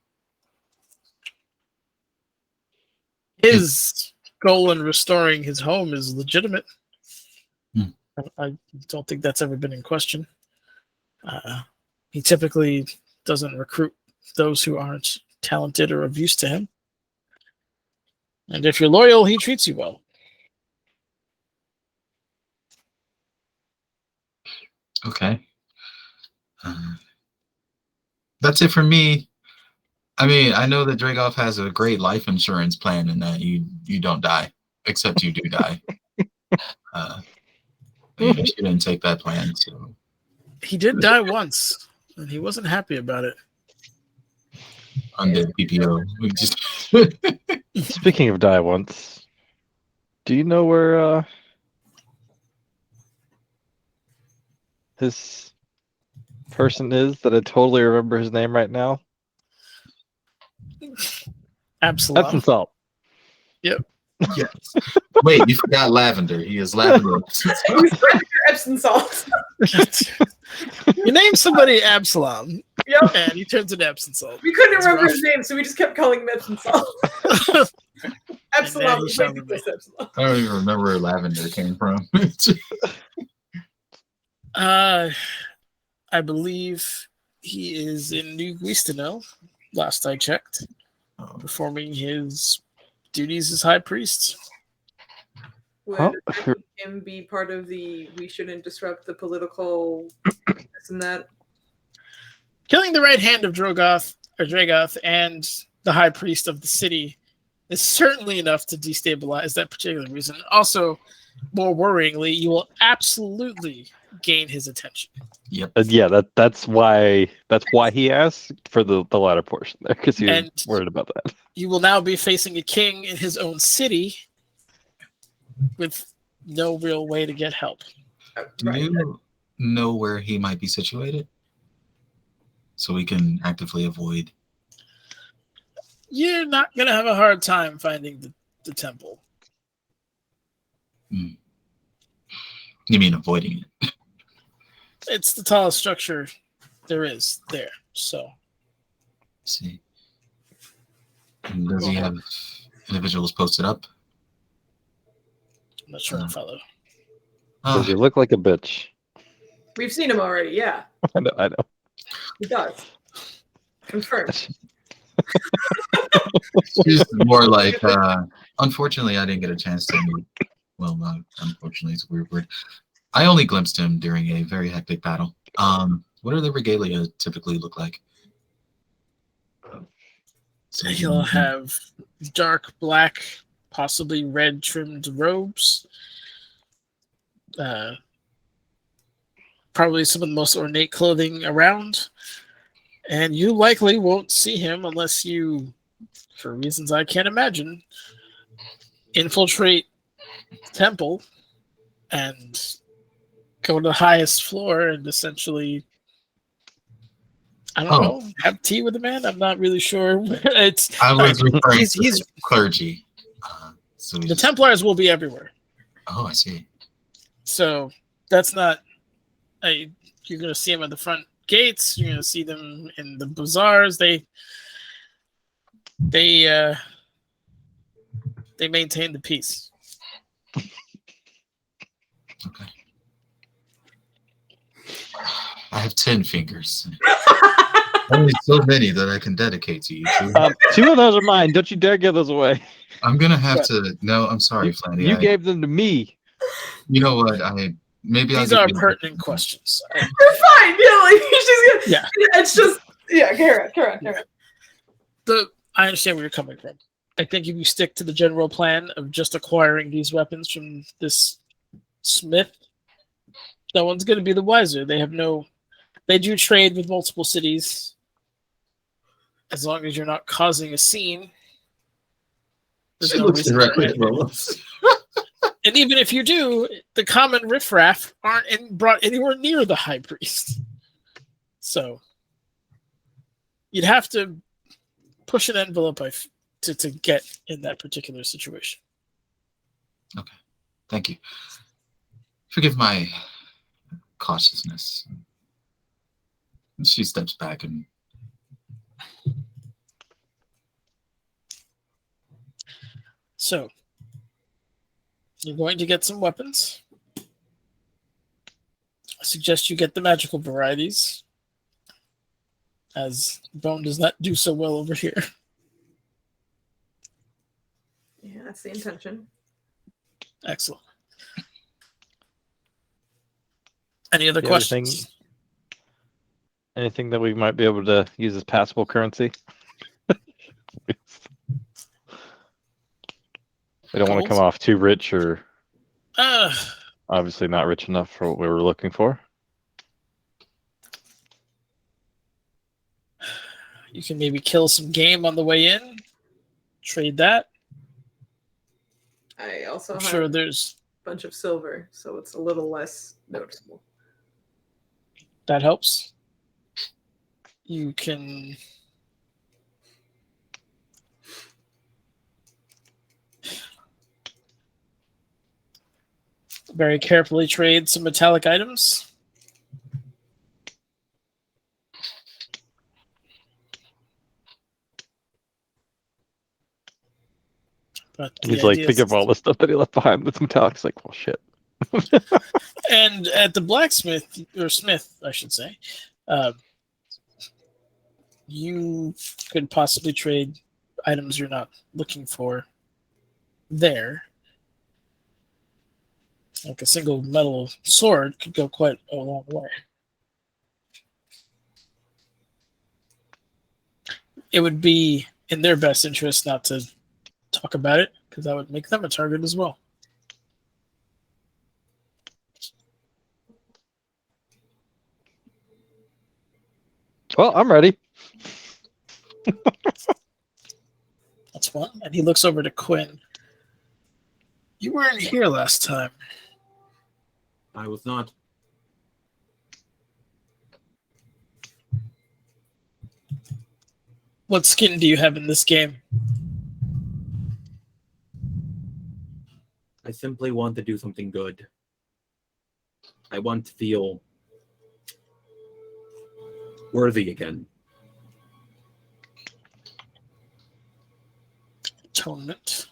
His goal in restoring his home is legitimate. I don't think that's ever been in question. He typically doesn't recruit those who aren't talented or of use to him. And if you're loyal, he treats you well. Okay. That's it for me. I mean, I know that Dragoff has a great life insurance plan and that you don't die, except you do die. She didn't take that plan, so. He did die once, and he wasn't happy about it. Undead PPO. We just Speaking of die once, do you know where his person is that I totally remember his name right now? Absolutely. Epsom salt. Yep. yes. Wait, you forgot Lavender. He is Lavender. Epsom salt. You name somebody Absalom, Yep. and he turns into Epsom salt. We couldn't It's remember rough. his name, so we just kept calling him Epsom salt. Epsilon. he shall remain. I don't even remember where Lavender came from. I believe he is in New Guistanel, last I checked, performing his duties as high priest. Would him be part of the we shouldn't disrupt the political this and that? Killing the right hand of Dragoth and the high priest of the city is certainly enough to destabilize that particular reason. Also, more worryingly, you will absolutely gain his attention. Yep. Yeah, that's why he asked for the latter portion there, because he was worried about that. You will now be facing a king in his own city with no real way to get help. Do you know where he might be situated? So we can actively avoid. You're not going to have a hard time finding the temple. You mean avoiding it? It's the tallest structure there is there, so. Let's see. And does he have individuals posted up? I'm not sure I follow. Does he look like a bitch? We've seen him already, yeah. I know. He does. Confirmed. She's more like, unfortunately, I didn't get a chance to meet. Well, not unfortunately, it's a weird word. I only glimpsed him during a very hectic battle. What do the regalia typically look like? So he'll have dark black, possibly red trimmed robes. Probably some of the most ornate clothing around. And you likely won't see him unless you, for reasons I can't imagine, infiltrate the temple and go to the highest floor and essentially, I don't know, have tea with the man. I'm not really sure. I was referring he's to clergy. So the Templars will be everywhere. Oh, I see. So that's not. You're going to see them at the front gates. You're going to see them in the bazaars. They maintain the peace. Okay. I have 10 fingers. Only so many that I can dedicate to you. Two of those are mine. Don't you dare give those away. I'm gonna have to. No, I'm sorry, Flanny. You gave them to me. You know what? These are pertinent questions. You're fine. Yeah, like she's gonna. Yeah. It's just carry on. I understand where you're coming from. I think if you stick to the general plan of just acquiring these weapons from this smith, no one's going to be the wiser. They do trade with multiple cities. As long as you're not causing a scene, there's no reason for it. And even if you do, the common riffraff aren't brought anywhere near the high priest. So you'd have to push an envelope to get in that particular situation. Okay. Thank you. Forgive my cautiousness. She steps back and so you're going to get some weapons. I suggest you get the magical varieties, as Bone does not do so well over here. Yeah, that's the intention. Excellent. Any other questions? Anything that we might be able to use as passable currency? We don't want to come off too rich or obviously not rich enough for what we were looking for. You can maybe kill some game on the way in. Trade that. I also I'm have sure there's a bunch of silver, so it's a little less noticeable. That helps. You can very carefully trade some metallic items. But he's like, think of all the stuff that he left behind with metallic. It's like, well, shit. And at the blacksmith, or smith, I should say, you could possibly trade items you're not looking for there. Like a single metal sword could go quite a long way. It would be in their best interest not to talk about it, because that would make them a target as well. Well, I'm ready. That's one. And he looks over to Quinn. You weren't here last time. I was not. What skin do you have in this game? I simply want to do something good. I want to feel worthy again. Atonement.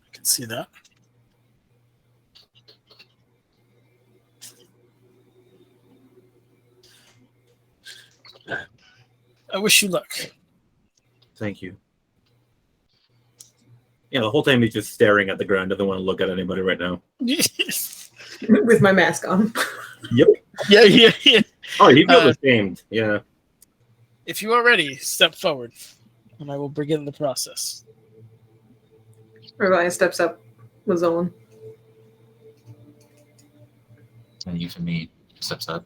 I can see that. I wish you luck. Thank you. Yeah, the whole time he's just staring at the ground, doesn't want to look at anybody right now. With my mask on. Yep. Yeah. Oh, he feels ashamed. Yeah. If you are ready, step forward, and I will begin the process. Rebellion steps up with Zolan. And Euphemie steps up.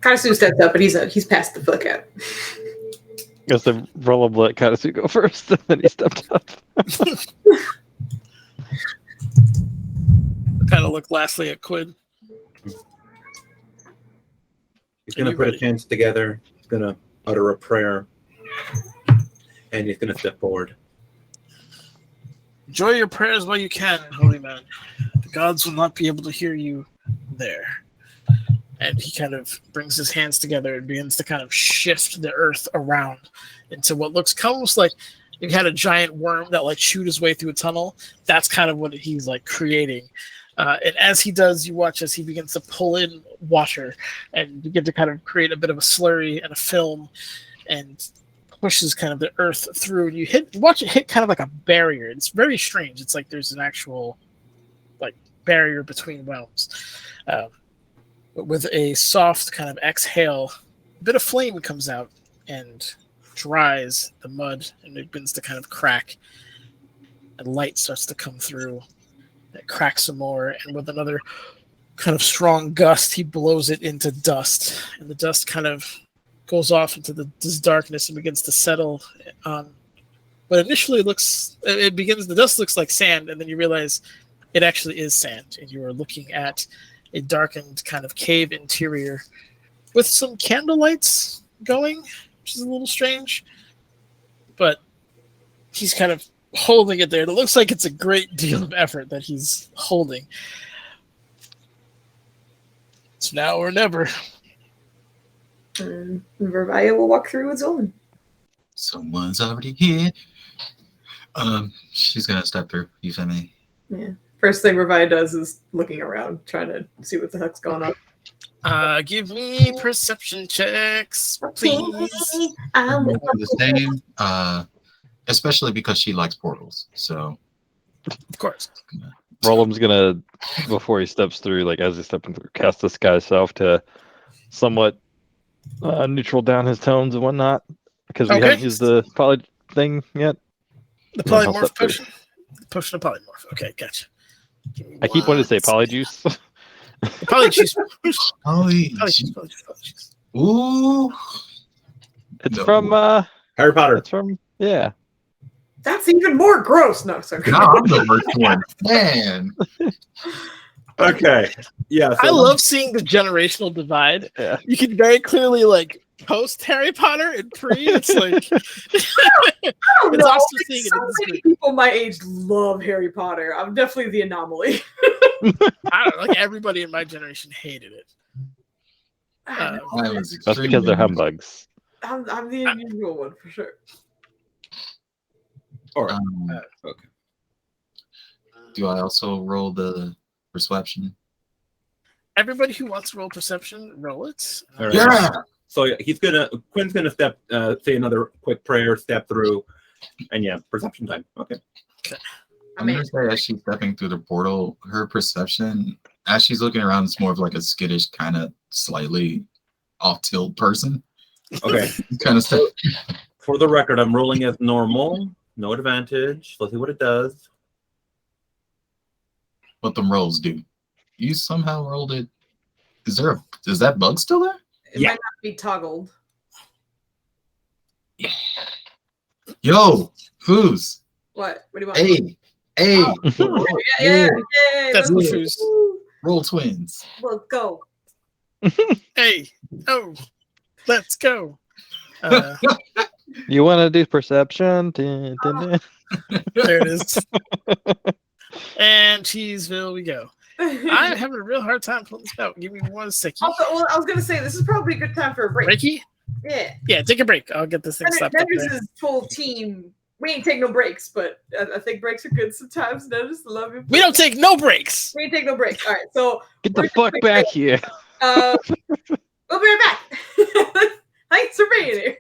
Kaisu steps up, but he's passed the fuck out. Guess the Rollum let Katasu go first, and then he stepped up. Kind of look lastly at Quinn. He's gonna you put ready? his hands together. He's gonna utter a prayer, and he's gonna step forward. Enjoy your prayers while you can, holy man. The gods will not be able to hear you there. And he kind of brings his hands together and begins to kind of shift the earth around into what looks almost like you had a giant worm that like chewed his way through a tunnel. That's kind of what he's like creating. And as he does, you watch as he begins to pull in water and begin to kind of create a bit of a slurry and a film and pushes kind of the earth through. And you watch it hit kind of like a barrier. It's very strange. It's like there's an actual like barrier between realms. But with a soft kind of exhale, a bit of flame comes out and dries the mud and it begins to kind of crack. And light starts to come through. It cracks some more, and with another kind of strong gust, he blows it into dust. And the dust kind of goes off into this darkness and begins to settle on what initially the dust looks like sand, and then you realize it actually is sand. And you are looking at a darkened kind of cave interior with some candle lights going, which is a little strange. But he's kind of holding it there. It looks like it's a great deal of effort that he's holding. It's now or never. Vervaya will walk through with Zolan. Someone's already here. She's gonna step through. You feel me? Yeah. First thing Vervaya does is looking around, trying to see what the heck's going on. Give me perception checks, please. I'm gonna do the same. Especially because she likes portals. So, Of course. Rollum's gonna, before he steps through, like as he's stepping through, cast the sky self to somewhat neutral down his tones and whatnot, because we haven't used the poly thing yet. The And then I'll polymorph step through. potion. The potion of polymorph. Okay, gotcha. I keep wanting to say polyjuice. Polyjuice. Polyjuice. Ooh. It's No. from Harry Potter. it's from yeah. That's even more gross. No, sorry. No, I'm the worst one. Man. Okay. Yeah. So I love seeing the generational divide. Yeah. You can very clearly like post Harry Potter and pre. It's like I don't It's know. awesome Like, seeing it so in this many group. people my age love Harry Potter. I'm definitely the anomaly. I don't know, like everybody in my generation hated it. I was That's because they're humbugs. I'm the unusual one for sure. All right. Okay. Do I also roll the perception? Everybody who wants to roll perception, roll it. All right. Yeah. So Quinn's gonna step, say another quick prayer, step through, and yeah, perception time. Okay. I'm gonna say as she's stepping through the portal, her perception, as she's looking around, it's more of like a skittish, kind of slightly off-tilt person. Okay. Kind of stuff. For the record, I'm rolling as normal, no advantage. Let's see what it does. What them rolls do. You somehow rolled it. Is that bug still there? It Yeah. might not be toggled. Yo, Foos. What? What do you want? Hey. Yeah. That's let's the go. Foos. Roll twins. Let's go. Hey, let's go. You want to do perception? Dun, dun, dun. There it is. And Cheeseville we go. I'm having a real hard time pulling this out. Give me 1 second. Also, well, I was gonna say this is probably a good time for a break. Breaky? Yeah. Yeah, take a break. I'll get this thing stopped up there. Nedris' full team. We ain't take no breaks, but I think breaks are good sometimes. Nedris, love you. We don't take no breaks. We ain't take no breaks. All right, so Get the fuck back here. we'll be right back. Thanks for being here.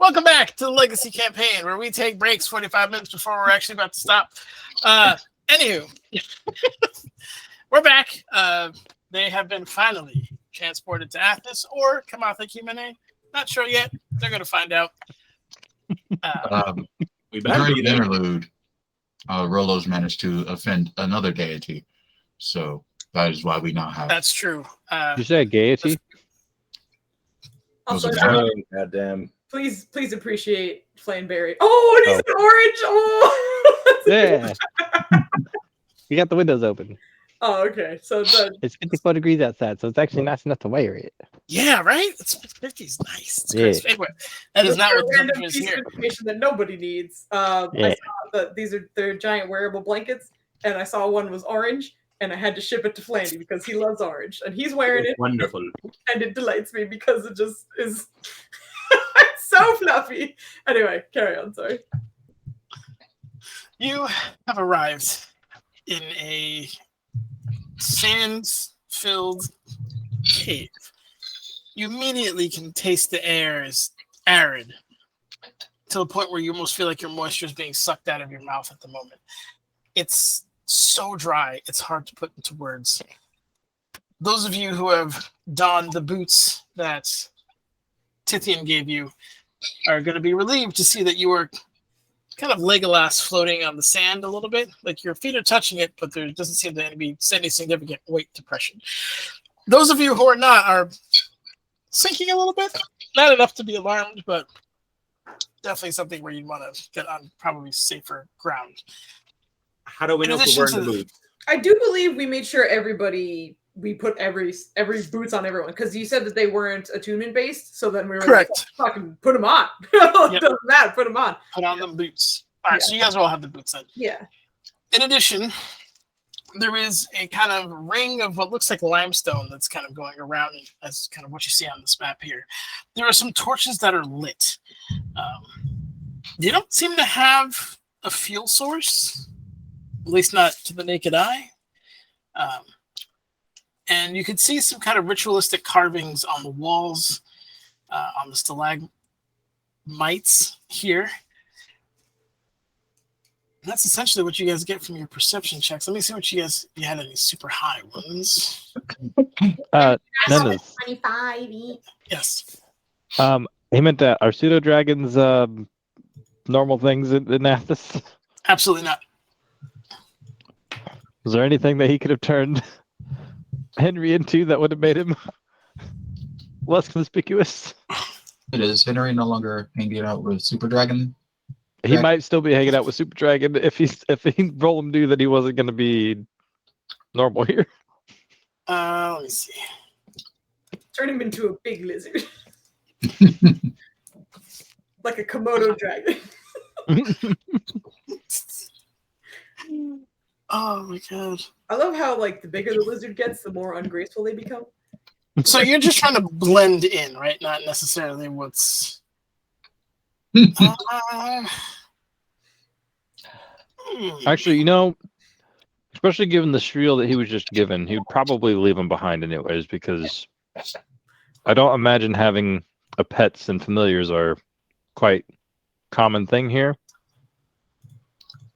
Welcome back to the Legacy campaign, where we take breaks 45 minutes before we're actually about to stop. Anywho, we're back. They have been finally transported to Athas or Kamatha Kimene. Not sure yet. They're going to find out. We better During be the there. interlude, Rolo's managed to offend another deity. So that is why we now have. That's true. Did you say gaiety? Also, Was it Oh, goddamn. please appreciate Flanberry. Oh, and he's an orange. Oh. Yeah. You got the windows open. Oh, okay. So It's 54 degrees outside, so it's actually nice enough to wear it. Yeah, right? It's 50 is nice. It's Yeah. crazy. Anyway, that is not what the random temperature is piece here. of information that nobody needs. I Yeah. saw that they're giant wearable blankets, and I saw one was orange, and I had to ship it to Flandy because he loves orange, and he's wearing it, Wonderful. and it delights me because it just is it's so fluffy. Anyway, carry on. Sorry. You have arrived in a sand-filled cave. You immediately can taste the air is arid to the point where you almost feel like your moisture is being sucked out of your mouth at the moment. It's so dry, it's hard to put into words. Those of you who have donned the boots that Tithian gave you are going to be relieved to see that you are kind of Legolas floating on the sand a little bit. Like your feet are touching it, but there doesn't seem to be any significant weight depression. Those of you who are not are sinking a little bit. Not enough to be alarmed, but definitely something where you'd want to get on probably safer ground. How do we know if we're wearing the boots? I do believe we made sure we put every boots on everyone because you said that they weren't attunement based. So then we were Correct. like, fucking put them on. It doesn't matter. Put them on. Put on them boots. All right, so you guys all have the boots on. Yeah. In addition, there is a kind of ring of what looks like limestone that's kind of going around as kind of what you see on this map here. There are some torches that are lit. You don't seem to have a fuel source, at least not to the naked eye. And you can see some kind of ritualistic carvings on the walls, on the stalagmites here. And that's essentially what you guys get from your perception checks. Let me see what you had any super high ones. Nenna's. 25 each. Yes. He meant that are pseudo dragons normal things in Athas? Absolutely not. Was there anything that he could have turned Henry into that would have made him less conspicuous? It is Henry no longer hanging out with Super Dragon. He might still be hanging out with Super Dragon if he Roland knew that he wasn't going to be normal here. Let me see. Turn him into a big lizard. Like a Komodo dragon. Oh my god. I love how like the bigger the lizard gets, the more ungraceful they become. So you're just trying to blend in, right? Not necessarily what's. Actually, especially given the spiel that he was just given, he'd probably leave him behind anyways, because I don't imagine having pets and familiars are quite common thing here.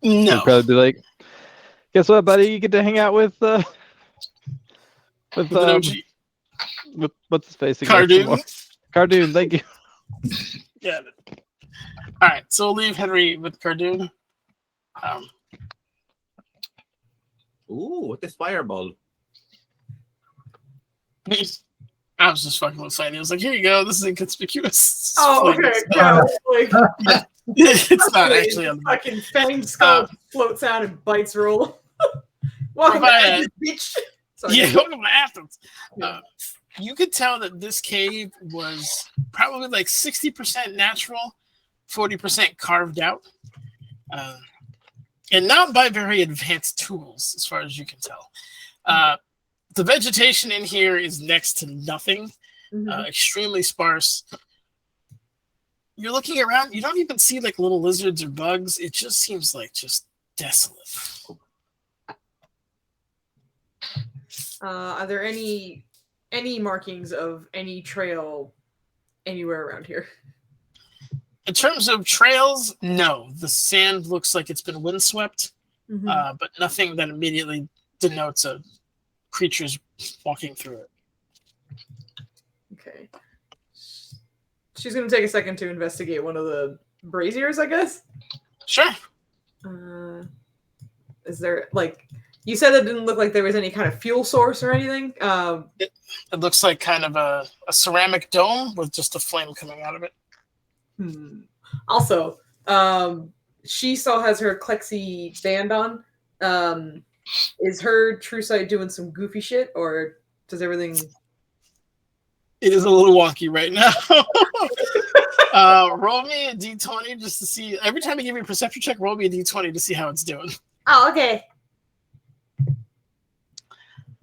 No. He'd probably be like, guess what, buddy? You get to hang out with what's his face again? Cardoon. Cardoon, thank you. Yeah. All right, so we'll leave Henry with Cardoon. Ooh, what this fireball? I was just fucking with Sadie. I was like, here you go. This is inconspicuous. Oh, okay. Yeah, like, it's not actually on the back. fucking fang skull floats out and bites roll. Welcome Provide- to bitch. Sorry. Yeah, welcome to Athens. You could tell that this cave was probably like 60% natural, 40% carved out. And not by very advanced tools, as far as you can tell. The vegetation in here is next to nothing, extremely sparse. You're looking around, you don't even see like little lizards or bugs. It just seems like just desolate. Are there any markings of any trail anywhere around here? In terms of trails, no. The sand looks like it's been windswept, but nothing that immediately denotes a creature's walking through it. Okay. She's going to take a second to investigate one of the braziers, I guess. Sure. Is there, like, you said it didn't look like there was any kind of fuel source or anything? It looks like kind of a ceramic dome with just a flame coming out of it. Also, she still has her Klexi band on. Is her true sight doing some goofy shit, or does everything... It is a little wonky right now. Roll me a d20 just to see. Every time I give you a perception check, roll me a d20 to see how it's doing. Oh, okay.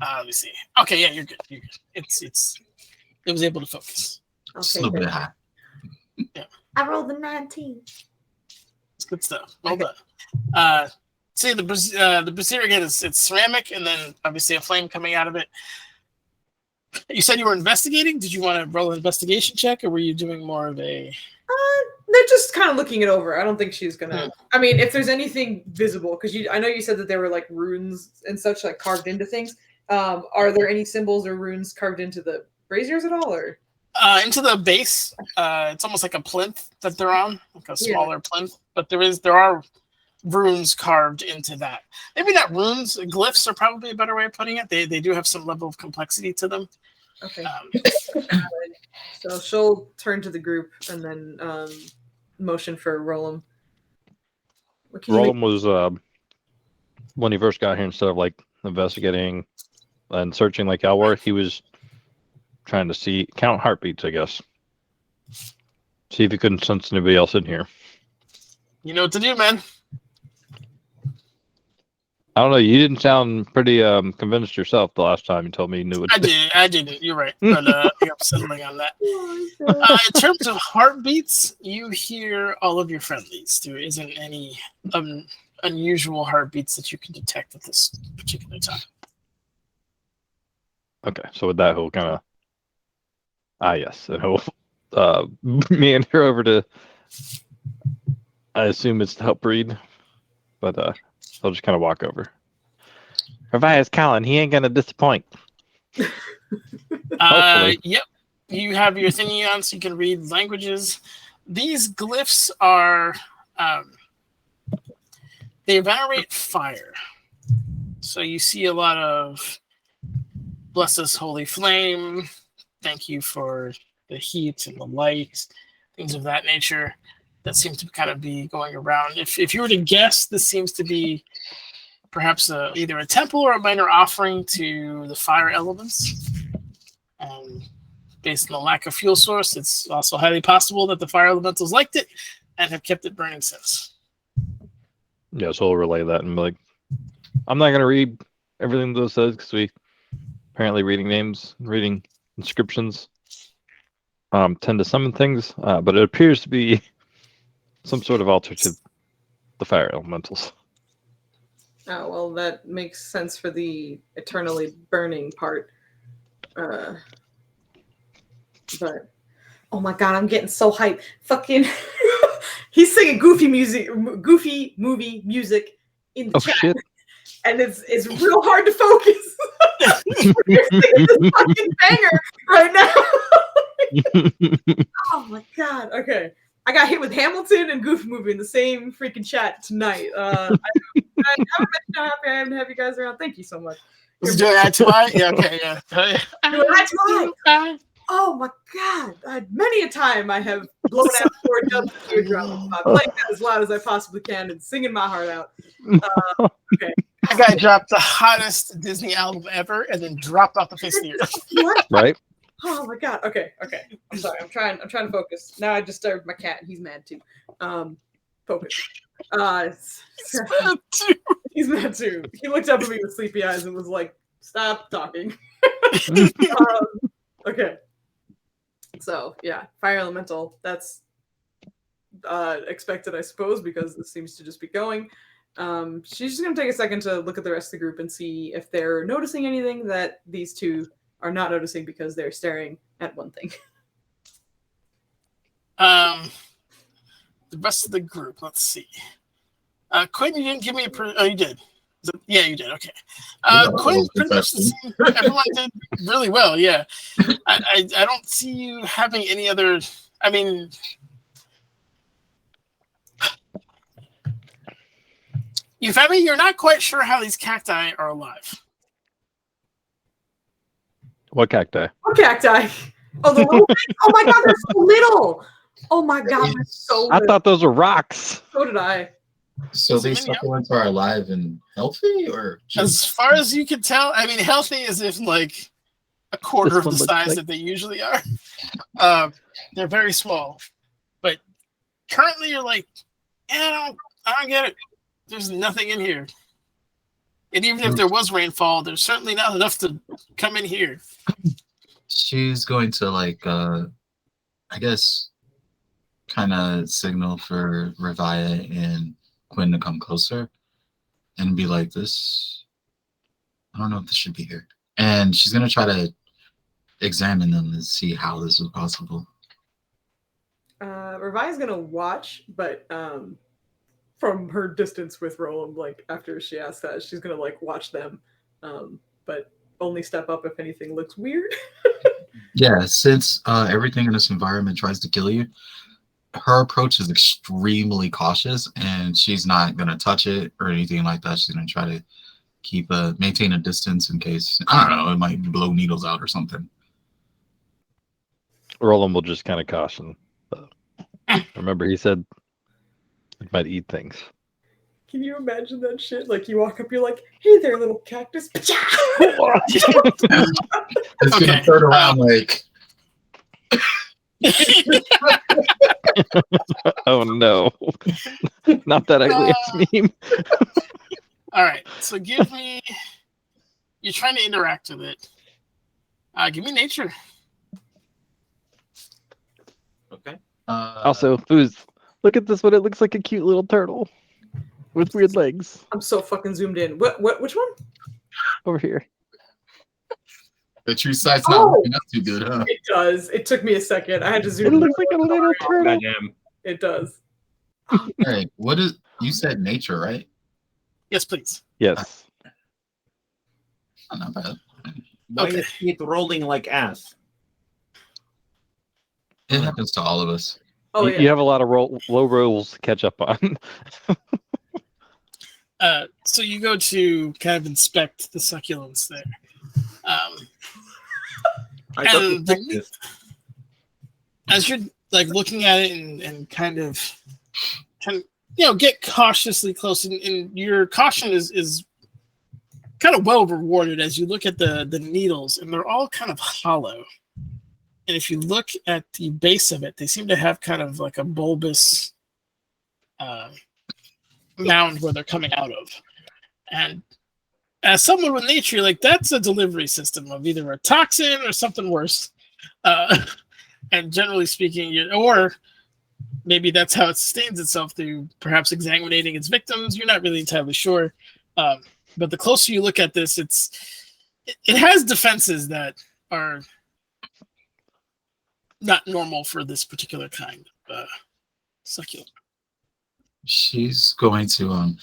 Let me see. Okay, yeah, you're good. You're good. It was able to focus. Okay, Just a little bit high. Yeah. I rolled a 19. It's good stuff. Well done. See, the brazier again it's ceramic, and then obviously a flame coming out of it. You said you were investigating. Did you want to roll an investigation check, or were you doing more of a... They're just kind of looking it over. I don't think she's gonna... I mean, if there's anything visible, because I know you said that there were like runes and such like carved into things. Are there any symbols or runes carved into the braziers at all, or... into the base, it's almost like a plinth that they're on, like a smaller plinth. But there are runes carved into that. Maybe not runes, glyphs are probably a better way of putting it. They do have some level of complexity to them. Okay. So she'll turn to the group and then motion for Roland. Roland was when he first got here, instead of like investigating and searching like Elworth, he was trying to count heartbeats, I guess. See if he couldn't sense anybody else in here. You know what to do, man. I don't know. You didn't sound pretty convinced yourself the last time you told me you knew it. I didn't. You're right. But I'm settling on that. In terms of heartbeats, you hear all of your friendlies. There isn't any unusual heartbeats that you can detect at this particular time. Okay, so with that, he'll kind of... yes. And he'll meander over to... I assume it's to help breed, but I'll just kind of walk over. Revias Colin, he ain't gonna disappoint. Yep. You have your thingy on, so you can read languages. These glyphs are they venerate fire. So you see a lot of bless us, holy flame. Thank you for the heat and the light, things of that nature. That seems to kind of be going around. If you were to guess, this seems to be perhaps either a temple or a minor offering to the fire elements. And based on the lack of fuel source, it's also highly possible that the fire elementals liked it and have kept it burning since. Yeah, so I'll relay that and be like, I'm not going to read everything those says because we apparently reading names, reading inscriptions tend to summon things, but it appears to be some sort of altar to the fire elementals. Oh, well, that makes sense for the eternally burning part. But, oh my god, I'm getting so hyped. Fucking, he's singing goofy movie music in the chat. Shit. And it's real hard to focus. You're singing this fucking banger right now. Oh my god, okay. I got hit with Hamilton and Goofy Movie in the same freaking chat tonight. I haven't mentioned how happy I am to have you guys around. Thank you so much. Was doing that tonight? Yeah, okay, yeah. Doing that tonight. Oh my god. Many a time I have blown out 4 dubs of eardrums. I'm playing that as loud as I possibly can and singing my heart out. Okay. That guy dropped the hottest Disney album ever and then dropped off the face of the earth. What? Right? Oh my god. Okay. I'm sorry. I'm trying to focus. Now I disturbed my cat and he's mad too. Focus. He's mad too. He looked up at me with sleepy eyes and was like, "Stop talking." Okay. So yeah, fire elemental. That's expected, I suppose, because this seems to just be going. She's just gonna take a second to look at the rest of the group and see if they're noticing anything that these two are not noticing because they're staring at one thing. the rest of the group. Let's see. Quinn, you didn't give me oh, you did. Yeah, you did. Okay. Quinn, pretty much the same. Everyone did really well. Yeah. I don't see you having any other. I mean, you're not quite sure how these cacti are alive. What cacti? What cacti? Oh, the little thing? Oh my god, they're so little. Oh my god, they're so I little. thought those were rocks. So did I. So these supplements are alive and healthy, or as far as you can tell? I mean, healthy as if like a quarter of the size that they usually are. They're very small, but currently you're like, I don't get it. There's nothing in here, and even if there was rainfall, there's certainly not enough to come in here. she's going to like, I guess, kind of signal for Revia and Quinn to come closer, and be like, "This, I don't know if this should be here." And she's gonna try to examine them and see how this is possible. Revia's gonna watch, but from her distance with Roland, like after she asks that, she's gonna like watch them, but only step up if anything looks weird. Yeah, since everything in this environment tries to kill you, her approach is extremely cautious, and she's not gonna touch it or anything like that. She's gonna try to keep maintain a distance in case, I don't know, it might blow needles out or something. Roland will just kind of caution. Remember, he said it might eat things. Can you imagine that shit? Like you walk up, you're like, "Hey there, little cactus." It's gonna turn around like. Oh no, not that ugly ass meme. All right, so give me. You're trying to interact with it. Give me nature. Okay. Also, Foos, look at this one. It looks like a cute little turtle with weird legs. I'm so fucking zoomed in. Which one? Over here. The true sight's not looking up too good, huh? It does. It took me a second. I had to zoom It in. looks like a little turtle. Goddamn. It does. All right. What is you said nature, right? Yes, please. Yes. Oh, not bad. Why Okay. is it rolling like ass? It happens to all of us. Oh You yeah. have a lot of low rolls to catch up on. So you go to kind of inspect the succulents there. I don't And detect this. as you're like looking at it and kind of get cautiously close, and your caution is kind of well rewarded as you look at the needles, and they're all kind of hollow. And if you look at the base of it, they seem to have kind of like a bulbous mound where they're coming out of. And as someone with nature, like that's a delivery system of either a toxin or something worse. And generally speaking, or maybe that's how it sustains itself through perhaps exsanguinating its victims. You're not really entirely sure. But the closer you look at this, it has defenses that are not normal for this particular kind of succulent. She's going to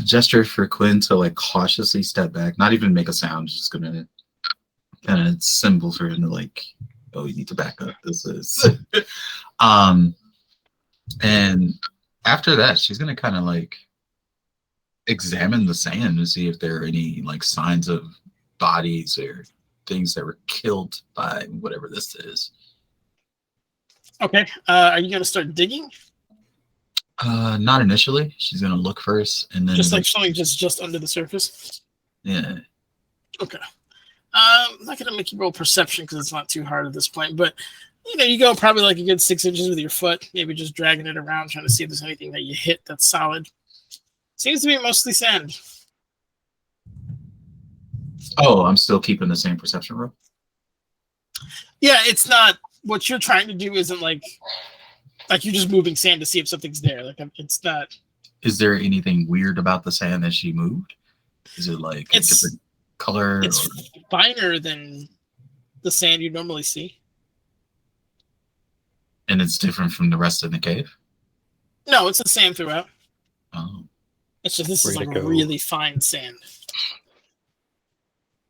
gesture for Quinn to like cautiously step back, not even make a sound, just gonna kind of symbol for him to like, oh, you need to back up. This is and after that, she's gonna kind of like examine the sand to see if there are any like signs of bodies or things that were killed by whatever this is. Okay. Are you going to start digging? Not initially. She's gonna look first, and then Just like showing just under the surface? yeah. Okay. I'm not going to make you roll perception because it's not too hard at this point, but you go probably like a good 6 inches with your foot, maybe just dragging it around, trying to see if there's anything that you hit that's solid. Seems to be mostly sand. Oh, I'm still keeping the same perception roll. Yeah, it's not what you're trying to do. Isn't like you're just moving sand to see if something's there. Like it's not. Is there anything weird about the sand that she moved? Is it like a It's- different color? It's or- finer than the sand you normally see. and it's different from the rest of the cave? No, it's the same throughout. Oh. It's just this is Way to like a go. really fine sand.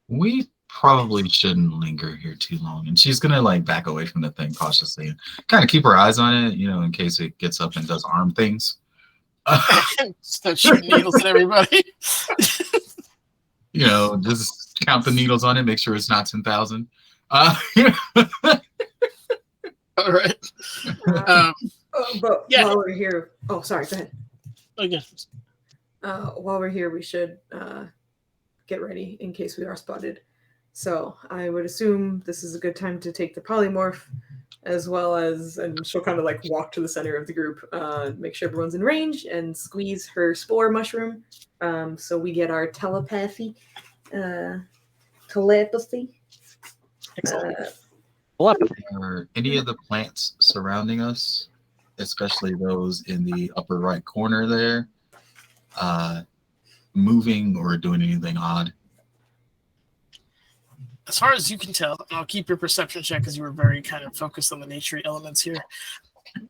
We probably shouldn't linger here too long. And she's gonna like back away from the thing cautiously and kind of keep her eyes on it, in case it gets up and does arm things. Start shooting needles at everybody. Just count the needles on it, make sure it's not 10,000. All right. But Yeah. while we're here, oh, sorry, go ahead. Okay. While we're here, we should get ready in case we are spotted. So I would assume this is a good time to take the polymorph, as well as, and she'll kind of like walk to the center of the group, make sure everyone's in range, and squeeze her spore mushroom, so we get our telepathy. Are any of the plants surrounding us, especially those in the upper right corner there, moving or doing anything odd? As far as you can tell, and I'll keep your perception check because you were very kind of focused on the nature elements here.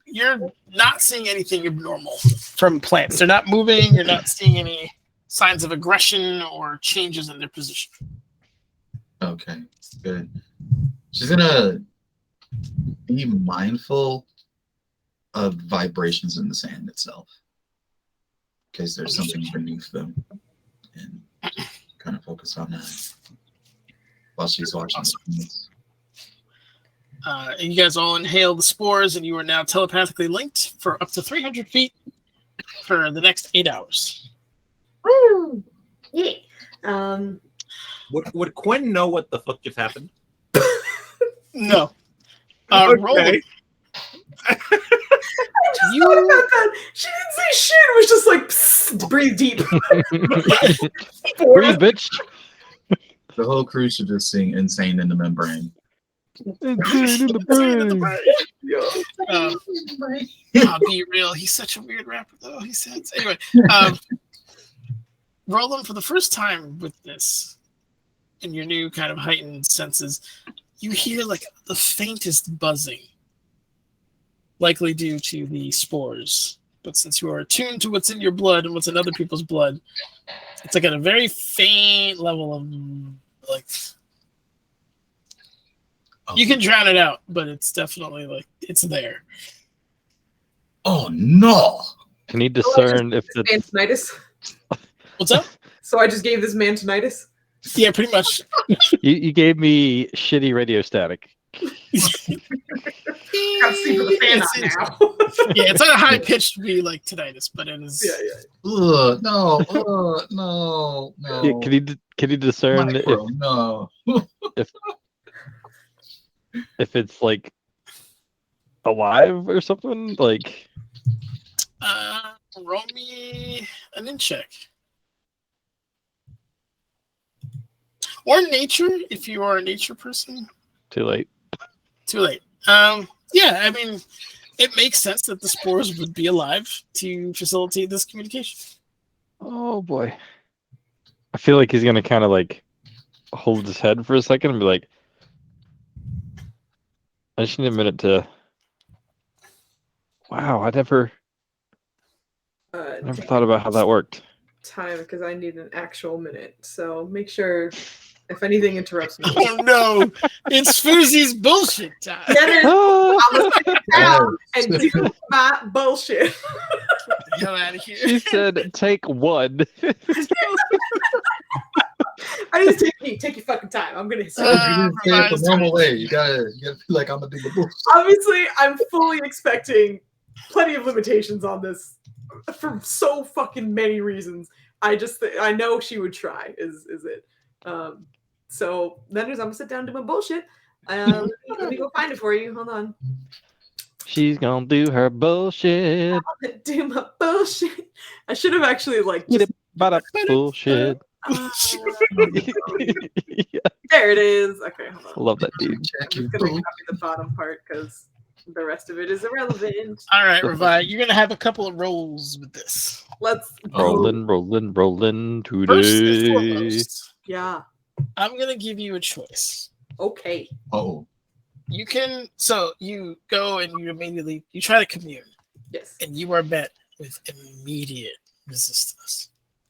You're not seeing anything abnormal from plants. They're not moving. You're not seeing any signs of aggression or changes in their position. Okay, good. She's gonna be mindful of vibrations in the sand itself, because there's something beneath them, and kind of focus on that while she's watching. And you guys all inhale the spores, and you are now telepathically linked for up to 300 feet for the next 8 hours. Woo! Yeah. Would Quinn know what the fuck just happened? No. Roll. Okay. I just thought about that. She didn't say shit. It was just like, psst, breathe deep. Breathe, bitch. The whole crew should just sing "Insane in the Membrane." Insane in the brain. I'll be real. He's such a weird rapper, though. He says. Anyway, Roland, for the first time with this, in your new kind of heightened senses, you hear like the faintest buzzing, likely due to the spores. But since you are attuned to what's in your blood and what's in other people's blood, it's like at a very faint level of like. You can drown it out, but it's definitely like it's there. Oh no! Can you discern if Man it's tinnitus. What's up? So I just gave this man tinnitus. Yeah, pretty much. you gave me shitty radio static. Gotta sleep with the fan on now. Yeah, it's not a high pitched be like tinnitus, but it is. Yeah. Ugh, no! No! Yeah, can you discern Micro, no! if it's like alive or something? Like Roll me an in check. Or nature, if you are a nature person. too late. Too late. Yeah, I mean, it makes sense that the spores would be alive to facilitate this communication. Oh boy. I feel like he's gonna kind of like hold his head for a second and be like, I just need a minute to. Wow, I never thought about how that worked. Time, because I need an actual minute. So make sure if anything interrupts me. Oh no, it's Foozie's bullshit time. Get it Ah, down and do my bullshit. Get the hell out of here. she said, "Take one." I just take your fucking time. I'm gonna say You didn't say it the Revised normal way. You gotta feel like I'm gonna do the bullshit. obviously I'm fully expecting plenty of limitations on this for so fucking many reasons. I know she would try, is it. So then I'm gonna sit down and do my bullshit. Let me go find it for you. Hold on. She's gonna do her bullshit. Do my bullshit. I should have actually like Get just, it, bada bullshit. Yeah, there it is. Okay, hold on. I love that dude. Check I'm your just gonna bull- copy the bottom part because the rest of it is irrelevant. All right, Revi, you're gonna have a couple of rolls with this. Let's Rolling First and today. foremost, Yeah. I'm gonna give you a choice. Okay. Oh, You can, so you go and you immediately you try to commune, Yes. and you are met with immediate resistance.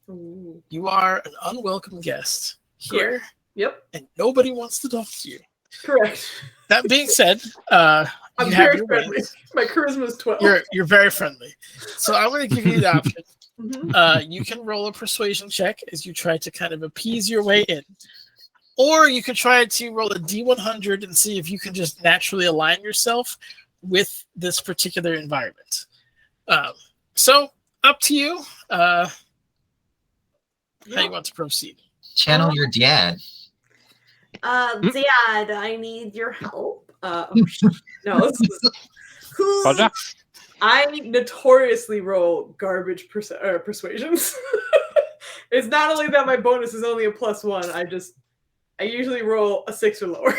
Ooh. You are an unwelcome guest here, Yep. and nobody wants to talk to you. Correct. That being said, I'm you have very your friendly. ways. My charisma is 12. You're very friendly. So I'm going to give you the option. Mhm. You can roll a persuasion check as you try to kind of appease your way in. Or you can try to roll a D100 and see if you can just naturally align yourself with this particular environment. So, up to you. How you want to proceed. Channel your dad. Dad, I need your help. No, this is Roger. I notoriously roll garbage persuasions. It's not only that my bonus is only a +1. I usually roll a 6 or lower.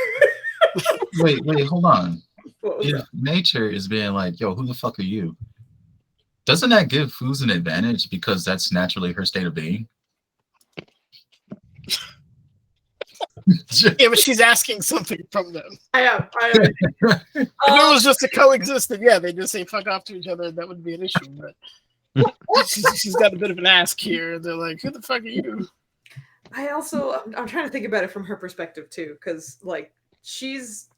Wait, hold on. What was If that? nature is being like, yo, who the fuck are you? Doesn't that give Foos an advantage because that's naturally her state of being? Yeah, but she's asking something from them. I am. If it was just a coexistent, yeah, they just say fuck off to each other, that would be an issue. But she's got a bit of an ask here. They're like, who the fuck are you? I'm trying to think about it from her perspective too, because like she's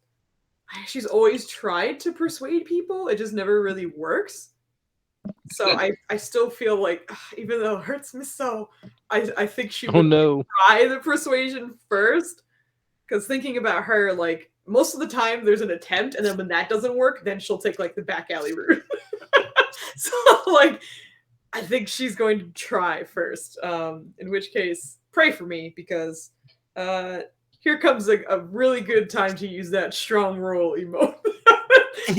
always tried to persuade people. It just never really works. So I still feel like, even though it hurts me so, I think she would try the persuasion first. Because thinking about her, like, most of the time there's an attempt, and then when that doesn't work, then she'll take like the back alley route. So like, I think she's going to try first. In which case, pray for me, because here comes a really good time to use that strong roll emote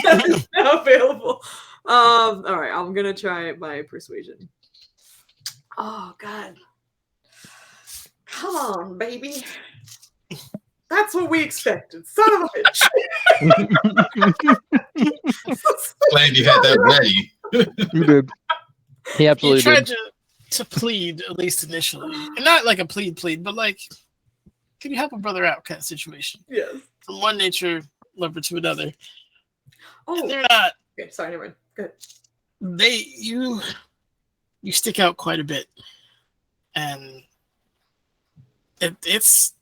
that is now available. All right, I'm gonna try my persuasion. Oh God, come on, baby. That's what we expected, son of a bitch. Glad you had that ready. You did. He absolutely You tried did. to plead, at least initially. And not like a plead, but like, can you help a brother out kind of situation? Yes. From one nature lover to another. Oh, and they're not. Okay, sorry, never mind. Good. You stick out quite a bit. And it's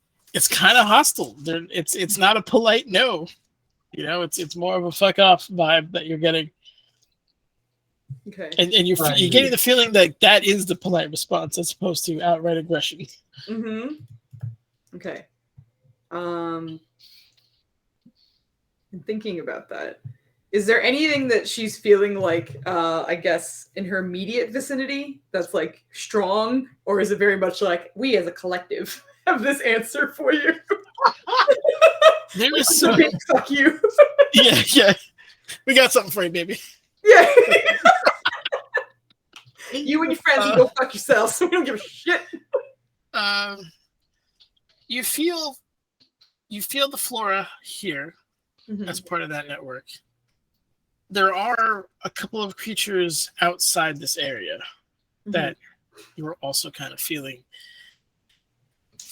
kind of hostile. It's not a polite no. You know, it's more of a fuck off vibe that you're getting. Okay. And you're getting the feeling that that is the polite response as opposed to outright aggression. Mm-hmm. Okay. I'm thinking about that. Is there anything that she's feeling like, I guess, in her immediate vicinity that's like strong, or is it very much like we as a collective have this answer for you? There is some. Fuck you. Yeah. We got something for you, baby. Yeah. You and your friends can go fuck yourselves. We don't give a shit. You feel the flora here as part of that network. There are a couple of creatures outside this area that you're also kind of feeling.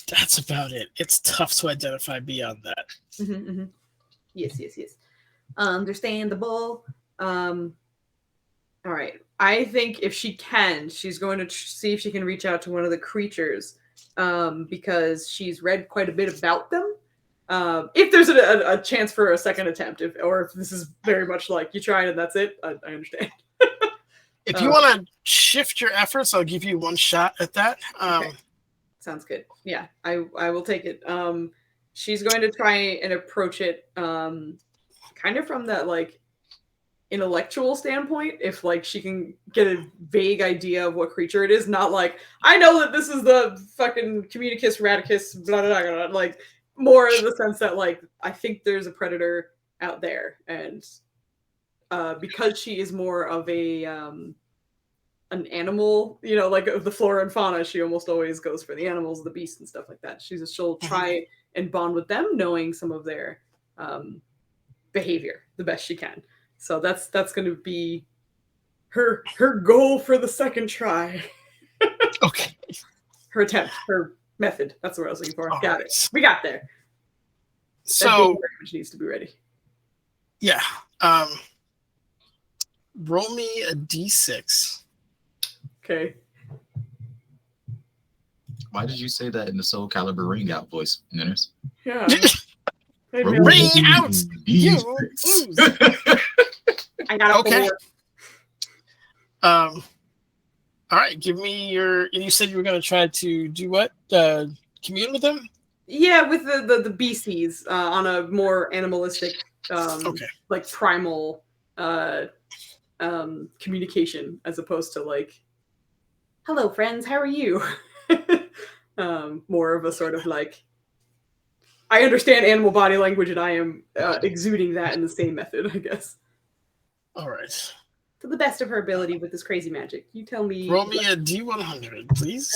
That's about it. It's tough to identify beyond that. Yes. Understandable. All right. I think if she can, she's going to see if she can reach out to one of the creatures, because she's read quite a bit about them. If there's a chance for a second attempt, or if this is very much like you tried and that's it, I understand. If you want to shift your efforts, I'll give you one shot at that. Okay. Sounds good. Yeah, I will take it. She's going to try and approach it kind of from that like intellectual standpoint, if like she can get a vague idea of what creature it is, not like I know that this is the fucking Communicus radicus, blah, blah, blah, blah, like more in the sense that like I think there's a predator out there, and because she is more of a an animal, you know, like of the flora and fauna, she almost always goes for the animals, the beasts and stuff like that. She'll try and bond with them, knowing some of their behavior the best she can. So that's going to be her goal for the second try. Okay. Her attempt, her method. That's what I was looking for. All got right. it. We got there. So that needs to be ready. Yeah. Roll me a d6 Okay. Why did you say that in the Soul Calibur ring out voice, Ninners? Yeah. Ring Ring out, you lose. I got a Okay. 4. All right, give me your. You said you were going to try to do what? Commune with them? Yeah, with the beasties on a more animalistic, Okay. like primal communication, as opposed to like, "Hello, friends, how are you?" More of a sort of like, I understand animal body language, and I am exuding that in the same method, I guess, All right. to the best of her ability with this crazy magic. You tell me. Roll me a D100, please.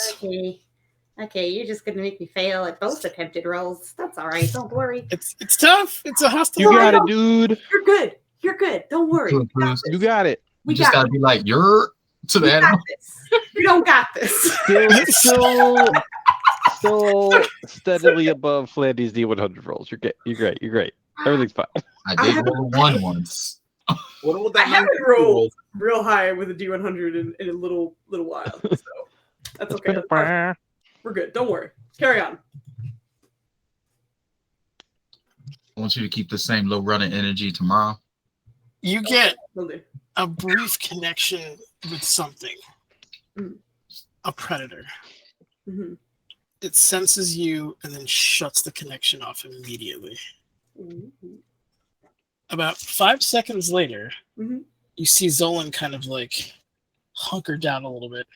Okay, you're just gonna make me fail at both attempted rolls. That's all right. Don't worry. It's tough. It's a hostile. You got it, dude. You're good. You're good. Don't worry. Cool, We got cool. this. You got it. We You just got gotta be like, you're to We the got animal. this. You don't got this. Still steadily above Flandy's D100 rolls. You're great. You're great. Everything's fine. I I did haven't- roll a 1 once. What will I that haven't man roll? rolled real high with a D100 in a little while, so that's okay. That's fine. We're good. Don't worry. Carry on. I want you to keep the same low running energy tomorrow. You get Will do. a brief connection with something. Mm. A predator. Mhm. It senses you and then shuts the connection off immediately. Mhm. About 5 seconds later, Mhm. you see Zolan kind of like hunker down a little bit,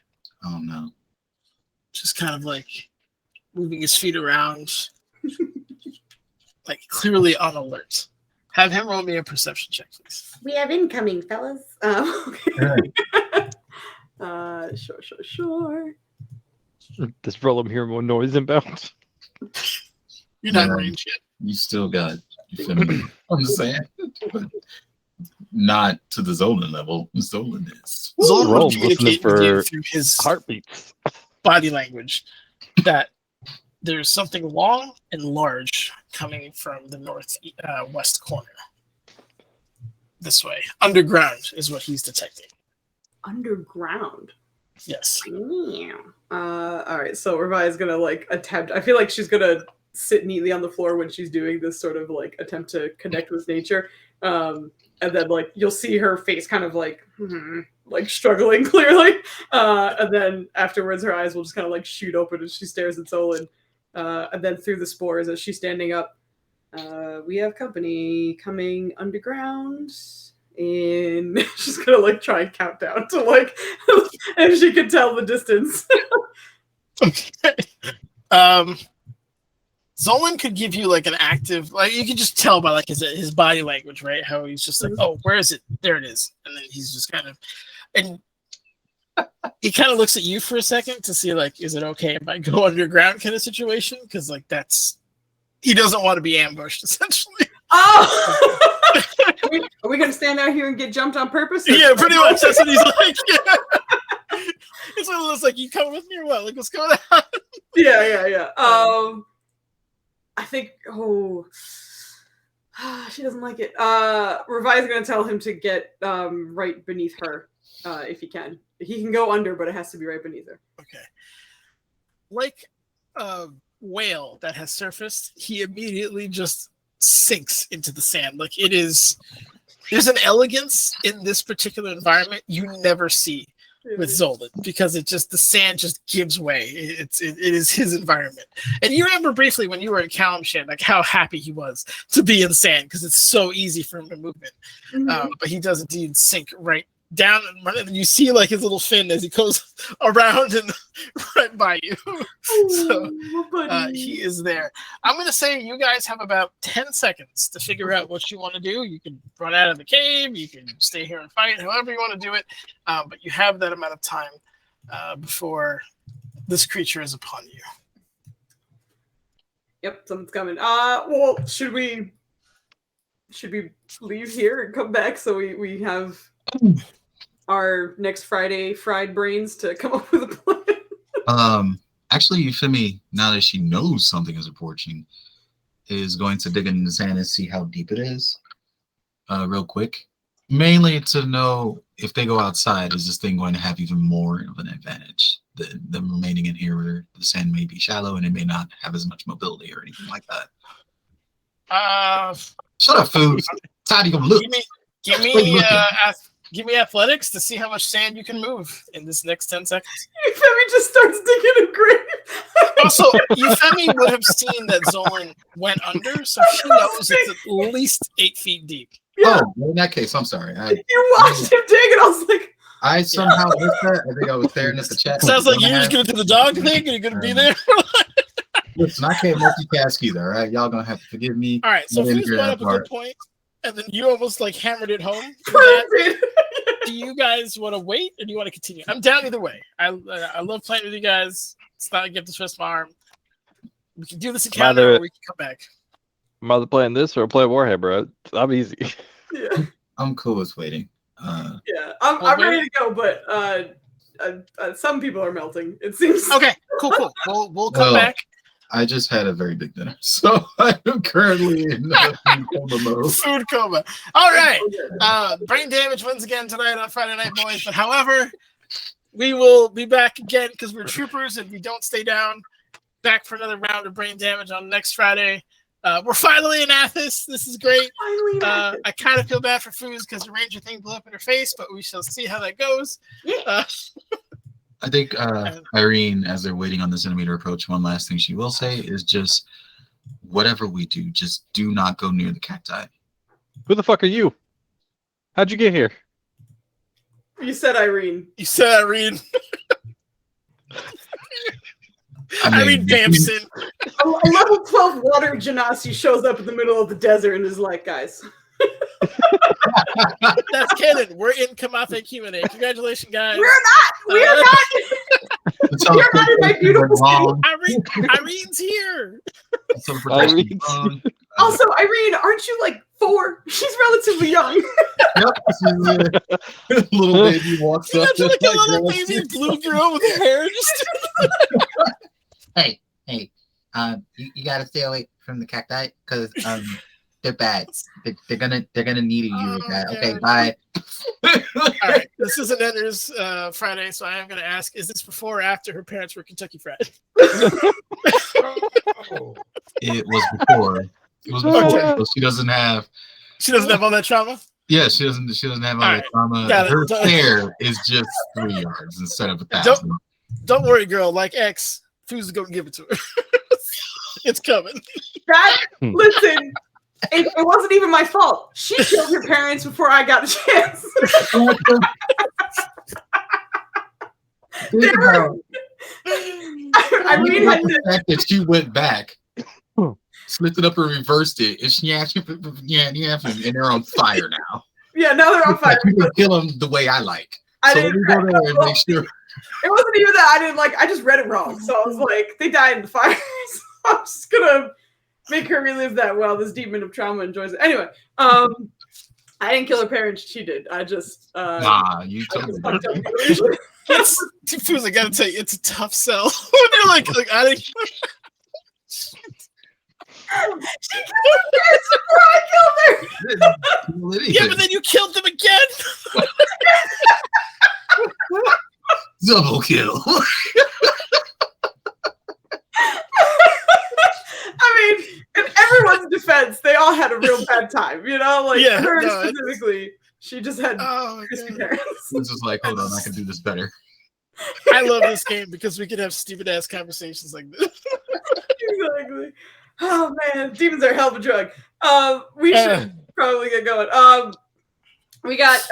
Oh no. just kind of like moving his feet around, like clearly on alert. Have him roll me a perception check, please. We have incoming, fellas. Okay. Sure. Just roll him here more noise inbound. You're not in Yeah. range yet. You still got, you feel me? I'm just saying. Not to the Zolan level. Zolan is. Zolan Roll, will communicate listening with you for through his Heartbeats. body language that there's something long and large coming from the west corner. This way. Underground is what he's detecting. Underground. Yes. Yeah. All right. So Revi is gonna like attempt. I feel like she's gonna sit neatly on the floor when she's doing this sort of like attempt to connect with nature. And then like you'll see her face kind of like struggling clearly. And then afterwards her eyes will just kind of like shoot open as she stares at Zolan. And then through the spores as she's standing up, we have company coming underground. And she's gonna like try and count down to like if she can tell the distance. Okay. Zolan could give you like an active, like you could just tell by like his body language, right? How he's just like, oh, where is it? There it is. And then he's just kind of, and he kind of looks at you for a second to see like, is it okay if I go underground kind of situation? Because like he doesn't want to be ambushed essentially. Oh, are we gonna stand out here and get jumped on purpose? Yeah, pretty much. That's what he's like. Yeah. It's one of those like, you coming with me or what? Like, what's going on? Yeah. I think. She doesn't like it. Revi's gonna tell him to get right beneath her, if he can. He can go under, but it has to be right beneath her. Okay. Like a whale that has surfaced, he immediately just sinks into the sand. Like there's an elegance in this particular environment you never see with Zolan because the sand just gives way. It is his environment. And you remember briefly when you were in Kalimshan, like how happy he was to be in sand because it's so easy for him to move in. Mhm. But he does indeed sink right down and you see like his little fin as he goes around and right by you. So he is there. I'm going to say you guys have about 10 seconds to figure out what you want to do. You can run out of the cave. You can stay here and fight, however you want to do it. But you have that amount of time before this creature is upon you. Yep, something's coming. Well, should we leave here and come back so we have our next Friday fried brains to come up with a plan? Actually, Euphemie, now that she knows something is approaching, is going to dig in the sand and see how deep it is, real quick. Mainly to know if they go outside, is this thing going to have even more of an advantage than them remaining in here where the sand may be shallow and it may not have as much mobility or anything like that. Shut up, Food. How do you look? Give me athletics to see how much sand you can move in this next 10 seconds. Yufemi just starts digging a grave. Also, Yufemi would have seen that Zolan went under, so she knows it's at least 8 feet deep. Yeah. Oh, well, in that case, I'm sorry. You watched him dig, and I was like, I somehow missed that. I think I was staring at the chat. Sounds like you're just going to do the dog thing, and you're going to be there. Listen, I can't multitask either, all right? Y'all going to have to forgive me. All right, so I didn't Foos hear brought that up a part. good point, and then you almost like hammered it home. perfect. Do you guys want to wait, or do you want to continue? I'm down either way. I love playing with you guys. It's not a gift to twist my arm. We can do this encounter, or we can come back. I'm either playing this or playing Warhead, bro. I'm easy. Yeah. I'm cool with waiting. Yeah, I'm ready to go, but some people are melting. It seems. Okay, cool. We'll come back. I just had a very big dinner, so I'm currently in coma mode. Food coma. All right. Brain damage wins again tonight on Friday Night Boys. But however, we will be back again because we're troopers and we don't stay down. Back for another round of brain damage on next Friday. We're finally in Athas. This is great. I kind of feel bad for Foos because the ranger thing blew up in her face, but we shall see how that goes. I think Irene, as they're waiting on the centimeter approach, one last thing she will say is just, whatever we do, just do not go near the cacti. Who the fuck are you? How'd you get here? You said Irene. You said Irene. Irene Bamson. A level 12 water genasi shows up in the middle of the desert and is like, guys. That's canon. We're in Kamathe Q&A. Congratulations, guys. We're not. We are not. We're not in my beautiful city. Irene's here. Also, Irene, aren't you like 4? She's relatively young. Yep. Little baby walks up. Imagine like a little baby blue girl with hair. Hey, you gotta stay away from the cacti because they're bad. They're gonna need you with that. Okay, bye. All right, this is an Enders Friday, so I am going to ask: is this before or after her parents were Kentucky Fried? It was before. It was before. So she doesn't have. She doesn't have all that trauma. Yeah, she doesn't have all that trauma. Her hair is just 3 yards instead of 1,000. Don't worry, girl. Like X, Foos is going to give it to her. It's coming. Listen. It wasn't even my fault. She killed her parents before I got a chance. I mean, the fact that she went back, slipped it up and reversed it, and she asked you, and they're on fire now. Yeah, now they're on fire. You can kill them the way I like. I so didn't. we go there and make sure. It wasn't even that I didn't like. I just read it wrong, so I was like, they died in the fire. So I'm just gonna make her relive that while this demon of trauma enjoys it. Anyway, I didn't kill her parents. She did. I just nah, you told me. I gotta tell you, it's a tough sell. They're like I didn't. She killed her parents before I killed her. Yeah, but then you killed them again. Double kill. I mean, in everyone's defense, they all had a real bad time, you know? Like, her specifically, she just had crispy parents. It's just like, hold on, I can do this better. I love this game because we can have stupid-ass conversations like this. Exactly. Oh, man. Demons are a hell of a drug. We should probably get going. We got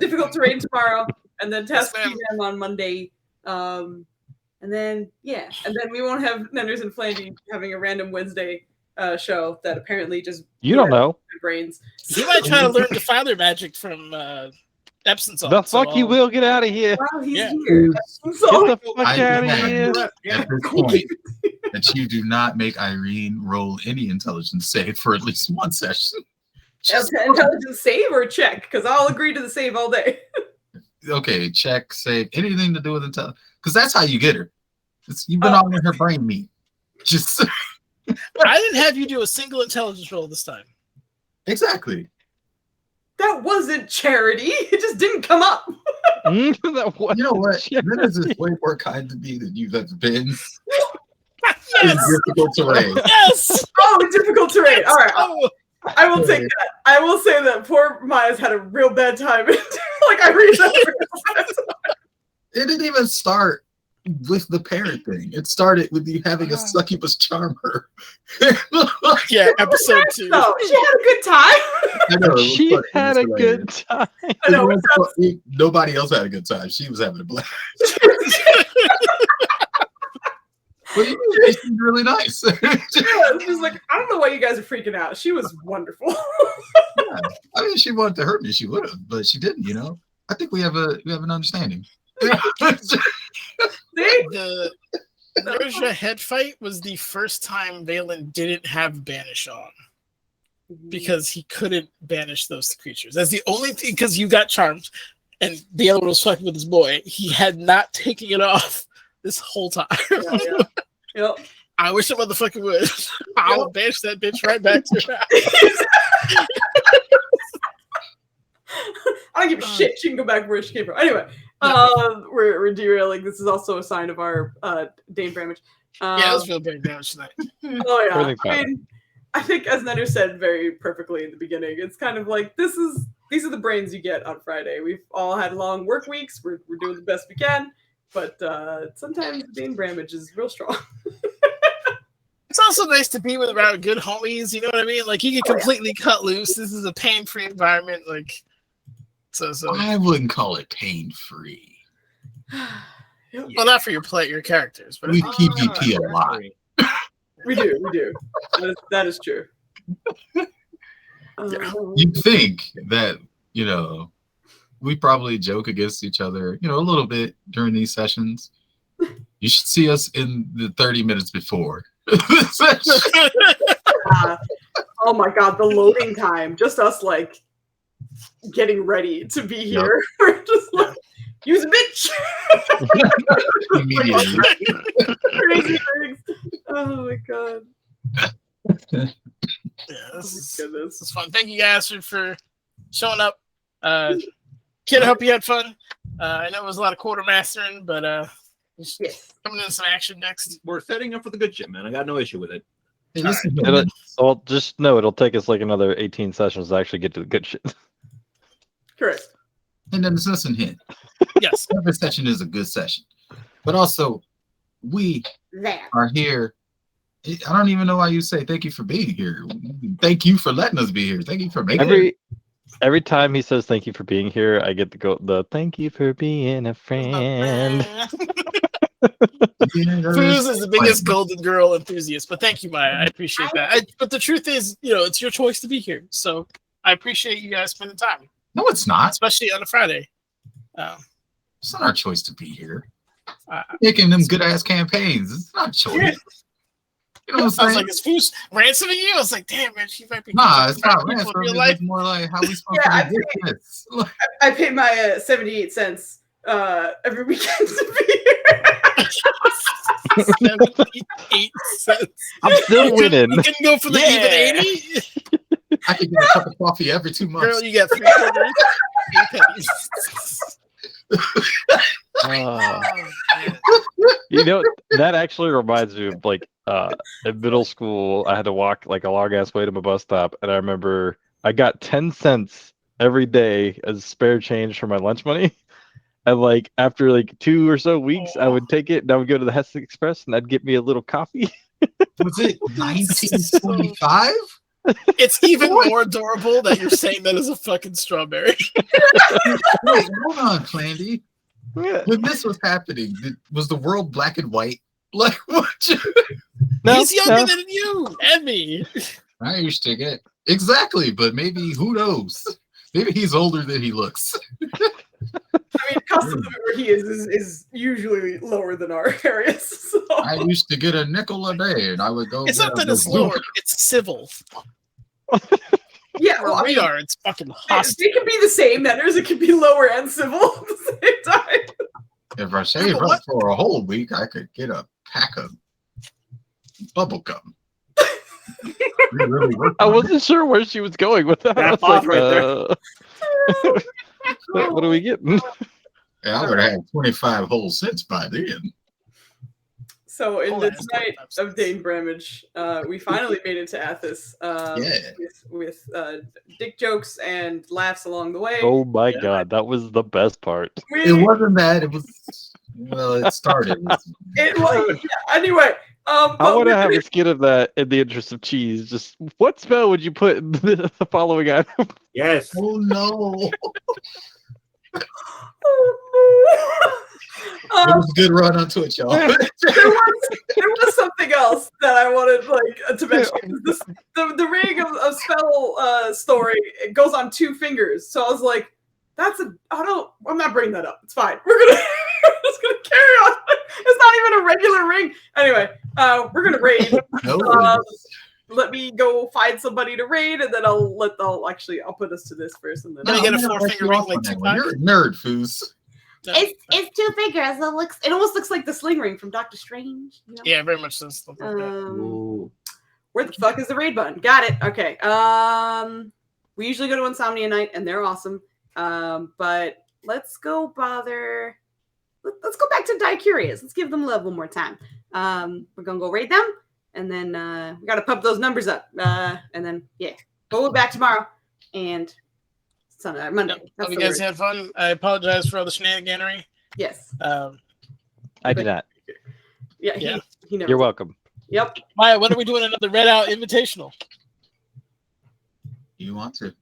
difficult terrain tomorrow, and then test PM on Monday. And then we won't have Nenders and Flandy having a random Wednesday show that apparently just you don't know brains. You might try to learn Defiler magic from Epsom salt. The fuck you will get out of here. Wow, he's here. Get the fuck out of here. At this point, that you do not make Irene roll any intelligence save for at least one session. Intelligence save or check? Because I'll agree to the save all day. Okay, check, save, anything to do with intelligence. Because that's how you get her. You've been all in her brain meat. Just I didn't have you do a single intelligence roll this time. Exactly. That wasn't charity. It just didn't come up. That was You know what? charity. Dennis is way more kind to me than you've ever been. Yes. In difficult terrain. Yes. Oh, difficult terrain. All right. Oh, I will take that. I will say that poor Maya's had a real bad time. Like, I read that. It didn't even start with the parent thing. It started with you having a succubus charmer. yeah, episode 2. No, she had a good time. I know, it was She funny. had It a was good hilarious. time. I know. It was funny. Nobody else had a good time. She was having a blast. But she seemed really nice. She's like, I don't know why you guys are freaking out. She was wonderful. Yeah. I mean, she wanted to hurt me. She would have, but she didn't. You know. I think we have an understanding. The Nerja head fight was the first time Valen didn't have banish on. Because he couldn't banish those creatures. That's the only thing, because you got charmed, and the other one was fucking with his boy. He had not taken it off this whole time. Yeah. Yep. I wish a motherfucker would. I'll banish that bitch right back to her. I don't give a shit. She can go back where she came from. Anyway, we're derailing. This is also a sign of our Dane Bramage. Yeah, it was real big damage tonight. Oh yeah. Everything's fine. I mean, I think as Netter said very perfectly in the beginning, it's kind of like these are the brains you get on Friday. We've all had long work weeks. We're doing the best we can, but sometimes Dane Bramage is real strong. It's also nice to be with around good homies. You know what I mean? Like, you can completely cut loose. This is a pain-free environment. Like, so. I wouldn't call it pain-free. Well, not for your characters, but We PvP a lot. We do. That is true. You'd think that, you know, we probably joke against each other, you know, a little bit during these sessions. You should see us in the 30 minutes before. Oh my god, the loading time. Just us like getting ready to be here. We're just like, use a bitch. Immediately. Crazy things. Oh my god. yeah, this is fun. Thank you guys for showing up. Kid, I hope you had fun. I know it was a lot of quartermastering, but Yes. coming in some action next. We're setting up for the good shit, man. I got no issue with it. Hey, listen, Well, just know it'll take us like another 18 sessions to actually get to the good shit. Correct. and then listen here. Yes. Every session is a good session. But also, we are here. I don't even know why you say thank you for being here. Thank you for letting us be here. Thank you for making it. Every time he says thank you for being here, I get to go the thank you for being a friend. Foos is the biggest Golden Girl enthusiast, but thank you, Maya. I appreciate that. But the truth is, you know, it's your choice to be here, so I appreciate you guys spending time. No, it's not. Especially on a Friday. It's not our choice to be here. Making them good ass campaigns. It's not a choice. You know what I I'm was saying? like, is Foos ransoming you? I was like, damn, man, she might be. Nah, it's not people ransom. in real life. It's more like how we supposed to do this. I pay my 78 cents every weekend to be here. 78 cents. I'm still winning. You can go for the even 80. I can get a cup of coffee every 2 months. Girl, you got 3 quarters. 3 pennies. You know, that actually reminds me of like in middle school, I had to walk like a long ass way to my bus stop, and I remember I got 10 cents every day as spare change for my lunch money. And like after like 2 or so weeks, I would take it and I would go to the Hess Express and I'd get me a little coffee. Was it 1925? It's even more adorable that you're saying that as a fucking strawberry. Wait, hold on, Clandy. When this was happening, was the world black and white? Like what? He's younger than you and me. I used to get exactly, but maybe who knows? Maybe he's older than he looks. I mean, cost of living where he is usually lower than our areas. So. I used to get a nickel a day, and I would go. It's not that it's lower; it's civil. Yeah, well, we are. It's fucking hostile. It can be the same manners. It can be lower and civil at the same time. If I save up for a whole week, I could get a pack of bubble gum. I wasn't sure where she was going with that. I was like, What are we getting? Yeah, I would have had 25 whole cents by then. So in Oh, this that's night good. of Dane Bramage, we finally made it to Athas with dick jokes and laughs along the way. Oh my god, that was the best part. It wasn't that. It was, well, it started. Anyway, I want to have a skit of that in the interest of cheese. Just what spell would you put in the following item? Yes. Oh no. It was a good run on Twitch, y'all. there was something else that I wanted to mention. The ring of spell story, it goes on 2 fingers. So I was like, I'm not bringing that up. It's fine. We're just gonna carry on. It's not even a regular ring. Anyway, we're gonna raid. Let me go find somebody to raid, and then I'll put us to this first, and then Can I get a 4-finger ring like Tupac? You're a nerd, Foos. It's 2 fingers. It almost looks like the sling ring from Doctor Strange. You know? Yeah, very much so. Where the fuck is the raid button? Got it. Okay. We usually go to Insomnia Night, and they're awesome. But let's go back to Die Curious. Let's give them a little more time. We're gonna go raid them, and then we gotta pump those numbers up. And then we'll be back tomorrow and Monday. Hope you guys had fun. I apologize for all the shenaniganery. Yes. I did not. Yeah. He never. You're welcome. Yep. Maya, when are we doing another Red Out Invitational? You want to?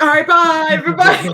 All right. Bye, everybody.